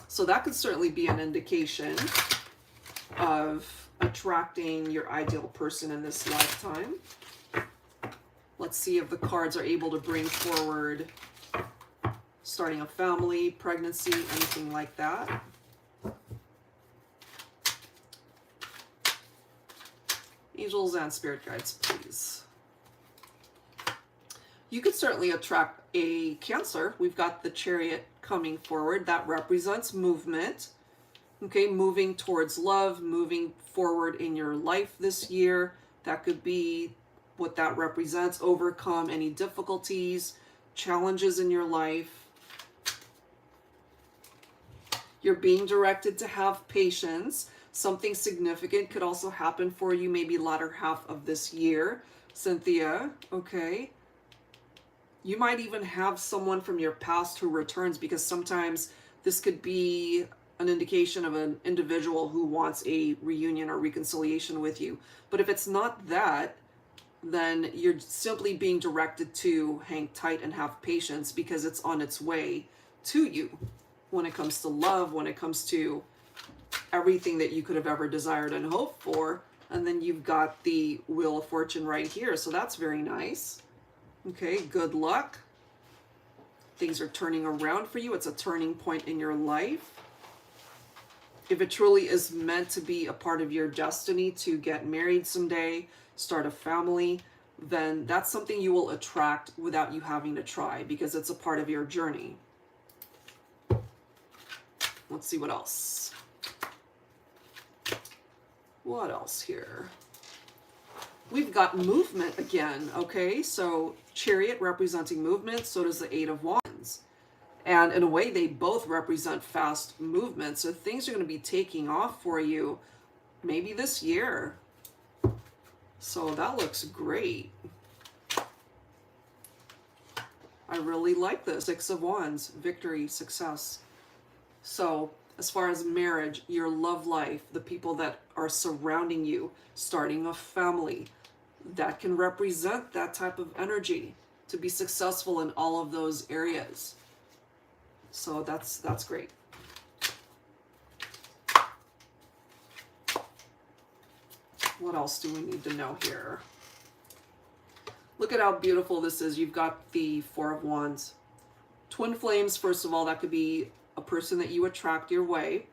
So that could certainly be an indication of attracting your ideal person in this lifetime. Let's see if the cards are able to bring forward starting a family, pregnancy, anything like that. Angels and spirit guides, please. You could certainly attract a Cancer. We've got the Chariot coming forward. That represents movement. Okay, moving towards love, moving forward in your life this year. That could be what that represents. Overcome any difficulties, challenges in your life. You're being directed to have patience. Something significant could also happen for you maybe latter half of this year, Cynthia. Okay. You might even have someone from your past who returns, because sometimes this could be an indication of an individual who wants a reunion or reconciliation with you. But if it's not that, then you're simply being directed to hang tight and have patience, because it's on its way to you when it comes to love, when it comes to everything that you could have ever desired and hoped for. And then you've got the Wheel of Fortune right here. So that's very nice. Okay, good luck. Things are turning around for you. It's a turning point in your life. If it truly is meant to be a part of your destiny to get married someday, start a family, then that's something you will attract without you having to try, because it's a part of your journey. Let's see what else. What else here? we've got movement again, okay? So Chariot representing movement, so does the Eight of Wands. And in a way, they both represent fast movement. So things are going to be taking off for you maybe this year. So that looks great. I really like this. Six of Wands, victory, success. So as far as marriage, your love life, the people that are surrounding you, starting a family, that can represent that type of energy to be successful in all of those areas. So that's great. What else do we need to know here? Look at how beautiful this is. You've got the Four of Wands. Twin flames, first of all, that could be a person that you attract your way.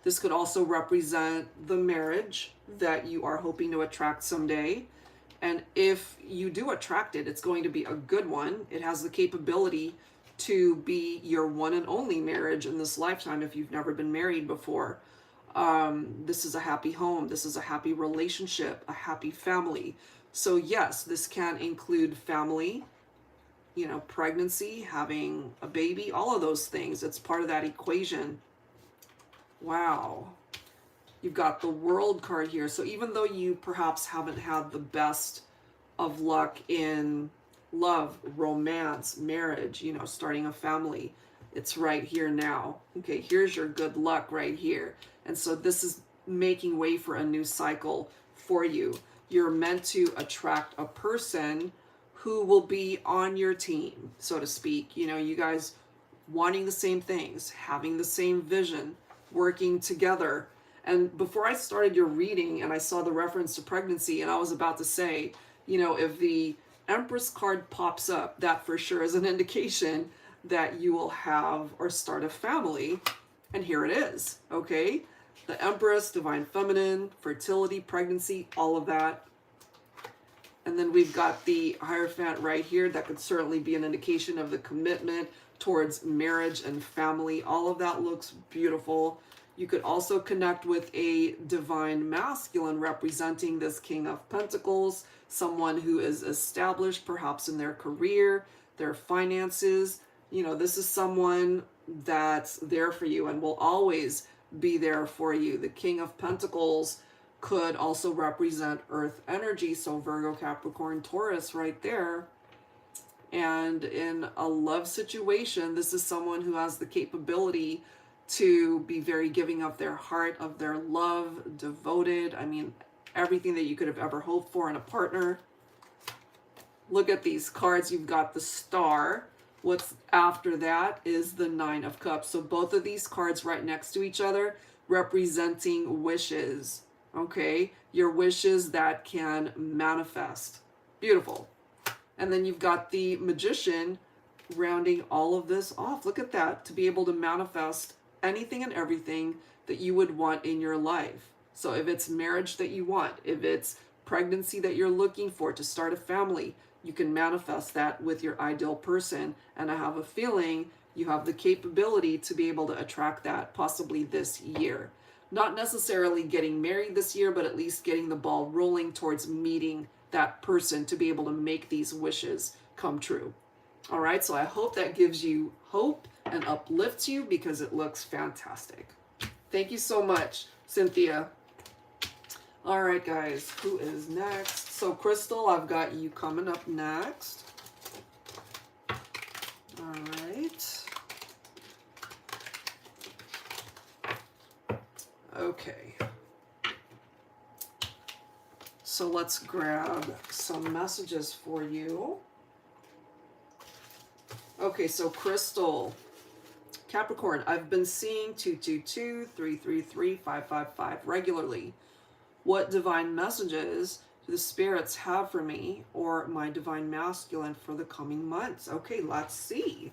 This could also represent the marriage that you are hoping to attract someday. And if you do attract it, it's going to be a good one. It has the capability to be your one and only marriage in this lifetime if you've never been married before. This is a happy home. This is a happy relationship, a happy family. So yes, this can include family, you know, pregnancy, having a baby, all of those things. It's part of that equation. Wow. You've got the World card here. So even though you perhaps haven't had the best of luck in love, romance, marriage, you know, starting a family, it's right here now. Okay, here's your good luck right here. And so this is making way for a new cycle for you. You're meant to attract a person who will be on your team, so to speak. You know, you guys wanting the same things, having the same vision, working together. And before I started your reading and I saw the reference to pregnancy, and I was about to say, you know, if the Empress card pops up, that for sure is an indication that you will have or start a family. And here it is, okay? The Empress, Divine Feminine, fertility, pregnancy, all of that. And then we've got the Hierophant right here. That could certainly be an indication of the commitment towards marriage and family. All of that looks beautiful. You could also connect with a Divine Masculine representing this King of Pentacles, someone who is established perhaps in their career, their finances. You know, this is someone that's there for you and will always be there for you. The King of Pentacles could also represent Earth energy, so Virgo, Capricorn, Taurus right there. And in a love situation, this is someone who has the capability to be very giving of their heart, of their love, devoted. I mean, everything that you could have ever hoped for in a partner. Look at these cards. You've got the Star. What's after that is the Nine of Cups. So both of these cards right next to each other representing wishes. Okay, your wishes that can manifest. Beautiful. And then you've got the Magician rounding all of this off. Look at that, to be able to manifest anything and everything that you would want in your life. So if it's marriage that you want, if it's pregnancy that you're looking for to start a family, you can manifest that with your ideal person. And I have a feeling you have the capability to be able to attract that possibly this year. Not necessarily getting married this year, but at least getting the ball rolling towards meeting that person to be able to make these wishes come true. All right, so I hope that gives you hope and uplifts you because it looks fantastic. Thank you so much, Cynthia. All right, guys, who is next? So, Crystal, I've got you coming up next. All right. Okay. So let's grab some messages for you. Okay, so Crystal, Capricorn, I've been seeing 222, 333, 555 regularly. What divine messages do the spirits have for me or my divine masculine for the coming months? Okay, let's see.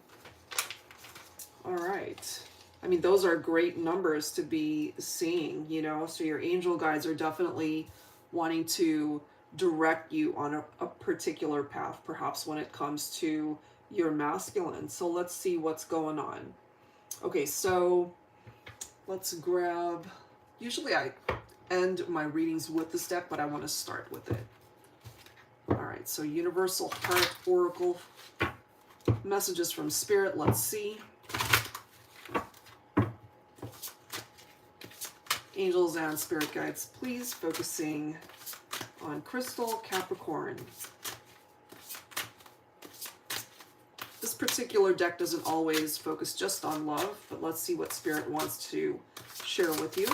All right. I mean, those are great numbers to be seeing, you know, so your angel guides are definitely wanting to direct you on a particular path, perhaps when it comes to your masculine. So let's see what's going on. Okay, so let's grab, usually I end my readings with this deck, but I want to start with it. All right, so Universal Heart Oracle messages from Spirit. Let's see. Angels and Spirit Guides, please, focusing on Crystal Capricorn. This particular deck doesn't always focus just on love, but let's see what Spirit wants to share with you.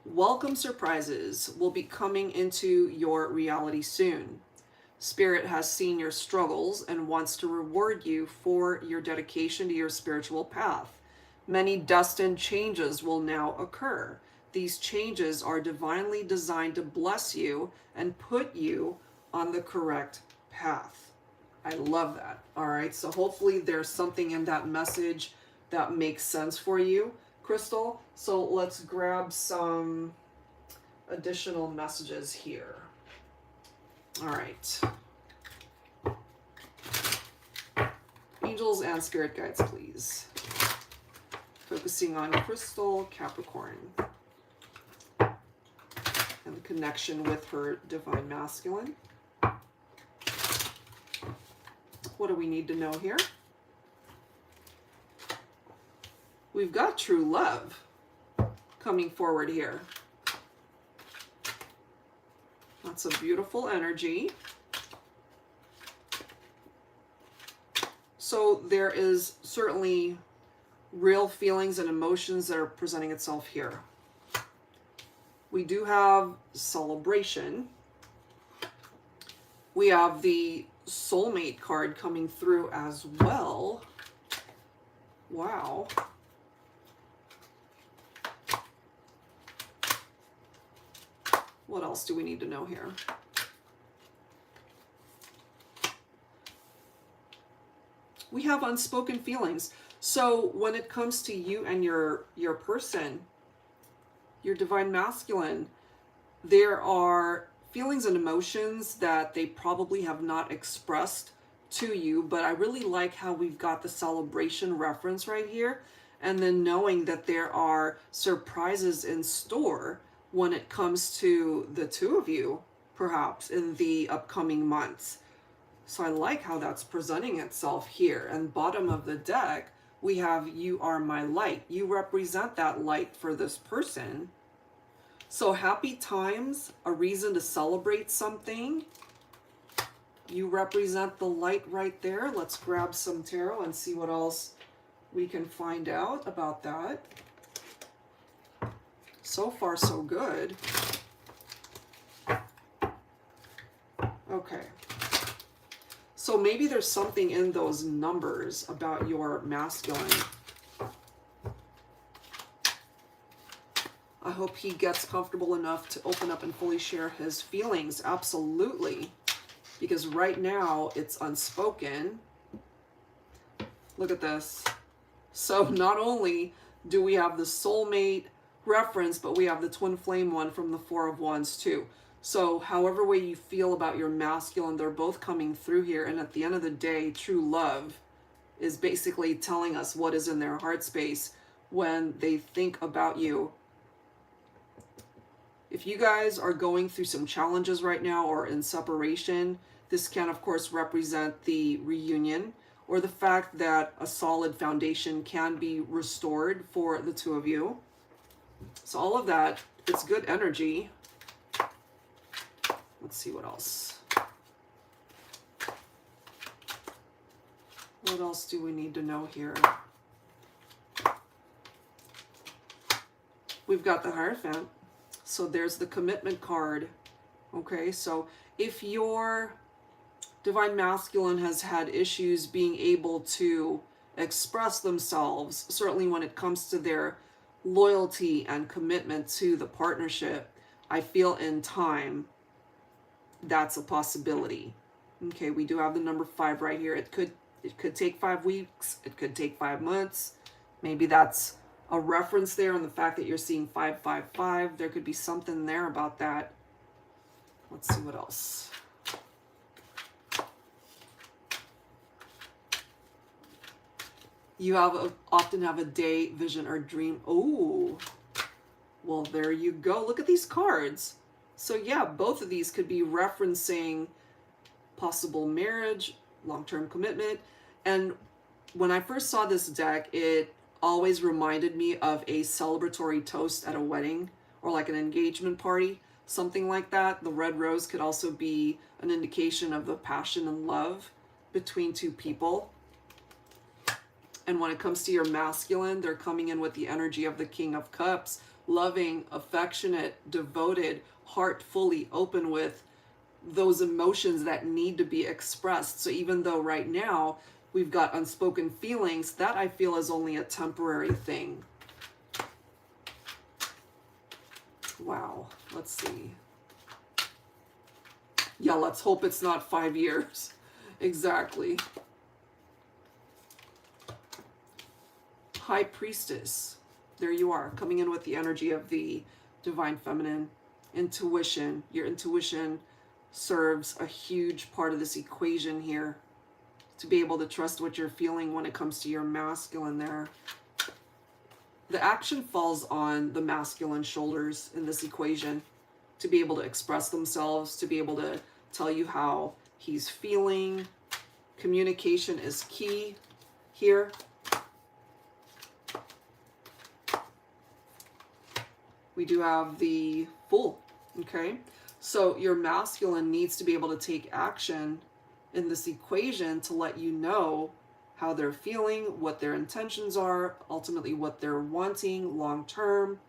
Welcome surprises will be coming into your reality soon. Spirit has seen your struggles and wants to reward you for your dedication to your spiritual path. Many destined changes will now occur. These changes are divinely designed to bless you and put you on the correct path. I love that. All right, so hopefully there's something in that message that makes sense for you, Crystal. So let's grab some additional messages here. All right. Angels and Spirit Guides, please. Focusing on Crystal Capricorn and the connection with her Divine Masculine. What do we need to know here? We've got true love coming forward here. That's a beautiful energy. So there is certainly real feelings and emotions that are presenting itself here. We do have celebration. We have the soulmate card coming through as well. Wow. What else do we need to know here? We have unspoken feelings. So when it comes to you and your person, your Divine Masculine, there are feelings and emotions that they probably have not expressed to you, but I really like how we've got the celebration reference right here, and then knowing that there are surprises in store when it comes to the two of you, perhaps in the upcoming months. So I like how that's presenting itself here. And bottom of the deck, we have you are my light. You represent that light for this person. So happy times, a reason to celebrate something. You represent the light right there. Let's grab some tarot and see what else we can find out about that. So far, so good. Okay. So maybe there's something in those numbers about your masculine. I hope he gets comfortable enough to open up and fully share his feelings. Absolutely. Because right now it's unspoken. Look at this. So not only do we have the soulmate reference, but we have the twin flame one from the Four of Wands too. So however way you feel about your masculine, they're both coming through here. And at the end of the day, true love is basically telling us what is in their heart space when they think about you. If you guys are going through some challenges right now or in separation, this can of course represent the reunion or the fact that a solid foundation can be restored for the two of you. So all of that, it's good energy. Let's see what else. What else do we need to know here? We've got the Hierophant. So there's the commitment card. Okay, so if your Divine Masculine has had issues being able to express themselves, certainly when it comes to their loyalty and commitment to the partnership, I feel in time that's a possibility. Okay, we do have the number 5 right here. It could take 5 weeks, it could take 5 months. Maybe that's a reference there, and the fact that you're seeing 555, there could be something there about that. Let's see what else. You often have a day, vision, or dream. Oh, well, there you go. Look at these cards. So yeah, both of these could be referencing possible marriage, long-term commitment. And when I first saw this deck, it always reminded me of a celebratory toast at a wedding or like an engagement party, something like that. The red rose could also be an indication of the passion and love between two people. And when it comes to your masculine, they're coming in with the energy of the King of Cups, loving, affectionate, devoted, heart fully open with those emotions that need to be expressed. So even though right now we've got unspoken feelings, that I feel is only a temporary thing. Wow, let's see. Yeah, let's hope it's not 5 years. Exactly. High Priestess. There you are, coming in with the energy of the Divine Feminine. Intuition. Your intuition serves a huge part of this equation here. To be able to trust what you're feeling when it comes to your masculine there. The action falls on the masculine shoulders in this equation. To be able to express themselves, to be able to tell you how he's feeling. Communication is key here. We do have the Fool, okay? So your masculine needs to be able to take action in this equation to let you know how they're feeling, what their intentions are, ultimately what they're wanting long term.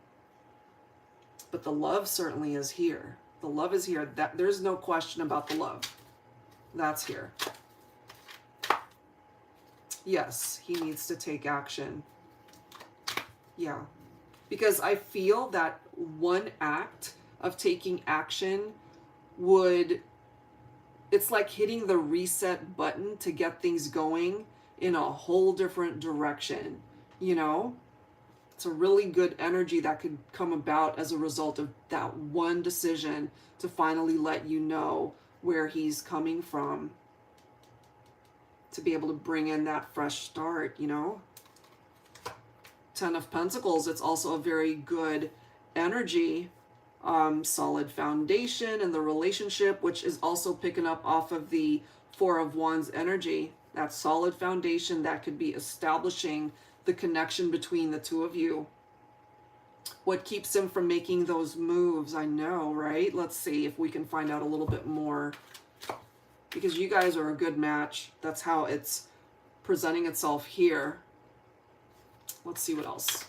But the love certainly is here. The love is here. That there's no question about the love. That's here. Yes, he needs to take action. Yeah. Because I feel that one act of taking action would, it's like hitting the reset button to get things going in a whole different direction, you know? It's a really good energy that could come about as a result of that one decision to finally let you know where he's coming from, to be able to bring in that fresh start, you know? Ten of Pentacles, it's also a very good energy, solid foundation in the relationship, which is also picking up off of the Four of Wands energy. That solid foundation that could be establishing the connection between the two of you. What keeps him from making those moves? I know, right? Let's see if we can find out a little bit more. Because you guys are a good match. That's how it's presenting itself here. Let's see what else.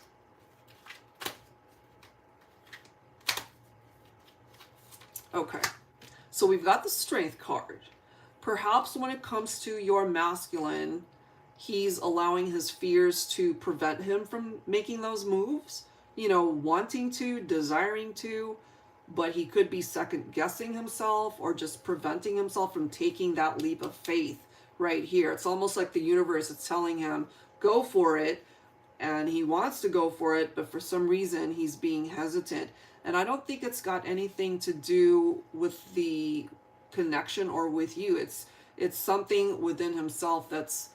Okay, so we've got the Strength card. Perhaps when it comes to your masculine, he's allowing his fears to prevent him from making those moves. You know, wanting to, desiring to, but he could be second guessing himself or just preventing himself from taking that leap of faith right here. It's almost like the universe is telling him, go for it. And he wants to go for it, but for some reason he's being hesitant. And I don't think it's got anything to do with the connection or with you. It's something within himself that's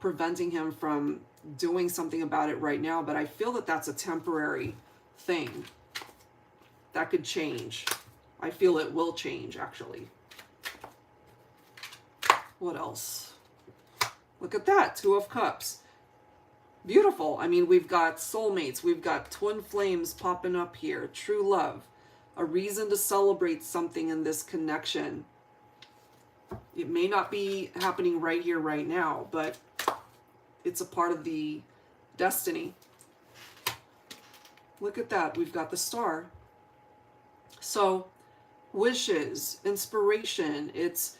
preventing him from doing something about it right now. But I feel that that's a temporary thing that could change. I feel it will change, actually. What else? Look at that, Two of Cups. Beautiful. I mean, we've got soulmates. We've got twin flames popping up here. True love. A reason to celebrate something in this connection. It may not be happening right here, right now, but it's a part of the destiny. Look at that. We've got the Star. So, wishes, inspiration. It's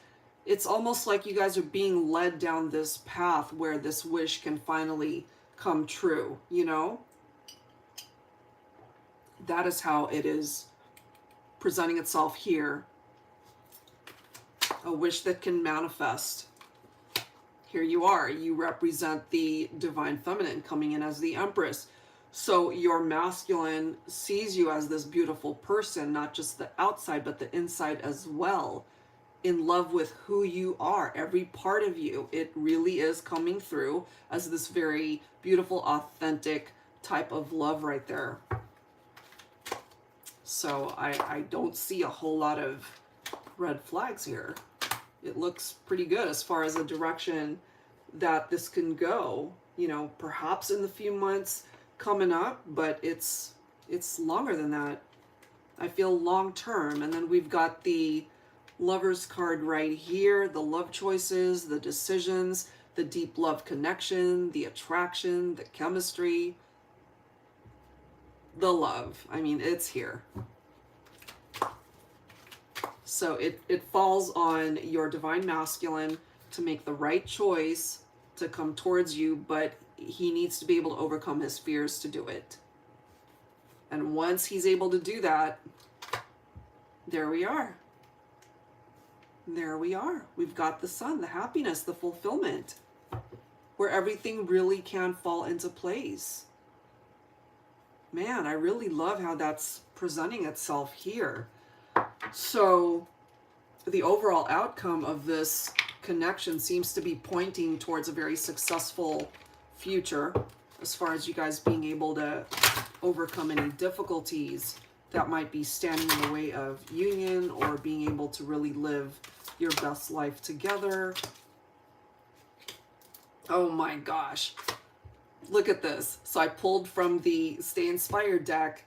almost like you guys are being led down this path where this wish can finally come true, you know? That is how it is presenting itself here. A wish that can manifest. Here you are. You represent the Divine Feminine coming in as the Empress. So your masculine sees you as this beautiful person, not just the outside, but the inside as well. in love with who you are, every part of you. It really is coming through as this very beautiful, authentic type of love right there. So I don't see a whole lot of red flags here. It looks pretty good as far as the direction that this can go, you know, perhaps in the few months coming up, but it's longer than that. I feel long term. And then we've got the Lovers card right here, the love choices, the decisions, the deep love connection, the attraction, the chemistry, the love. I mean, it's here. So it falls on your divine masculine to make the right choice to come towards you, but he needs to be able to overcome his fears to do it. And once he's able to do that, there we are. There we are. We've got the sun, the happiness, the fulfillment, where everything really can fall into place. Man, I really love how that's presenting itself here. So the overall outcome of this connection seems to be pointing towards a very successful future as far as you guys being able to overcome any difficulties that might be standing in the way of union or being able to really live your best life together. Oh my gosh. Look at this. So I pulled from the Stay Inspired deck,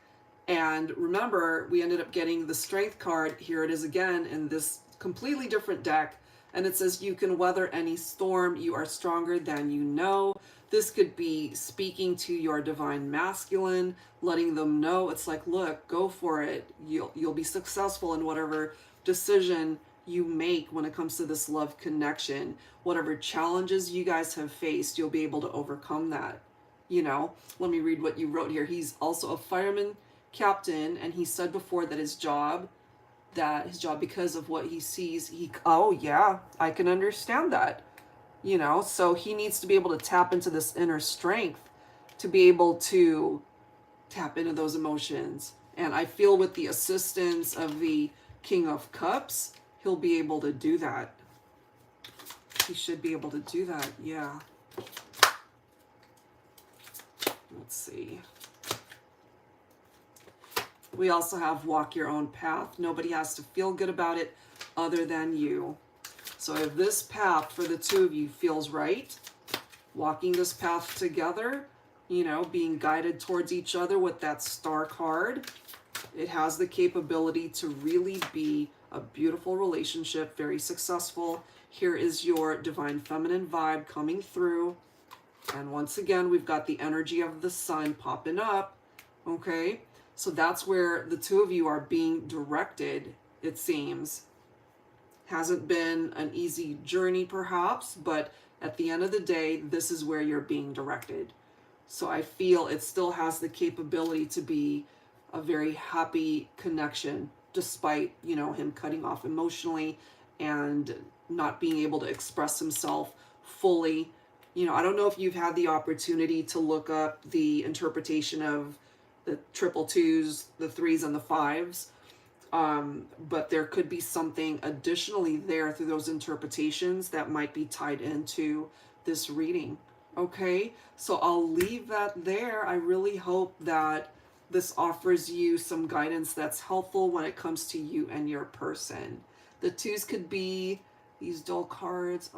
and remember, we ended up getting the Strength card. Here it is again in this completely different deck. And it says, you can weather any storm. You are stronger than you know. This could be speaking to your divine masculine, letting them know, it's like, look, go for it. You'll be successful in whatever decision you make when it comes to this love connection. Whatever challenges you guys have faced, you'll be able to overcome that. You know, let me read what you wrote here. He's also a fireman captain, and he said before that his job, because of what he sees, oh yeah, I can understand that. You know, so he needs to be able to tap into this inner strength to be able to tap into those emotions. And I feel with the assistance of the King of Cups, he'll be able to do that. He should be able to do that, yeah. Let's see. We also have walk your own path. Nobody has to feel good about it other than you. So if this path for the two of you feels right, walking this path together, you know, being guided towards each other with that Star card, it has the capability to really be a beautiful relationship, very successful. Here is your divine feminine vibe coming through. And once again, we've got the energy of the sun popping up. Okay, so that's where the two of you are being directed, it seems. Hasn't been an easy journey perhaps, but at the end of the day, this is where you're being directed. So I feel it still has the capability to be a very happy connection, despite, you know, him cutting off emotionally and not being able to express himself fully. You know, I don't know if you've had the opportunity to look up the interpretation of the 222s, the 3s, and the 5s. But there could be something additionally there through those interpretations that might be tied into this reading. Okay, so I'll leave that there. I really hope that this offers you some guidance that's helpful when it comes to you and your person. The 2s could be these dull cards.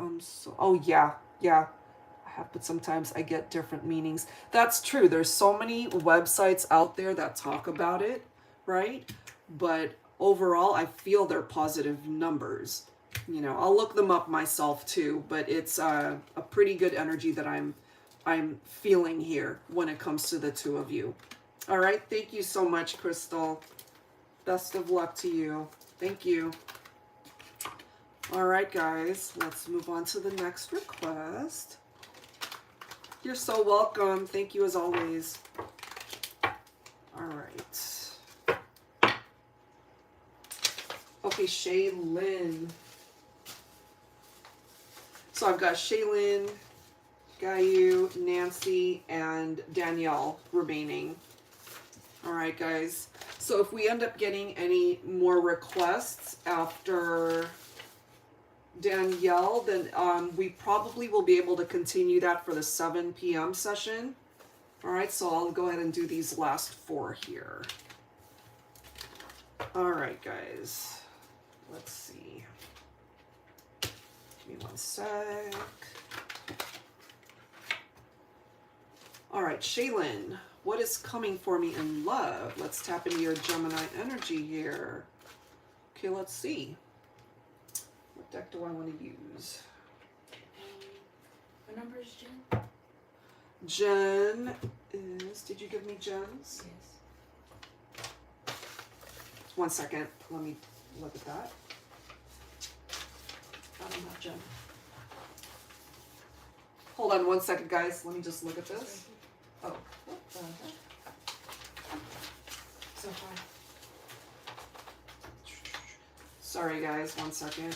Oh yeah, I have, but sometimes I get different meanings. That's true. There's so many websites out there that talk about it, right? But overall, I feel they're positive numbers. You know, I'll look them up myself too, but it's a pretty good energy that I'm feeling here when it comes to the two of you. All right, thank you so much, Crystal. Best of luck to you. Thank you. All right, guys, let's move on to the next request. You're so welcome. Thank you as always. All right. Okay, Shaylin. So I've got Shaylin, Guyu, Nancy, and Danielle remaining. All right, guys. So if we end up getting any more requests after Danielle, then we probably will be able to continue that for the 7 p.m. session. All right, so I'll go ahead and do these last 4 here. All right, guys. Let's see. Give me 1 sec. All right, Shaylin, what is coming for me in love? Let's tap into your Gemini energy here. Okay, let's see. What deck do I want to use? What number is Jen? Jen is, did you give me Jen's? Yes. 1 second, let me look at that. I don't have Jen. Hold on 1 second, guys. Let me just look at this. Oh, what the heck? So far. Sorry, guys. 1 second.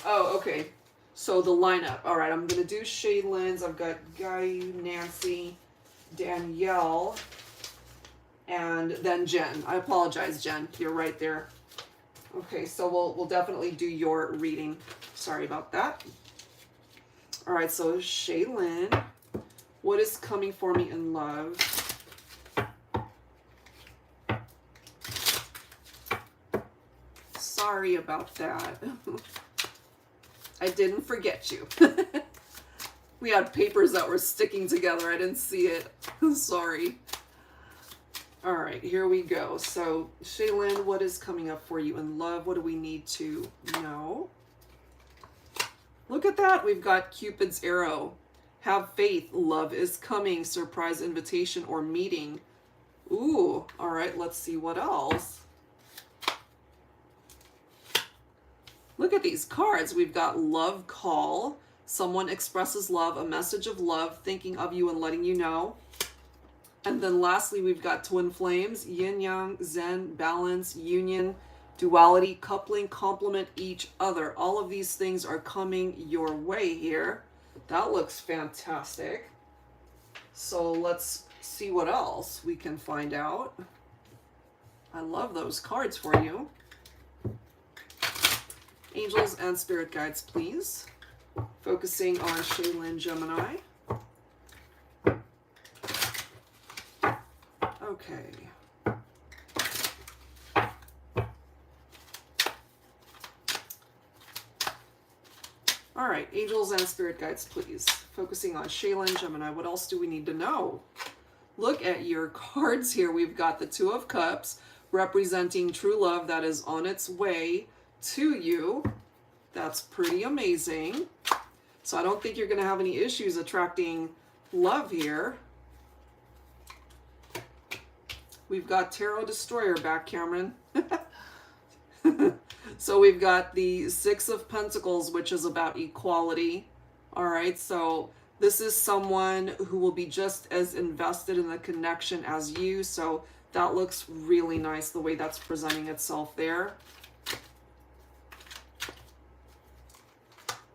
Oh, okay. So the lineup. All right, I'm going to do Shaylin's. I've got Guyu, Nancy, Danielle, and then Jen. I apologize, Jen. You're right there. Okay, so we'll definitely do your reading. Sorry about that. All right, so Shaylin, what is coming for me in love? Sorry about that. I didn't forget you. We had papers that were sticking together. I didn't see it. Sorry. All right, here we go. So, Shaylin, what is coming up for you in love? What do we need to know? Look at that. We've got Cupid's arrow. Have faith. Love is coming. Surprise invitation or meeting. Ooh. All right, let's see what else. Look at these cards. We've got love call. Someone expresses love, a message of love, thinking of you and letting you know. And then lastly, we've got twin flames, yin yang, zen, balance, union, duality, coupling, complement each other. All of these things are coming your way here. That looks fantastic. So let's see what else we can find out. I love those cards for you. Angels and spirit guides, please. Focusing on Shaylin Gemini. Okay. All right, angels and spirit guides, please. Focusing on Shaylin Gemini. What else do we need to know? Look at your cards here. We've got the Two of Cups representing true love that is on its way to you. That's pretty amazing. So I don't think you're going to have any issues attracting love here. We've got Tarot Destroyer back, Cameron. So we've got the Six of Pentacles, which is about equality. All right, so this is someone who will be just as invested in the connection as you. So that looks really nice, the way that's presenting itself there.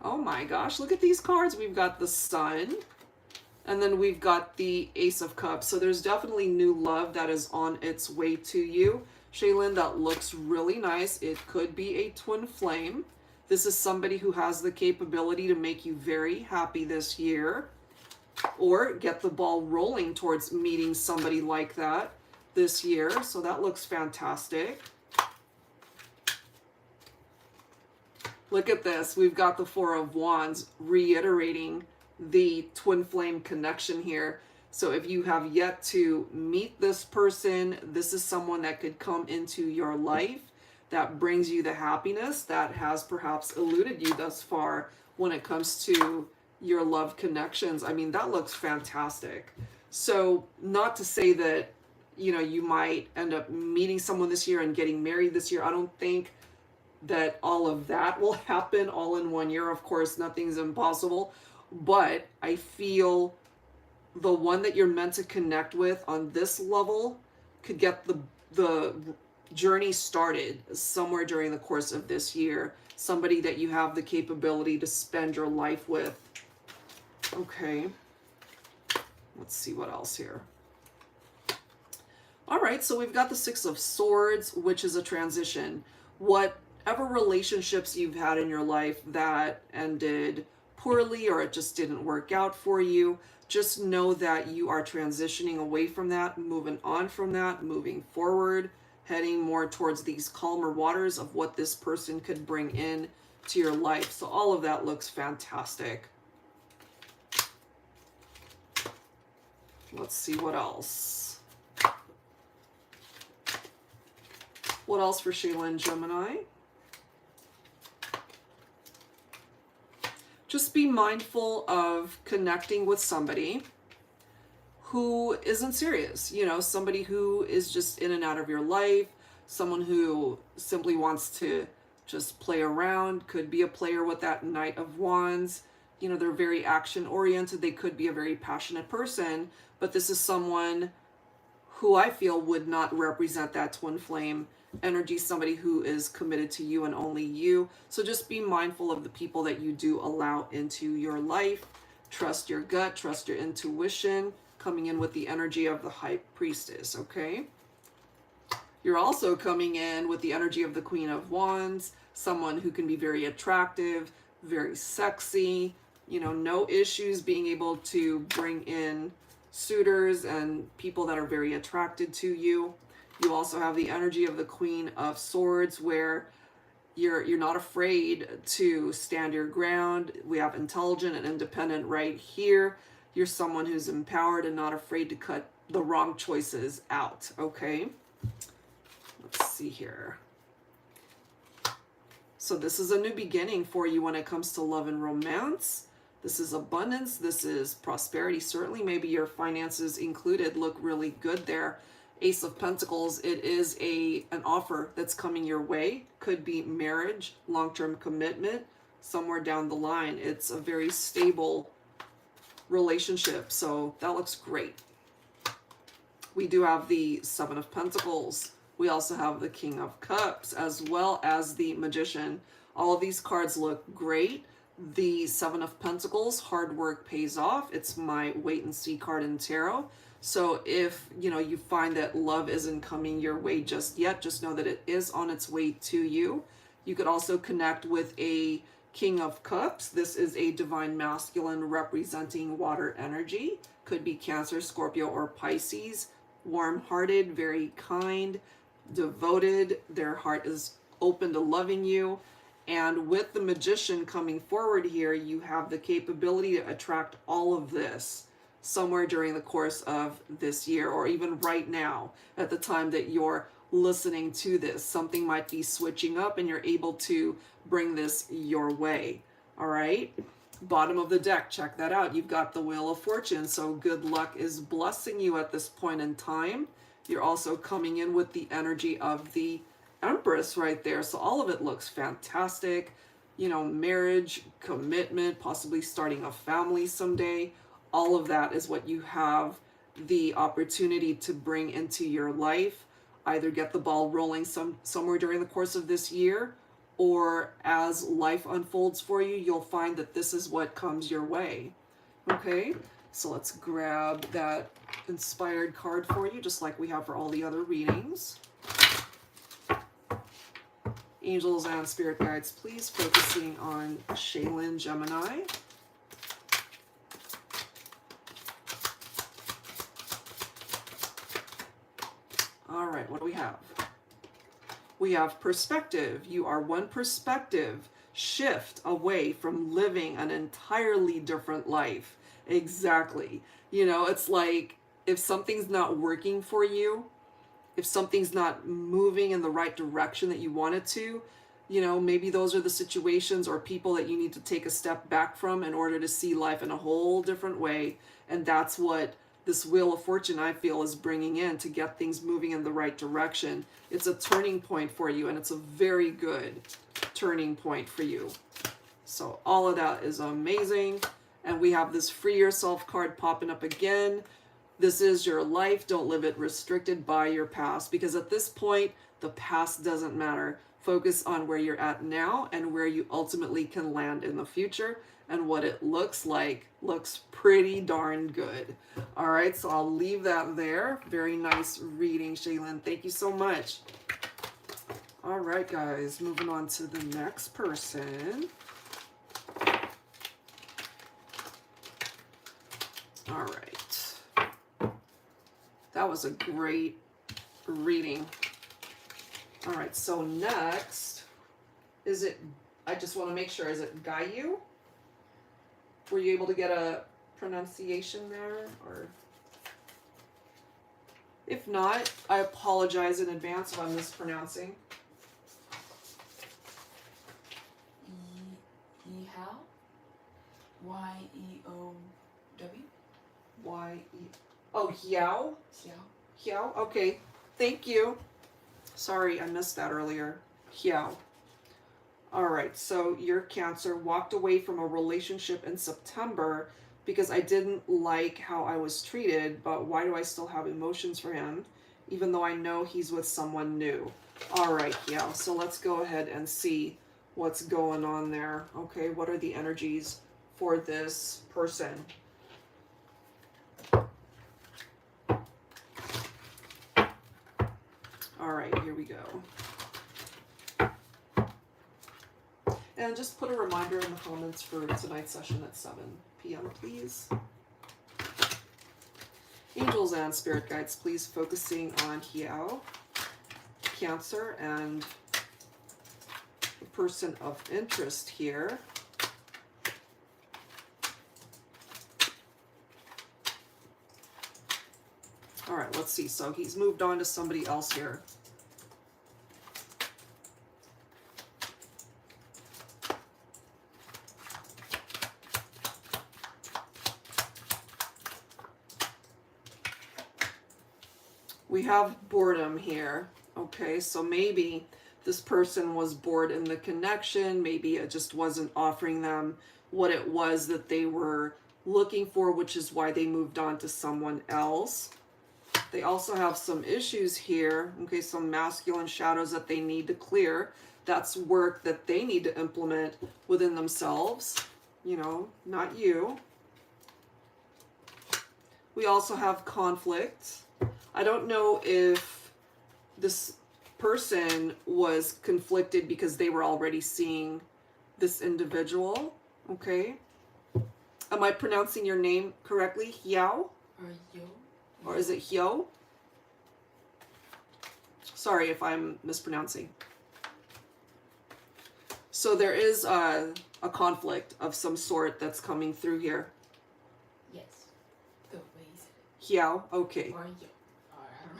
Oh my gosh, look at these cards. We've got the Sun, and then we've got the Ace of Cups. So there's definitely new love that is on its way to you. Shaylin, that looks really nice. It could be a twin flame. This is somebody who has the capability to make you very happy this year, or get the ball rolling towards meeting somebody like that this year. So that looks fantastic. Look at this. We've got the Four of Wands reiterating the twin flame connection here. So if you have yet to meet this person, this is someone that could come into your life that brings you the happiness that has perhaps eluded you thus far when it comes to your love connections. I mean, that looks fantastic. So not to say that, you know, you might end up meeting someone this year and getting married this year. I don't think that all of that will happen all in 1 year. Of course, nothing's impossible, but I feel the one that you're meant to connect with on this level could get the journey started somewhere during the course of this year. Somebody that you have the capability to spend your life with. Okay. Let's see what else here. All right, so we've got the Six of Swords, which is a transition. What whatever relationships you've had in your life that ended poorly or it just didn't work out for you, just know that you are transitioning away from that, moving on from that, moving forward, heading more towards these calmer waters of what this person could bring in to your life. So all of that looks fantastic. Let's see what else. What else for Shaylin, Gemini? Just be mindful of connecting with somebody who isn't serious. You know, somebody who is just in and out of your life, someone who simply wants to just play around, could be a player with that Knight of Wands. You know, they're very action oriented. They could be a very passionate person, but this is someone who I feel would not represent that twin flame energy, somebody who is committed to you and only you. So just be mindful of the people that you do allow into your life. Trust your gut, trust your intuition, coming in with the energy of the High Priestess, okay? You're also coming in with the energy of the Queen of Wands, someone who can be very attractive, very sexy, you know, no issues being able to bring in suitors and people that are very attracted to you. You also have the energy of the Queen of Swords, where you're not afraid to stand your ground. We have intelligent and independent right here. You're someone who's empowered and not afraid to cut the wrong choices out, okay? Let's see here. So this is a new beginning for you when it comes to love and romance. This is abundance. This is prosperity. Certainly, maybe your finances included look really good there. Ace of Pentacles, it is an offer that's coming your way. Could be marriage, long-term commitment, somewhere down the line. It's a very stable relationship, so that looks great. We do have the Seven of Pentacles. We also have the King of Cups, as well as the Magician. All of these cards look great. The Seven of Pentacles, hard work pays off. It's my wait and see card in tarot. So if, you know, you find that love isn't coming your way just yet, just know that it is on its way to you. You could also connect with a King of Cups. This is a divine masculine representing water energy. Could be Cancer, Scorpio, or Pisces. Warm-hearted, very kind, devoted. Their heart is open to loving you. And with the Magician coming forward here, you have the capability to attract all of this somewhere during the course of this year, or even right now at the time that you're listening to this. Something might be switching up and you're able to bring this your way. All right, bottom of the deck, check that out. You've got the Wheel of Fortune, so good luck is blessing you at this point in time. You're also coming in with the energy of the Empress right there, so all of it looks fantastic. You know, marriage, commitment, possibly starting a family someday. All of that is what you have the opportunity to bring into your life. Either get the ball rolling somewhere during the course of this year, or as life unfolds for you, you'll find that this is what comes your way. Okay, so let's grab that inspired card for you, just like we have for all the other readings. Angels and spirit guides, please, focusing on Shaylin, Gemini. All right, what do we have? We have perspective. You are one perspective shift away from living an entirely different life. Exactly. You know, it's like if something's not working for you, if something's not moving in the right direction that you want it to, you know, maybe those are the situations or people that you need to take a step back from in order to see life in a whole different way. And that's what this Wheel of Fortune, I feel, is bringing in to get things moving in the right direction. It's a turning point for you, and it's a very good turning point for you. So all of that is amazing. And we have this Free Yourself card popping up again. This is your life. Don't live it restricted by your past, because at this point, the past doesn't matter. Focus on where you're at now and where you ultimately can land in the future. And what it looks like looks pretty darn good. All right, so I'll leave that there. Very nice reading, Shaylin. Thank you so much. All right, guys, moving on to the next person. All right. That was a great reading. All right, so next, is it, I just want to make sure, is it Guyu? Were you able to get a pronunciation there? Or if not, I apologize in advance if I'm mispronouncing. Yehao? Y-E-O-W? Y-E... Oh, Hiao? Xiao. Hiao? Okay. Thank you. Sorry, I missed that earlier. Hiao. All right, so your Cancer walked away from a relationship in September because I didn't like how I was treated, but why do I still have emotions for him, even though I know he's with someone new? All right, Hiao, so let's go ahead and see what's going on there. Okay, what are the energies for this person? All right, here we go. And just put a reminder in the comments for tonight's session at 7 p.m., please. Angels and spirit guides, please, focusing on Hiao, Cancer, and the person of interest here. All right, let's see. So he's moved on to somebody else here. We have boredom here. Okay, so maybe this person was bored in the connection. Maybe it just wasn't offering them what it was that they were looking for, which is why they moved on to someone else. They also have some issues here. Okay, some masculine shadows that they need to clear. That's work that they need to implement within themselves. You know, not you. We also have conflict. I don't know if this person was conflicted because they were already seeing this individual. Okay. Am I pronouncing your name correctly? Hiao? Or Yo? Or is it Hyo? Sorry if I'm mispronouncing. So there is a conflict of some sort that's coming through here. Yes. The way you said it. Hiao? Okay. Or Yo. Or I don't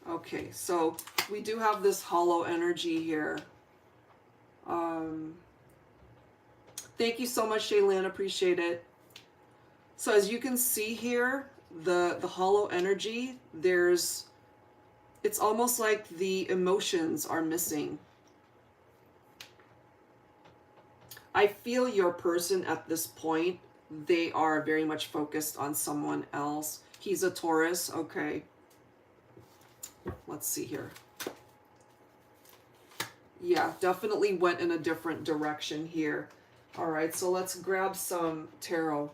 know. Okay, so we do have this hollow energy here. Thank you so much, Shaylin. Appreciate it. So as you can see here, the hollow energy, it's almost like the emotions are missing. I feel your person at this point, they are very much focused on someone else. He's a Taurus. Okay. Let's see here. Yeah, definitely went in a different direction here. All right, so let's grab some tarot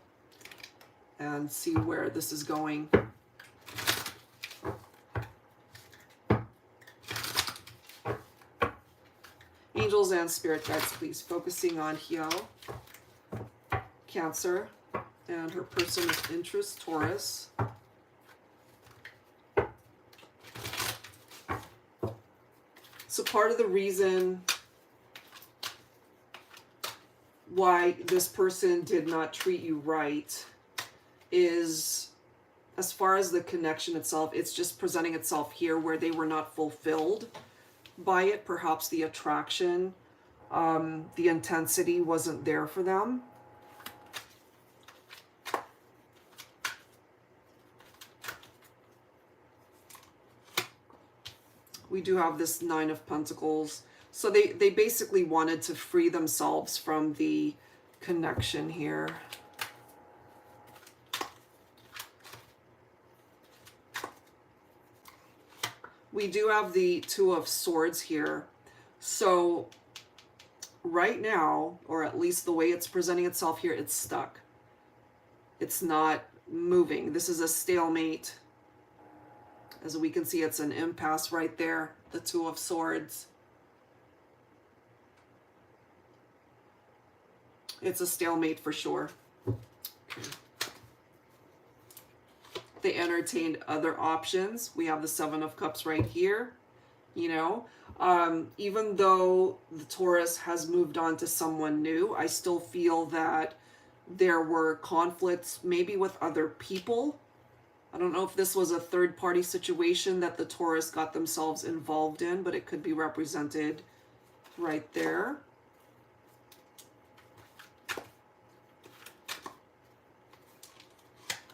and see where this is going. Angels and spirit guides, please, focusing on Hiao, Cancer, and her person of interest, Taurus. So part of the reason why this person did not treat you right is, as far as the connection itself, it's just presenting itself here where they were not fulfilled by it. Perhaps the attraction, the intensity wasn't there for them. We do have this Nine of Pentacles. So they basically wanted to free themselves from the connection here. We do have the Two of Swords here. So right now, or at least the way it's presenting itself here, it's stuck. It's not moving. This is a stalemate. As we can see, it's an impasse right there. the Two of Swords. It's a stalemate for sure. Okay. They entertained other options. We have the Seven of Cups right here. You know, even though the Taurus has moved on to someone new, I still feel that there were conflicts maybe with other people. I don't know if this was a third-party situation that the Taurus got themselves involved in, but it could be represented right there.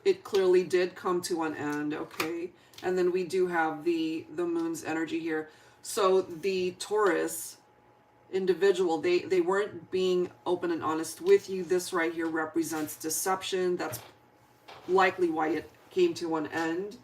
It clearly did come to an end, okay? And then we do have the moon's energy here. So the Taurus individual, they weren't being open and honest with you. This right here represents deception. That's likely why it came to an end.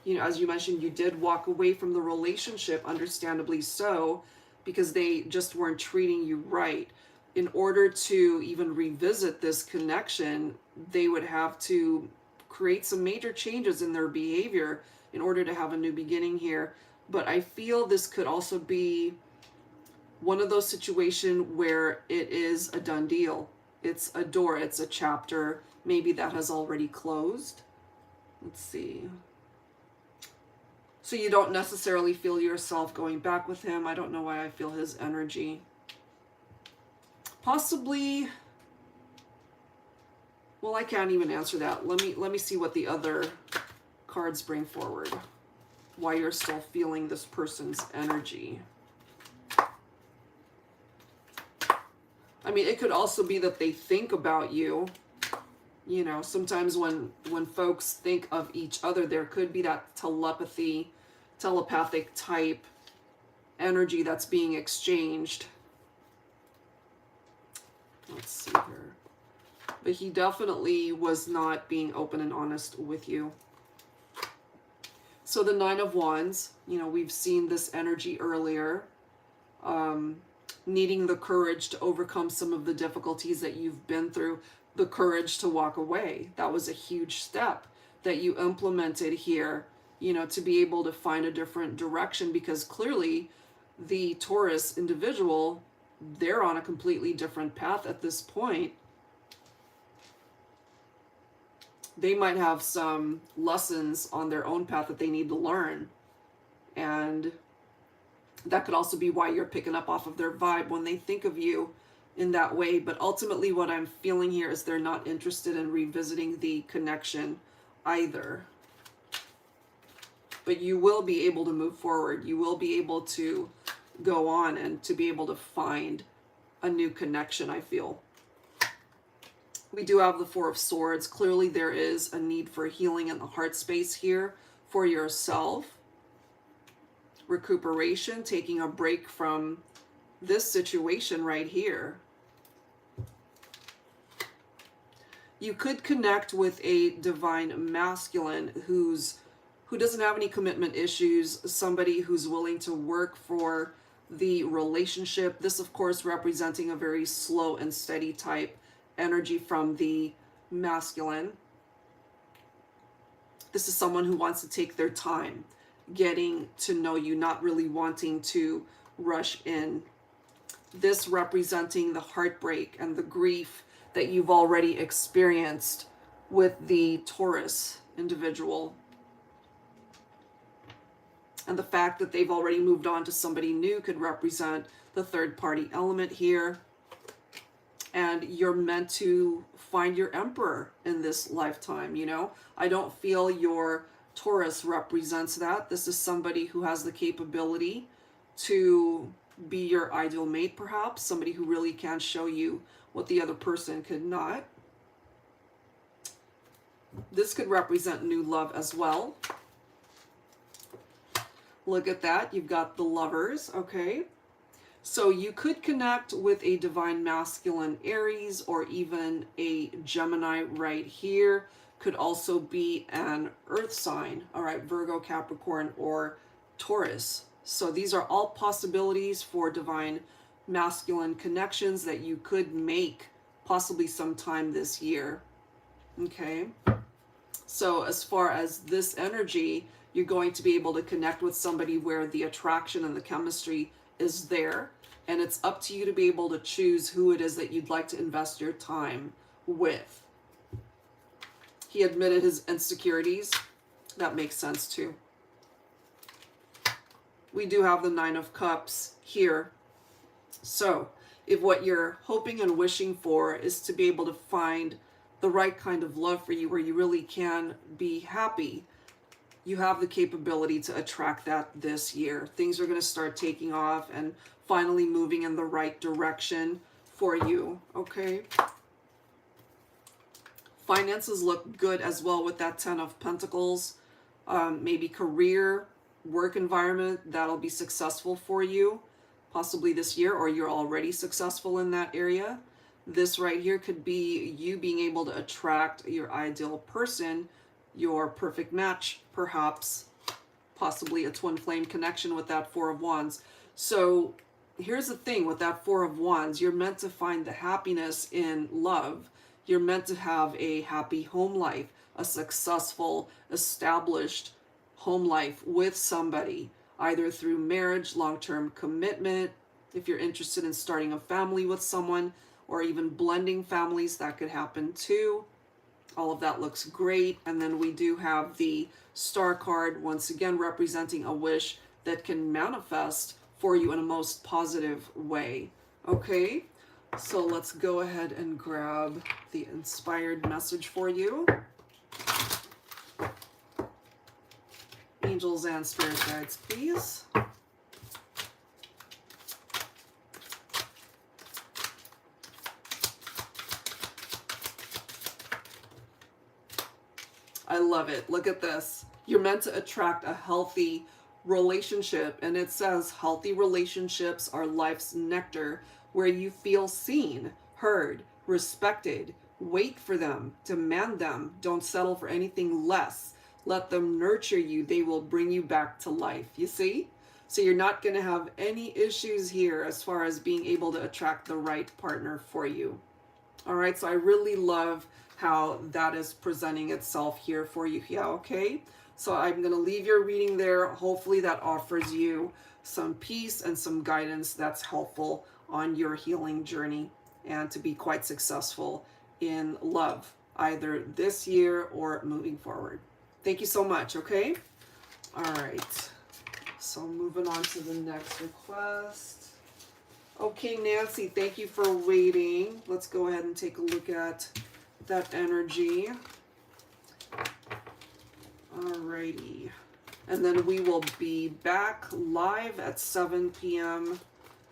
You know, as you mentioned, you did walk away from the relationship, understandably so, because they just weren't treating you right. In order to even revisit this connection, they would have to create some major changes in their behavior in order to have a new beginning here. But I feel this could also be one of those situations where it is a done deal. It's a door, it's a chapter, maybe that has already closed. Let's see. So you don't necessarily feel yourself going back with him. I don't know why I feel his energy. Possibly. Well, I can't even answer that. Let me see what the other cards bring forward. Why you're still feeling this person's energy. I mean, it could also be that they think about you. You know, sometimes when folks think of each other, there could be that telepathic type energy that's being exchanged. Let's see here. But he definitely was not being open and honest with you. So the Nine of Wands, you know, we've seen this energy earlier. Needing the courage to overcome some of the difficulties that you've been through. The courage to walk away. That was a huge step that you implemented here, you know, to be able to find a different direction, because clearly the Taurus individual, they're on a completely different path at this point. They might have some lessons on their own path that they need to learn. And that could also be why you're picking up off of their vibe when they think of you in that way. But ultimately what I'm feeling here is they're not interested in revisiting the connection either. But you will be able to move forward. You will be able to go on and to be able to find a new connection, I feel. We do have the Four of Swords. Clearly there is a need for healing in the heart space here for yourself. Recuperation, taking a break from this situation right here. You could connect with a divine masculine who doesn't have any commitment issues, somebody who's willing to work for the relationship. This, of course, representing a very slow and steady type energy from the masculine. This is someone who wants to take their time getting to know you, not really wanting to rush in. This representing the heartbreak and the grief that you've already experienced with the Taurus individual. And the fact that they've already moved on to somebody new could represent the third party element here. And you're meant to find your emperor in this lifetime, you know. I don't feel your Taurus represents that. This is somebody who has the capability to be your ideal mate, perhaps. Somebody who really can show you what the other person could not. This could represent new love as well. Look at that. You've got the Lovers, okay? So you could connect with a divine masculine Aries or even a Gemini right here. Could also be an earth sign, all right, Virgo, Capricorn, or Taurus. So these are all possibilities for divine masculine connections that you could make possibly sometime this year, okay? So as far as this energy, You're going to be able to connect with somebody where the attraction and the chemistry is there. And it's up to you to be able to choose who it is that you'd like to invest your time with. He admitted his insecurities. That makes sense too. We do have the Nine of Cups here. So if what you're hoping and wishing for is to be able to find the right kind of love for you where you really can be happy, you have the capability to attract that this year. Things are going to start taking off and finally moving in the right direction for you, okay? Finances look good as well with that Ten of Pentacles. Maybe career, work environment, that'll be successful for you, possibly this year, or you're already successful in that area. This right here could be you being able to attract your ideal person, your perfect match, perhaps, possibly a twin flame connection with that Four of Wands. So here's the thing with that Four of Wands, you're meant to find the happiness in love. You're meant to have a happy home life, a successful, established home life with somebody, either through marriage, long-term commitment, if you're interested in starting a family with someone, or even blending families, that could happen too. All of that looks great. And then we do have the Star card, once again representing a wish that can manifest for you in a most positive way. Okay, so let's go ahead and grab the inspired message for you. Angels and spirit guides, please. I love it. Look at this. You're meant to attract a healthy relationship, and it says healthy relationships are life's nectar, where you feel seen, heard, respected. Wait for them, demand them. Don't settle for anything less. Let them nurture you. They will bring you back to life. You see? So you're not going to have any issues here as far as being able to attract the right partner for you. All right, so I really love how that is presenting itself here for you. Yeah, okay. So I'm going to leave your reading there. Hopefully that offers you some peace and some guidance that's helpful on your healing journey and to be quite successful in love, either this year or moving forward. Thank you so much, okay? All right. So moving on to the next request. Okay, Nancy, thank you for waiting. Let's go ahead and take a look at that energy. Alrighty. And then we will be back live at 7 p.m.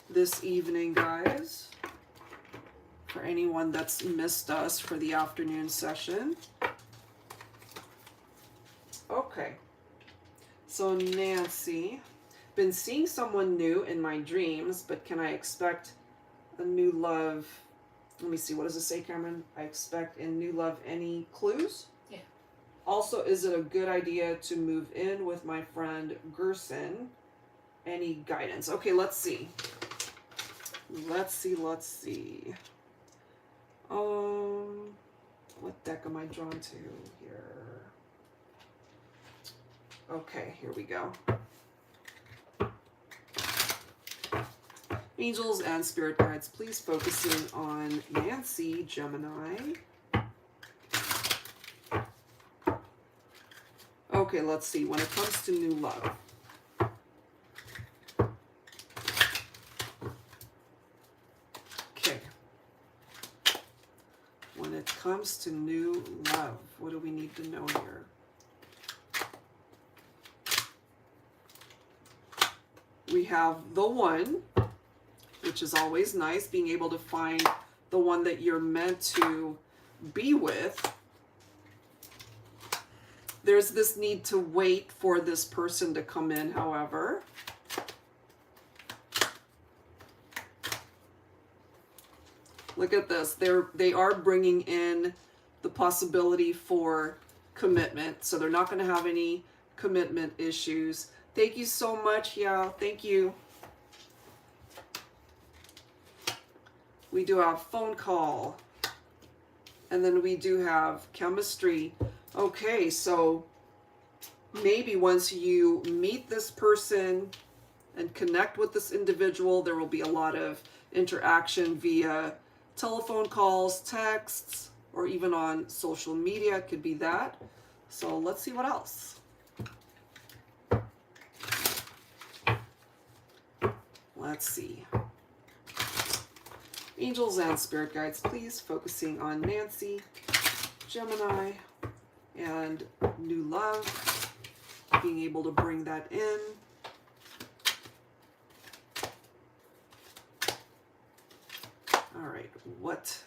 this evening, guys. For anyone that's missed us for the afternoon session. Okay. So Nancy, been seeing someone new in my dreams, but can I expect a new love? Let me see, what does it say, Cameron? I expect in new love any clues? Yeah. Also, is it a good idea to move in with my friend Gerson? Any guidance? Okay, let's see. Let's see. What deck am I drawn to here? Okay, here we go. Angels and spirit guides, please focusing on Nancy, Gemini. Okay, let's see. When it comes to new love. Okay. When it comes to new love, what do we need to know here? We have the one, which is always nice, being able to find the one that you're meant to be with. There's this need to wait for this person to come in, however. Look at this. They are bringing in the possibility for commitment, so they're not going to have any commitment issues. Thank you so much, y'all. Thank you. We do have phone call. And then we do have chemistry. Okay, so maybe once you meet this person and connect with this individual, there will be a lot of interaction via telephone calls, texts, or even on social media. It could be that. So let's see what else. Let's see. Angels and spirit guides, please, focusing on Nancy, Gemini, and new love, being able to bring that in. All right, what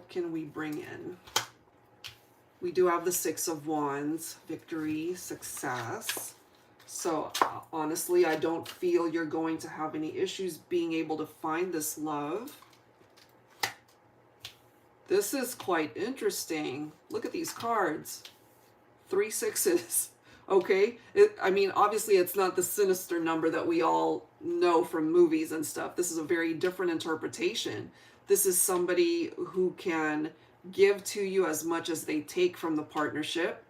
can we bring in? We do have the Six of Wands, victory, success. So honestly, I don't feel you're going to have any issues being able to find this love. This is quite interesting. Look at these cards. 3 sixes. Okay? I mean, obviously it's not the sinister number that we all know from movies and stuff. This is a very different interpretation. This is somebody who can give to you as much as they take from the partnership.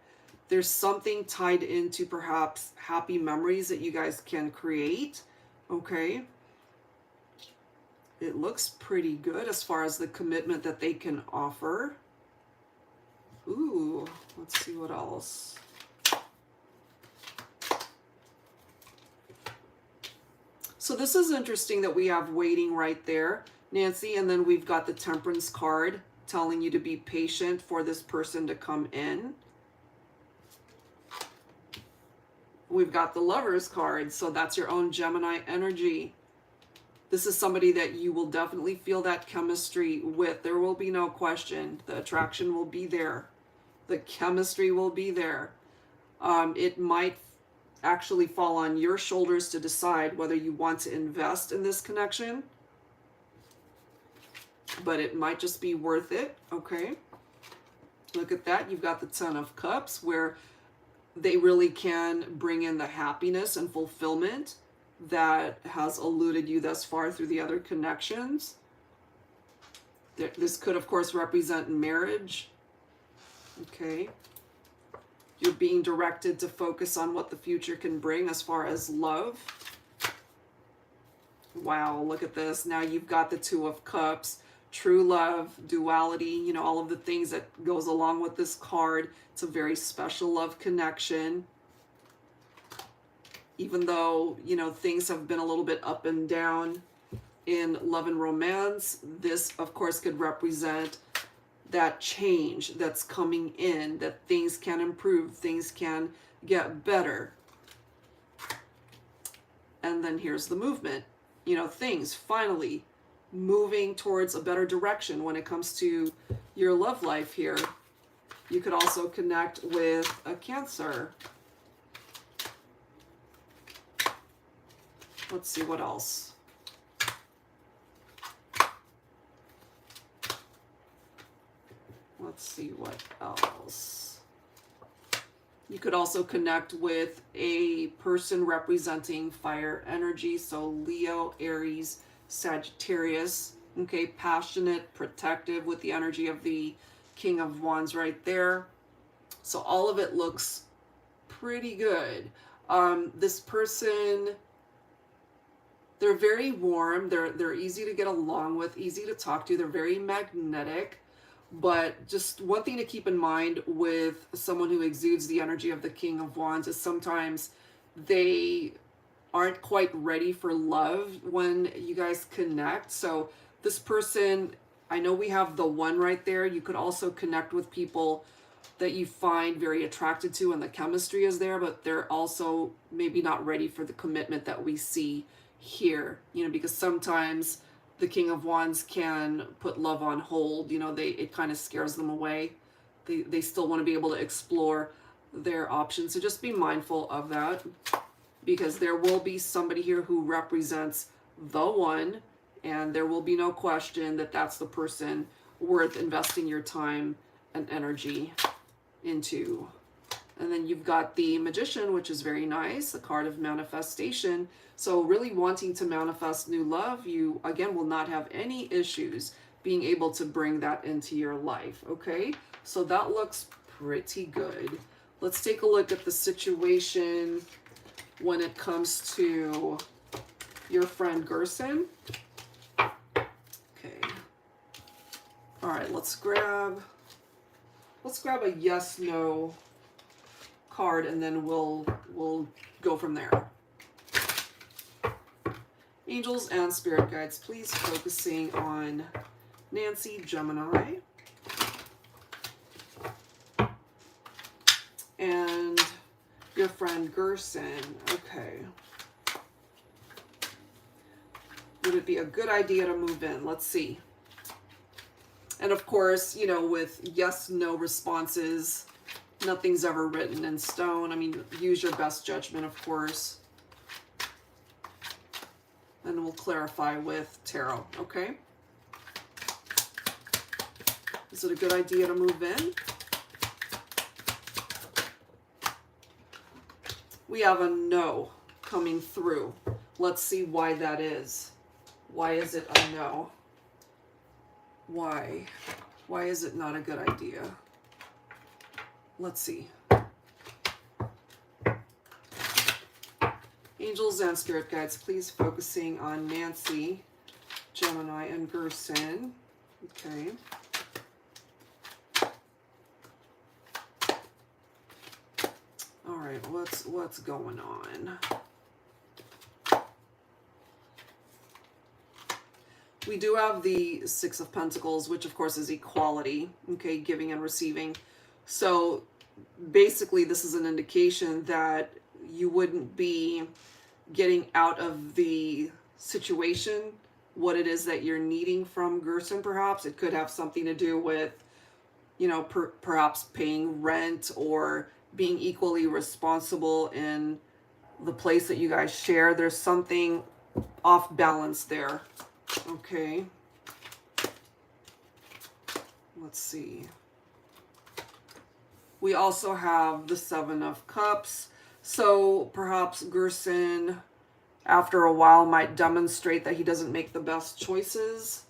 There's something tied into perhaps happy memories that you guys can create. Okay? It looks pretty good as far as the commitment that they can offer. Ooh, let's see what else. So this is interesting that we have waiting right there, Nancy, and then we've got the Temperance card telling you to be patient for this person to come in. We've got the Lovers card, so that's your own Gemini energy. This is somebody that you will definitely feel that chemistry with. There will be no question. The attraction will be there. The chemistry will be there. It might actually fall on your shoulders to decide whether you want to invest in this connection. But it might just be worth it, okay? Look at that. You've got the Ten of Cups where they really can bring in the happiness and fulfillment that has eluded you thus far through the other connections. This could, of course, represent marriage. Okay. You're being directed to focus on what the future can bring as far as love. Wow, look at this. Now you've got the Two of Cups. True love, duality, you know, all of the things that goes along with this card. It's a very special love connection. Even though, you know, things have been a little bit up and down in love and romance, this, of course, could represent that change that's coming in, that things can improve, things can get better. And then here's the movement. You know, things finally moving towards a better direction when it comes to your love life here. You could also connect with a Cancer. Let's see what else. Let's see what else. You could also connect with a person representing fire energy. So Leo, Aries, Sagittarius. Okay, passionate, protective with the energy of the King of Wands right there. So all of it looks pretty good. This person, they're very warm. They're easy to get along with, easy to talk to. They're very magnetic. But just one thing to keep in mind with someone who exudes the energy of the King of Wands is sometimes they aren't quite ready for love when you guys connect. So this person, I know we have the One right there. You could also connect with people that you find very attracted to and the chemistry is there, but they're also maybe not ready for the commitment that we see here, you know, because sometimes the King of Wands can put love on hold. You know, it kind of scares them away. They still want to be able to explore their options. So just be mindful of that, because there will be somebody here who represents the one, and there will be no question that that's the person worth investing your time and energy into. And then you've got the Magician, which is very nice, the card of manifestation. So really wanting to manifest new love, you, again, will not have any issues being able to bring that into your life, okay? So that looks pretty good. Let's take a look at the situation when it comes to your friend Gerson. Okay. All right, let's grab a yes, no card, and then we'll go from there. Angels and spirit guides, please focusing on Nancy, Gemini, and your friend Gerson. Okay. Would it be a good idea to move in? Let's see. And of course, you know, with yes, no responses, nothing's ever written in stone. I mean, use your best judgment, of course. And we'll clarify with tarot, okay? Is it a good idea to move in? We have a no coming through. Let's see why that is. Why is it a no? Why? Why is it not a good idea? Let's see. Angels and spirit guides, please focusing on Nancy, Gemini, and Gerson. Okay. All right, what's going on? We do have the Six of Pentacles, which of course is equality, okay, giving and receiving. So basically this is an indication that you wouldn't be getting out of the situation what it is that you're needing from Gerson, perhaps. It could have something to do with, you know, perhaps paying rent or being equally responsible in the place that you guys share. There's something off balance there. Okay. Let's see. We also have the Seven of Cups. So perhaps Gerson, after a while, might demonstrate that he doesn't make the best choices.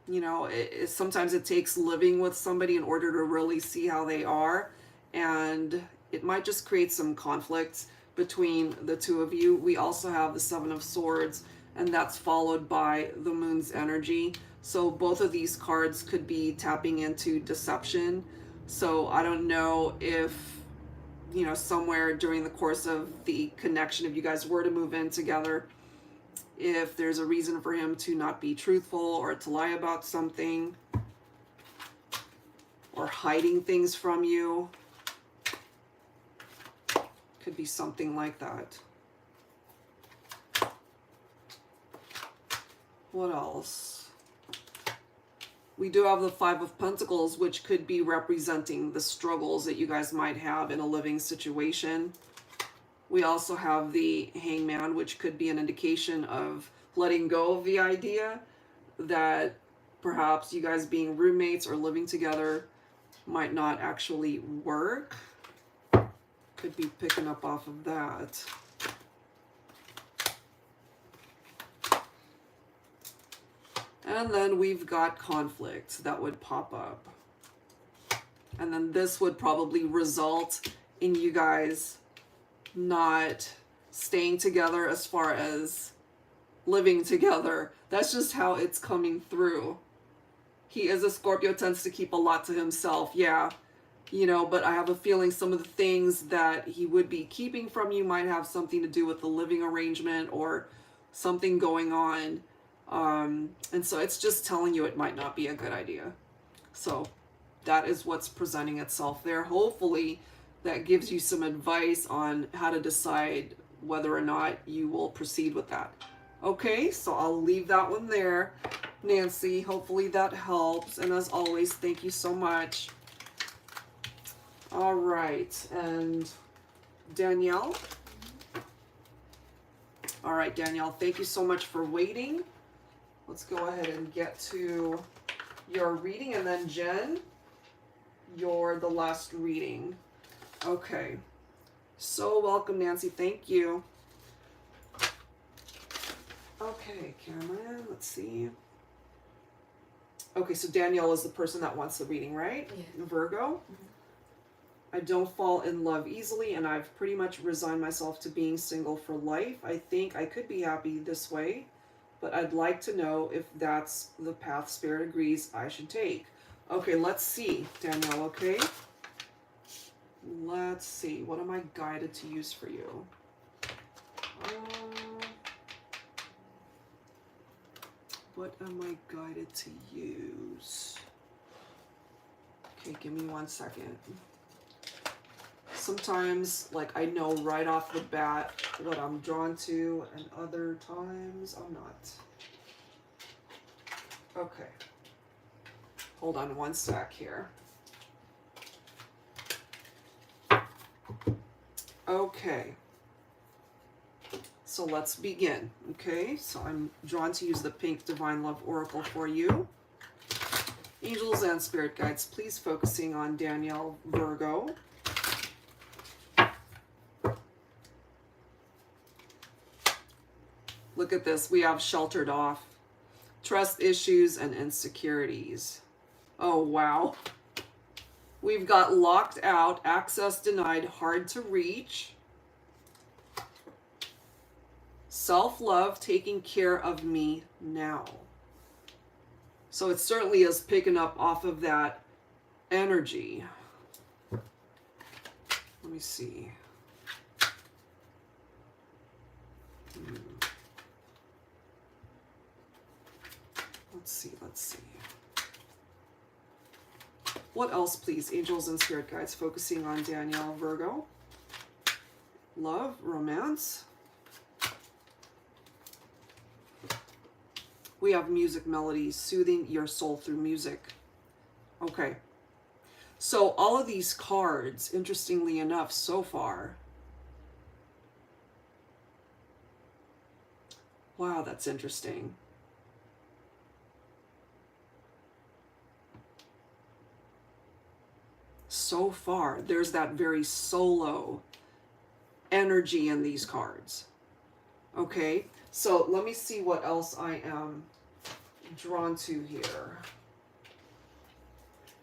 You know, sometimes it takes living with somebody in order to really see how they are. And it might just create some conflicts between the two of you. We also have the Seven of Swords, and that's followed by the Moon's energy. So both of these cards could be tapping into deception. So I don't know if, you know, somewhere during the course of the connection, if you guys were to move in together, if there's a reason for him to not be truthful or to lie about something or hiding things from you. Could be something like that. What else? We do have the Five of Pentacles, which could be representing the struggles that you guys might have in a living situation. We also have the Hangman, which could be an indication of letting go of the idea that perhaps you guys being roommates or living together might not actually work. Could be picking up off of that. And then we've got conflict that would pop up. And then this would probably result in you guys not staying together as far as living together. That's just how it's coming through. He is a Scorpio, tends to keep a lot to himself. Yeah. You know, but I have a feeling some of the things that he would be keeping from you might have something to do with the living arrangement or something going on. And so it's just telling you it might not be a good idea. So that is what's presenting itself there. Hopefully that gives you some advice on how to decide whether or not you will proceed with that. Okay, so I'll leave that one there. Nancy, hopefully that helps. And as always, thank you so much. All right, and Danielle. All right, Danielle, thank you so much for waiting. Let's go ahead and get to your reading, and then Jen, you're the last reading. Okay, so welcome, Nancy, thank you. Okay, Cameron, let's see. Okay, so Danielle is the person that wants the reading, right? Yeah. Virgo. I don't fall in love easily, and I've pretty much resigned myself to being single for life. I think I could be happy this way, but I'd like to know if that's the path Spirit agrees I should take. Okay, let's see, Danielle, okay? Let's see. What am I guided to use for you? What am I guided to use? Okay, give me 1 second. Sometimes, like, I know right off the bat what I'm drawn to, and other times I'm not. Okay. Hold on 1 sec here. Okay. So let's begin. Okay, so I'm drawn to use the pink Divine Love Oracle for you. Angels and Spirit Guides, please focusing on Danielle, Virgo. Look at this. We have sheltered off. Trust issues and insecurities. Oh, wow. We've got locked out, access denied, hard to reach. Self-love, taking care of me now. So it certainly is picking up off of that energy. Let me see. Let's see. What else, please? Angels and Spirit Guides, focusing on Danielle, Virgo. Love, romance. We have music melodies, soothing your soul through music. Okay. So all of these cards, interestingly enough, so far. Wow, that's interesting. So far, there's that very solo energy in these cards. Okay, so let me see what else I am drawn to here.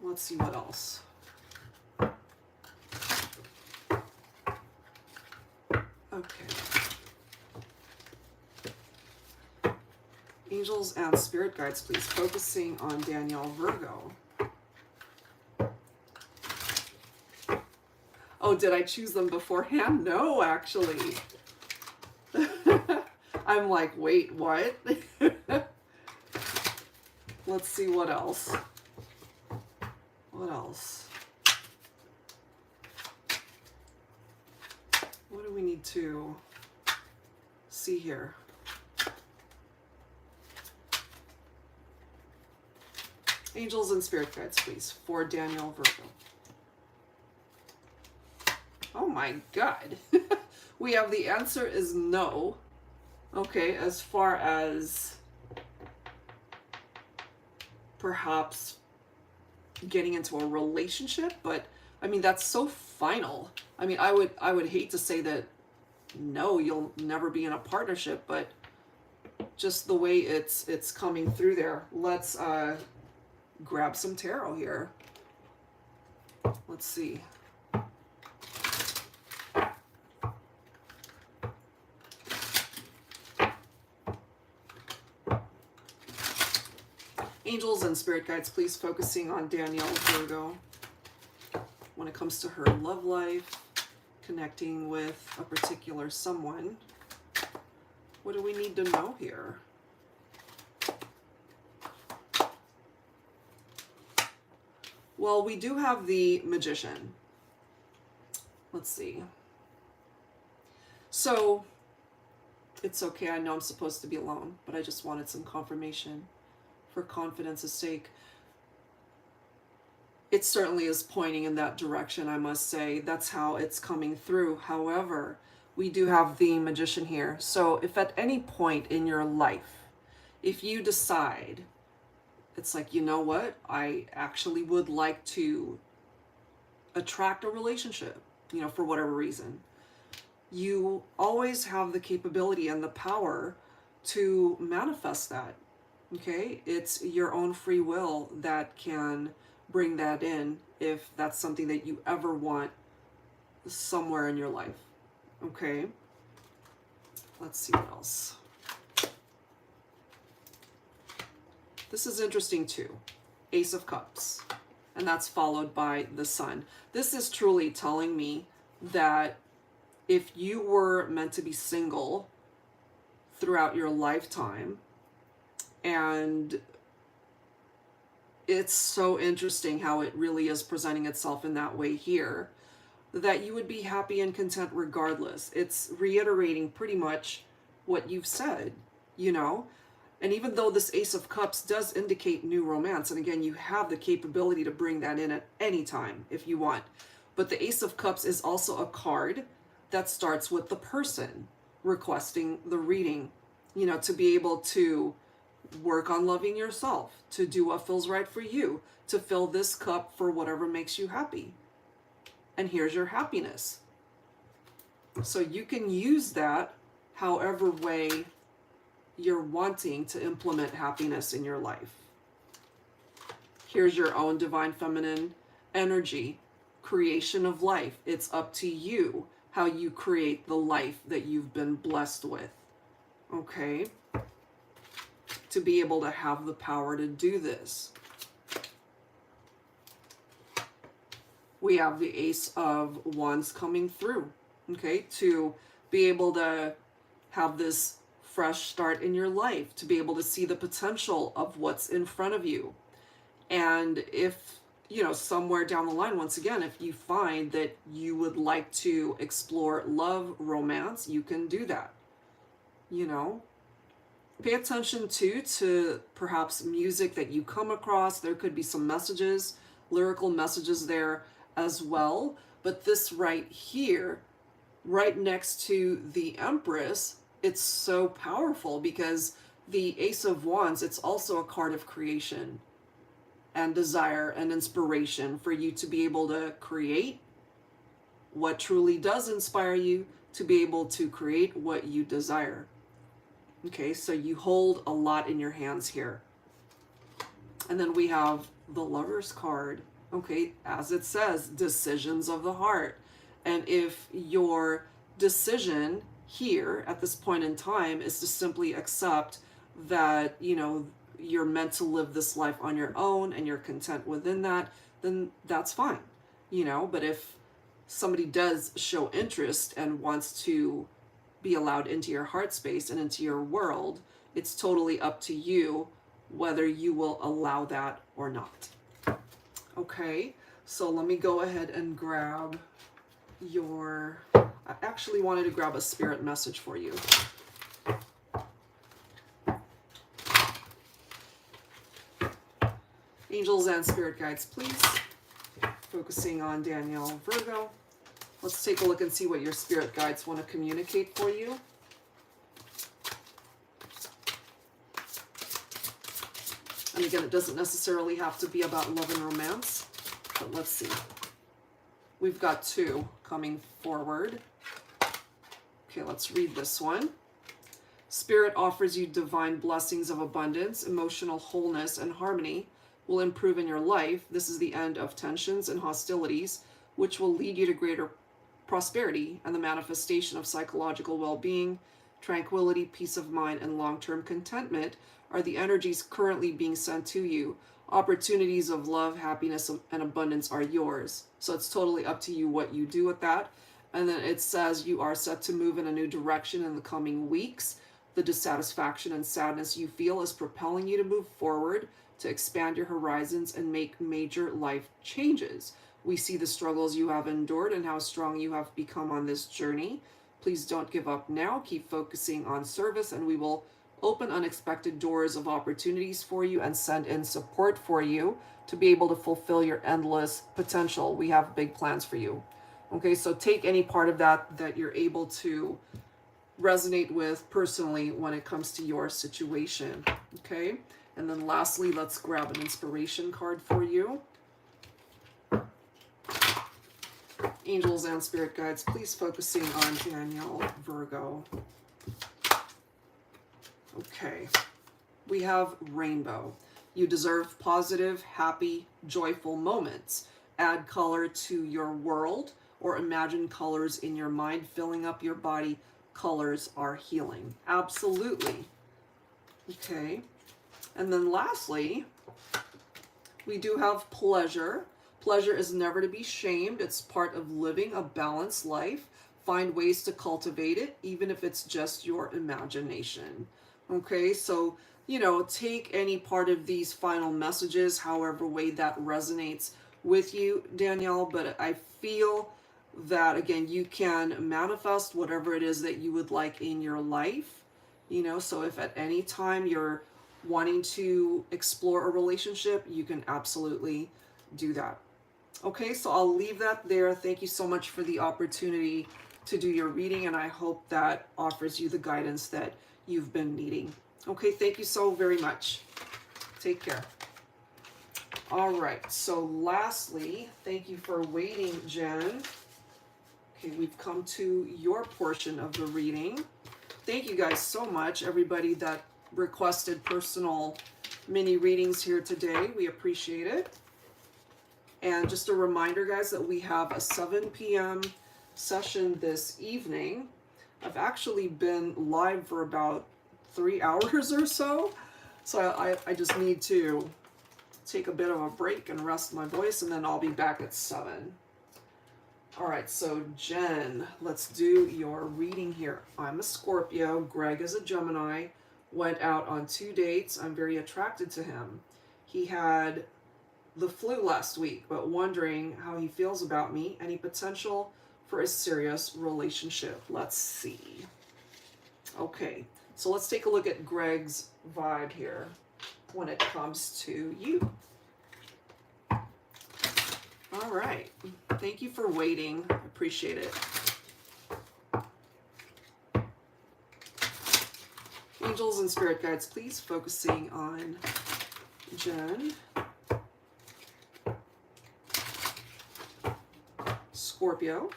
Let's see what else. Okay. Angels and Spirit Guides, please, focusing on Danielle, Virgo. Oh, did I choose them beforehand? No, actually. I'm like, wait, what? Let's see what else. What else? What do we need to see here? Angels and Spirit Guides, please, for Danielle, Virgo. Oh my God. We have the answer is no. Okay, as far as perhaps getting into a relationship, but I mean, that's so final. I mean, I would hate to say that no, you'll never be in a partnership, but just the way it's coming through there. Let's grab some tarot here. Let's see. Angels and Spirit Guides, please, focusing on Danielle, Virgo. When it comes to her love life, connecting with a particular someone, what do we need to know here? Well, we do have the Magician. Let's see. So, it's okay, I know I'm supposed to be alone, but I just wanted some confirmation for confidence's sake. It certainly is pointing in that direction, I must say. That's how it's coming through. However, we do have the Magician here. So if at any point in your life, if you decide, it's like, you know what, I actually would like to attract a relationship, you know, for whatever reason, you always have the capability and the power to manifest that. Okay, it's your own free will that can bring that in if that's something that you ever want somewhere in your life. Okay, let's see what else. This is interesting too. Ace of Cups, and that's followed by the Sun. This is truly telling me that if you were meant to be single throughout your lifetime, and it's so interesting how it really is presenting itself in that way here, that you would be happy and content regardless. It's reiterating pretty much what you've said, you know? And even though this Ace of Cups does indicate new romance, and again, you have the capability to bring that in at any time if you want, but the Ace of Cups is also a card that starts with the person requesting the reading, you know, to be able to work on loving yourself, to do what feels right for you, to fill this cup for whatever makes you happy. And here's your happiness. So you can use that however way you're wanting to implement happiness in your life. Here's your own divine feminine energy, creation of life. It's up to you how you create the life that you've been blessed with. Okay? To be able to have the power to do this. We have the Ace of Wands coming through. Okay? To be able to have this fresh start in your life, to be able to see the potential of what's in front of you. And if, you know, somewhere down the line, once again, if you find that you would like to explore love, romance, you can do that. You know, pay attention too to perhaps music that you come across. There could be some messages, lyrical messages there as well. But this right here, right next to the Empress, it's so powerful because the Ace of Wands, it's also a card of creation and desire and inspiration for you to be able to create what truly does inspire you, to be able to create what you desire. Okay, so you hold a lot in your hands here. And then we have the Lover's card. Okay, as it says, decisions of the heart. And if your decision here at this point in time is to simply accept that, you know, you're meant to live this life on your own and you're content within that, then that's fine, you know. But if somebody does show interest and wants to be allowed into your heart space and into your world, it's totally up to you whether you will allow that or not. Okay, so let me go ahead and grab your... I actually wanted to grab a spirit message for you. Angels and spirit guides, please. Focusing on Danielle, Virgo. Let's take a look and see what your spirit guides want to communicate for you. And again, it doesn't necessarily have to be about love and romance, but let's see. We've got two coming forward. Okay, let's read this one. Spirit offers you divine blessings of abundance, emotional wholeness, and harmony will improve in your life. This is the end of tensions and hostilities, which will lead you to greater prosperity and the manifestation of psychological well-being, tranquility, peace of mind, and long-term contentment are the energies currently being sent to you. Opportunities of love, happiness, and abundance are yours. So it's totally up to you what you do with that. And then it says you are set to move in a new direction in the coming weeks. The dissatisfaction and sadness you feel is propelling you to move forward, to expand your horizons and make major life changes. We see the struggles you have endured and how strong you have become on this journey. Please don't give up now. Keep focusing on service, and we will open unexpected doors of opportunities for you and send in support for you to be able to fulfill your endless potential. We have big plans for you. Okay, so take any part of that you're able to resonate with personally when it comes to your situation. Okay, and then lastly, let's grab an inspiration card for you. Angels and spirit guides, please focusing on Danielle, Virgo. Okay, we have Rainbow. You deserve positive, happy, joyful moments. Add color to your world or imagine colors in your mind filling up your body. Colors are healing. Absolutely. Okay. And then lastly, we do have pleasure. Pleasure is never to be shamed. It's part of living a balanced life. Find ways to cultivate it, even if it's just your imagination. Okay, so, you know, take any part of these final messages, however way that resonates with you, Danielle, but I feel that, again, you can manifest whatever it is that you would like in your life. You know, so if at any time you're wanting to explore a relationship, you can absolutely do that. Okay, so I'll leave that there. Thank you so much for the opportunity to do your reading, and I hope that offers you the guidance that you've been needing. Okay, thank you so very much. Take care. All right, so lastly, thank you for waiting, Jen. Okay, we've come to your portion of the reading. Thank you guys so much, everybody that requested personal mini readings here today. We appreciate it. And just a reminder, guys, that we have a 7 p.m. session this evening. I've actually been live for about 3 hours or so. So I just need to take a bit of a break and rest my voice, and then I'll be back at 7. All right, so Jen, let's do your reading here. I'm a Scorpio. Greg is a Gemini. Went out on 2 dates. I'm very attracted to him. He had the flu last week, but wondering how he feels about me. Any potential for a serious relationship? Let's see. Okay, so let's take a look at Greg's vibe here when it comes to you. All right. Thank you for waiting. Appreciate it. Angels and spirit guides, please focusing on Jen. Scorpio.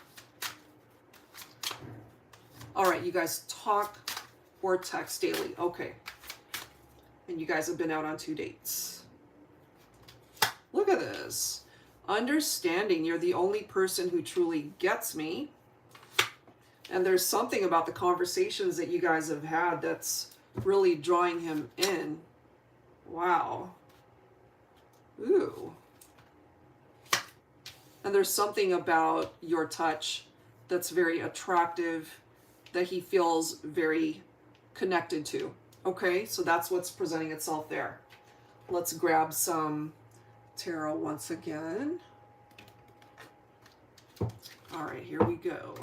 All right, you guys talk or text daily. Okay. And you guys have been out on 2 dates. Look at this. Understanding you're the only person who truly gets me. And there's something about the conversations that you guys have had that's really drawing him in. Wow. Ooh. And there's something about your touch that's very attractive, that he feels very connected to. Okay, so that's what's presenting itself there. Let's grab some tarot once again. All right, here we go.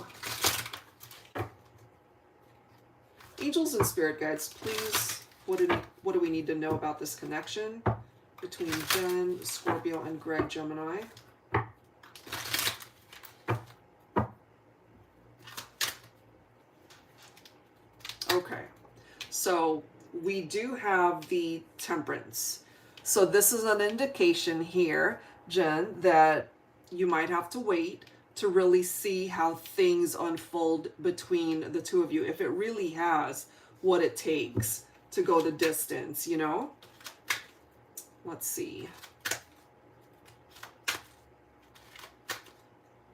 Angels and spirit guides, please, what do we need to know about this connection between Jen, Scorpio, and Greg, Gemini? Okay, so we do have the Temperance. So this is an indication here, Jen, that you might have to wait to really see how things unfold between the two of you, if it really has what it takes to go the distance, you know? Let's see.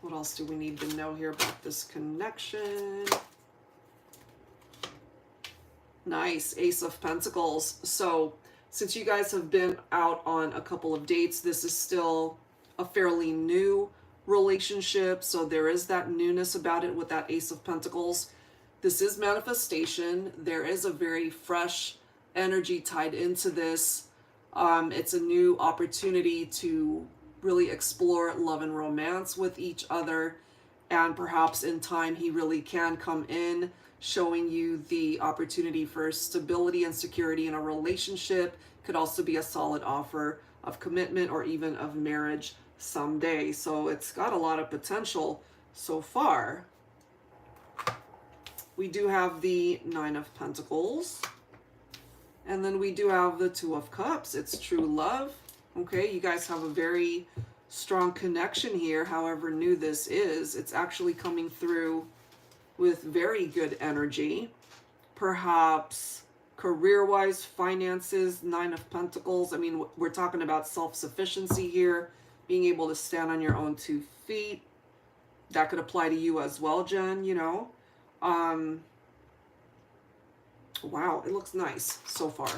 What else do we need to know here about this connection? Nice, Ace of Pentacles. So since you guys have been out on a couple of dates, this is still a fairly new relationship. So there is that newness about it with that Ace of Pentacles. This is manifestation. There is a very fresh energy tied into this. It's a new opportunity to really explore love and romance with each other. And perhaps in time, he really can come in, showing you the opportunity for stability and security in a relationship. Could also be a solid offer of commitment or even of marriage someday. So it's got a lot of potential so far. We do have the Nine of Pentacles. And then we do have the Two of Cups. It's true love. Okay, you guys have a very strong connection here. However new this is, it's actually coming through with very good energy. Perhaps career-wise, finances, Nine of Pentacles. I mean, we're talking about self-sufficiency here, being able to stand on your own 2 feet. That could apply to you as well, Jen, you know. Wow, it looks nice so far.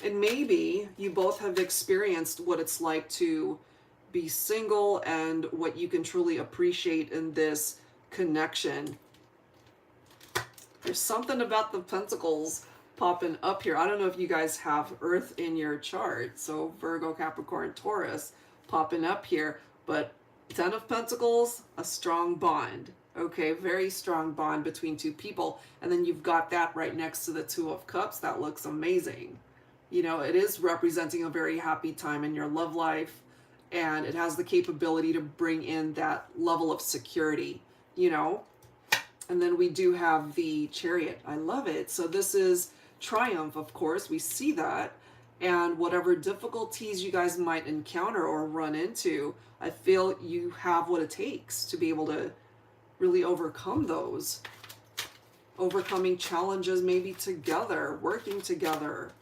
And maybe you both have experienced what it's like to be single and what you can truly appreciate in this connection. There's something about the Pentacles popping up here. I don't know if you guys have Earth in your chart. So Virgo, Capricorn, Taurus popping up here. But 10 of Pentacles, a strong bond. Okay, very strong bond between 2 people. And then you've got that right next to the 2 of Cups. That looks amazing. You know, it is representing a very happy time in your love life. And it has the capability to bring in that level of security, you know. And then we do have the Chariot. I love it. So this is triumph, of course. We see that. And whatever difficulties you guys might encounter or run into, I feel you have what it takes to be able to really overcome those. Overcoming challenges maybe together, working together.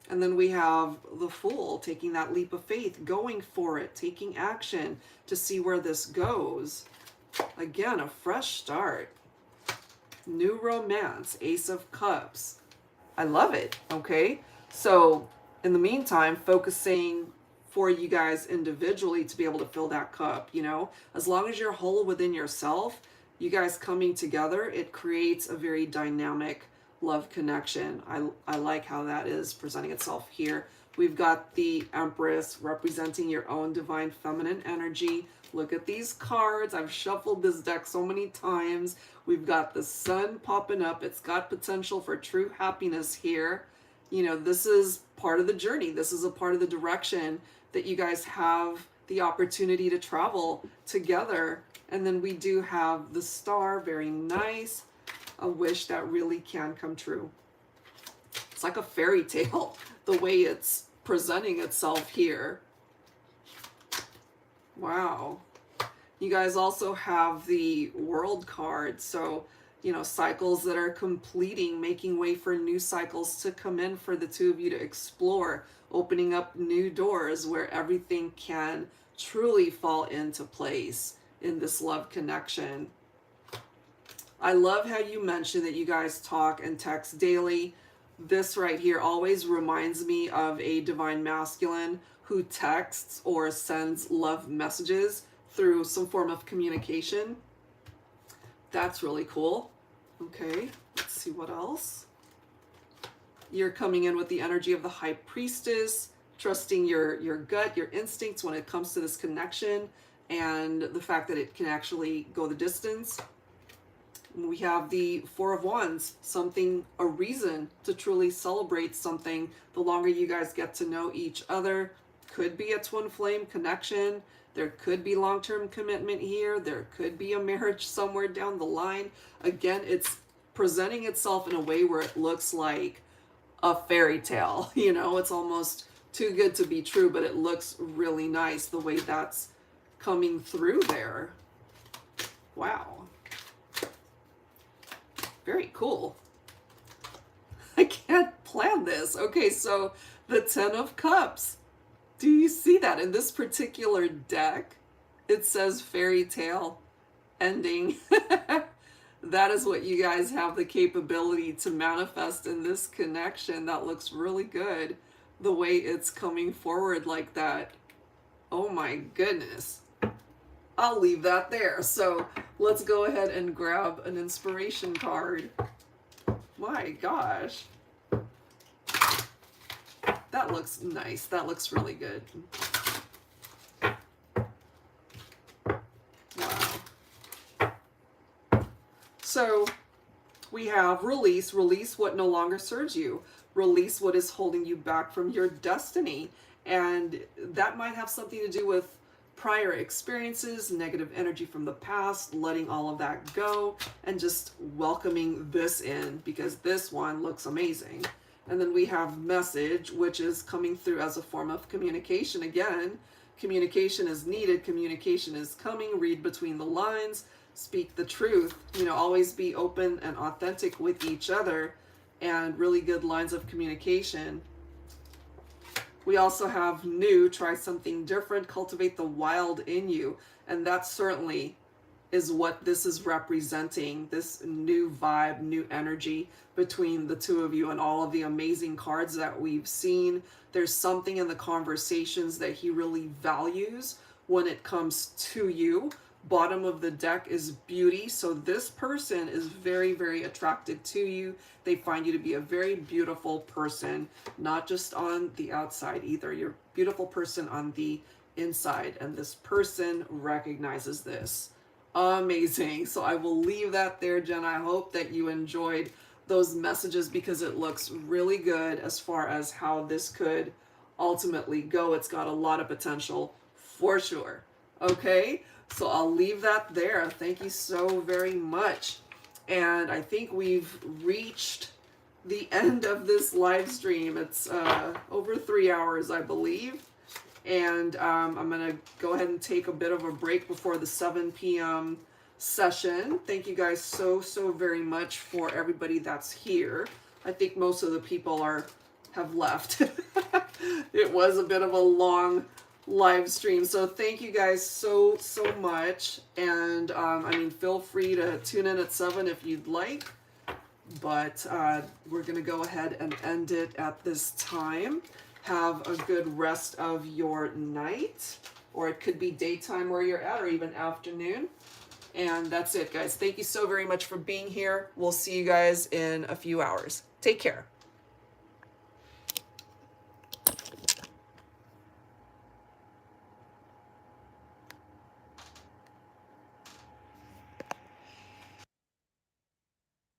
And then we have the Fool, taking that leap of faith, going for it, taking action to see where this goes. Again, a fresh start. New romance, Ace of Cups. I love it, okay? So, in the meantime, focusing for you guys individually to be able to fill that cup, you know? As long as you're whole within yourself, you guys coming together, it creates a very dynamic love connection. I like how that is presenting itself here. We've got the Empress representing your own divine feminine energy. Look at these cards. I've shuffled this deck so many times. We've got the Sun popping up. It's got potential for true happiness here. You know, this is part of the journey. This is a part of the direction that you guys have the opportunity to travel together. And then we do have the Star, very nice. A wish that really can come true. It's like a fairy tale, the way it's presenting itself here. Wow. You guys also have the World card. So, you know, cycles that are completing, making way for new cycles to come in for the 2 of you to explore, opening up new doors where everything can truly fall into place in this love connection. I love how you mentioned that you guys talk and text daily. This right here always reminds me of a divine masculine who texts or sends love messages through some form of communication. That's really cool. Okay, let's see what else. You're coming in with the energy of the High Priestess, trusting your gut, your instincts when it comes to this connection, and the fact that it can actually go the distance. We have the Four of Wands, a reason to truly celebrate something. The longer you guys get to know each other, could be a twin flame connection. There could be long-term commitment here. There could be a marriage somewhere down the line. Again, it's presenting itself in a way where it looks like a fairy tale. You know, it's almost too good to be true, but it looks really nice the way that's coming through there. Wow. Very cool. I can't plan this. Okay, so the 10 of Cups. Do you see that? In this particular deck, it says fairy tale ending. That is what you guys have the capability to manifest in this connection. That looks really good. The way it's coming forward like that. Oh my goodness. I'll leave that there. So let's go ahead and grab an inspiration card. My gosh. That looks nice. That looks really good. Wow. So we have release. Release what no longer serves you. Release what is holding you back from your destiny. And that might have something to do with prior experiences, negative energy from the past, letting all of that go, and just welcoming this in, because this one looks amazing. And then we have message, which is coming through as a form of communication. Again, communication is needed, communication is coming, read between the lines. speak the truth. You know, always be open and authentic with each other, and really good lines of communication. We also have new, try something different, cultivate the wild in you. And that certainly is what this is representing, this new vibe, new energy between the two of you, and all of the amazing cards that we've seen. There's something in the conversations that he really values when it comes to you. Bottom of the deck is beauty. So this person is very, very attracted to you. They find you to be a very beautiful person, not just on the outside either. You're a beautiful person on the inside, and this person recognizes this. Amazing. So I will leave that there, Jen. I hope that you enjoyed those messages, because it looks really good as far as how this could ultimately go. It's got a lot of potential for sure. Okay, so I'll leave that there. Thank you so very much. And I think we've reached the end of this live stream. It's over 3 hours, I believe. And I'm going to go ahead and take a bit of a break before the 7 p.m. session. Thank you guys so very much for everybody that's here. I think most of the people have left. It was a bit of a long live stream, so thank you guys so much. And I mean, feel free to tune in at 7 if you'd like, but we're gonna go ahead and end it at this time. Have a good rest of your night, or it could be daytime where you're at, or even afternoon. And that's it, guys. Thank you so very much for being here. We'll see you guys in a few hours. Take care.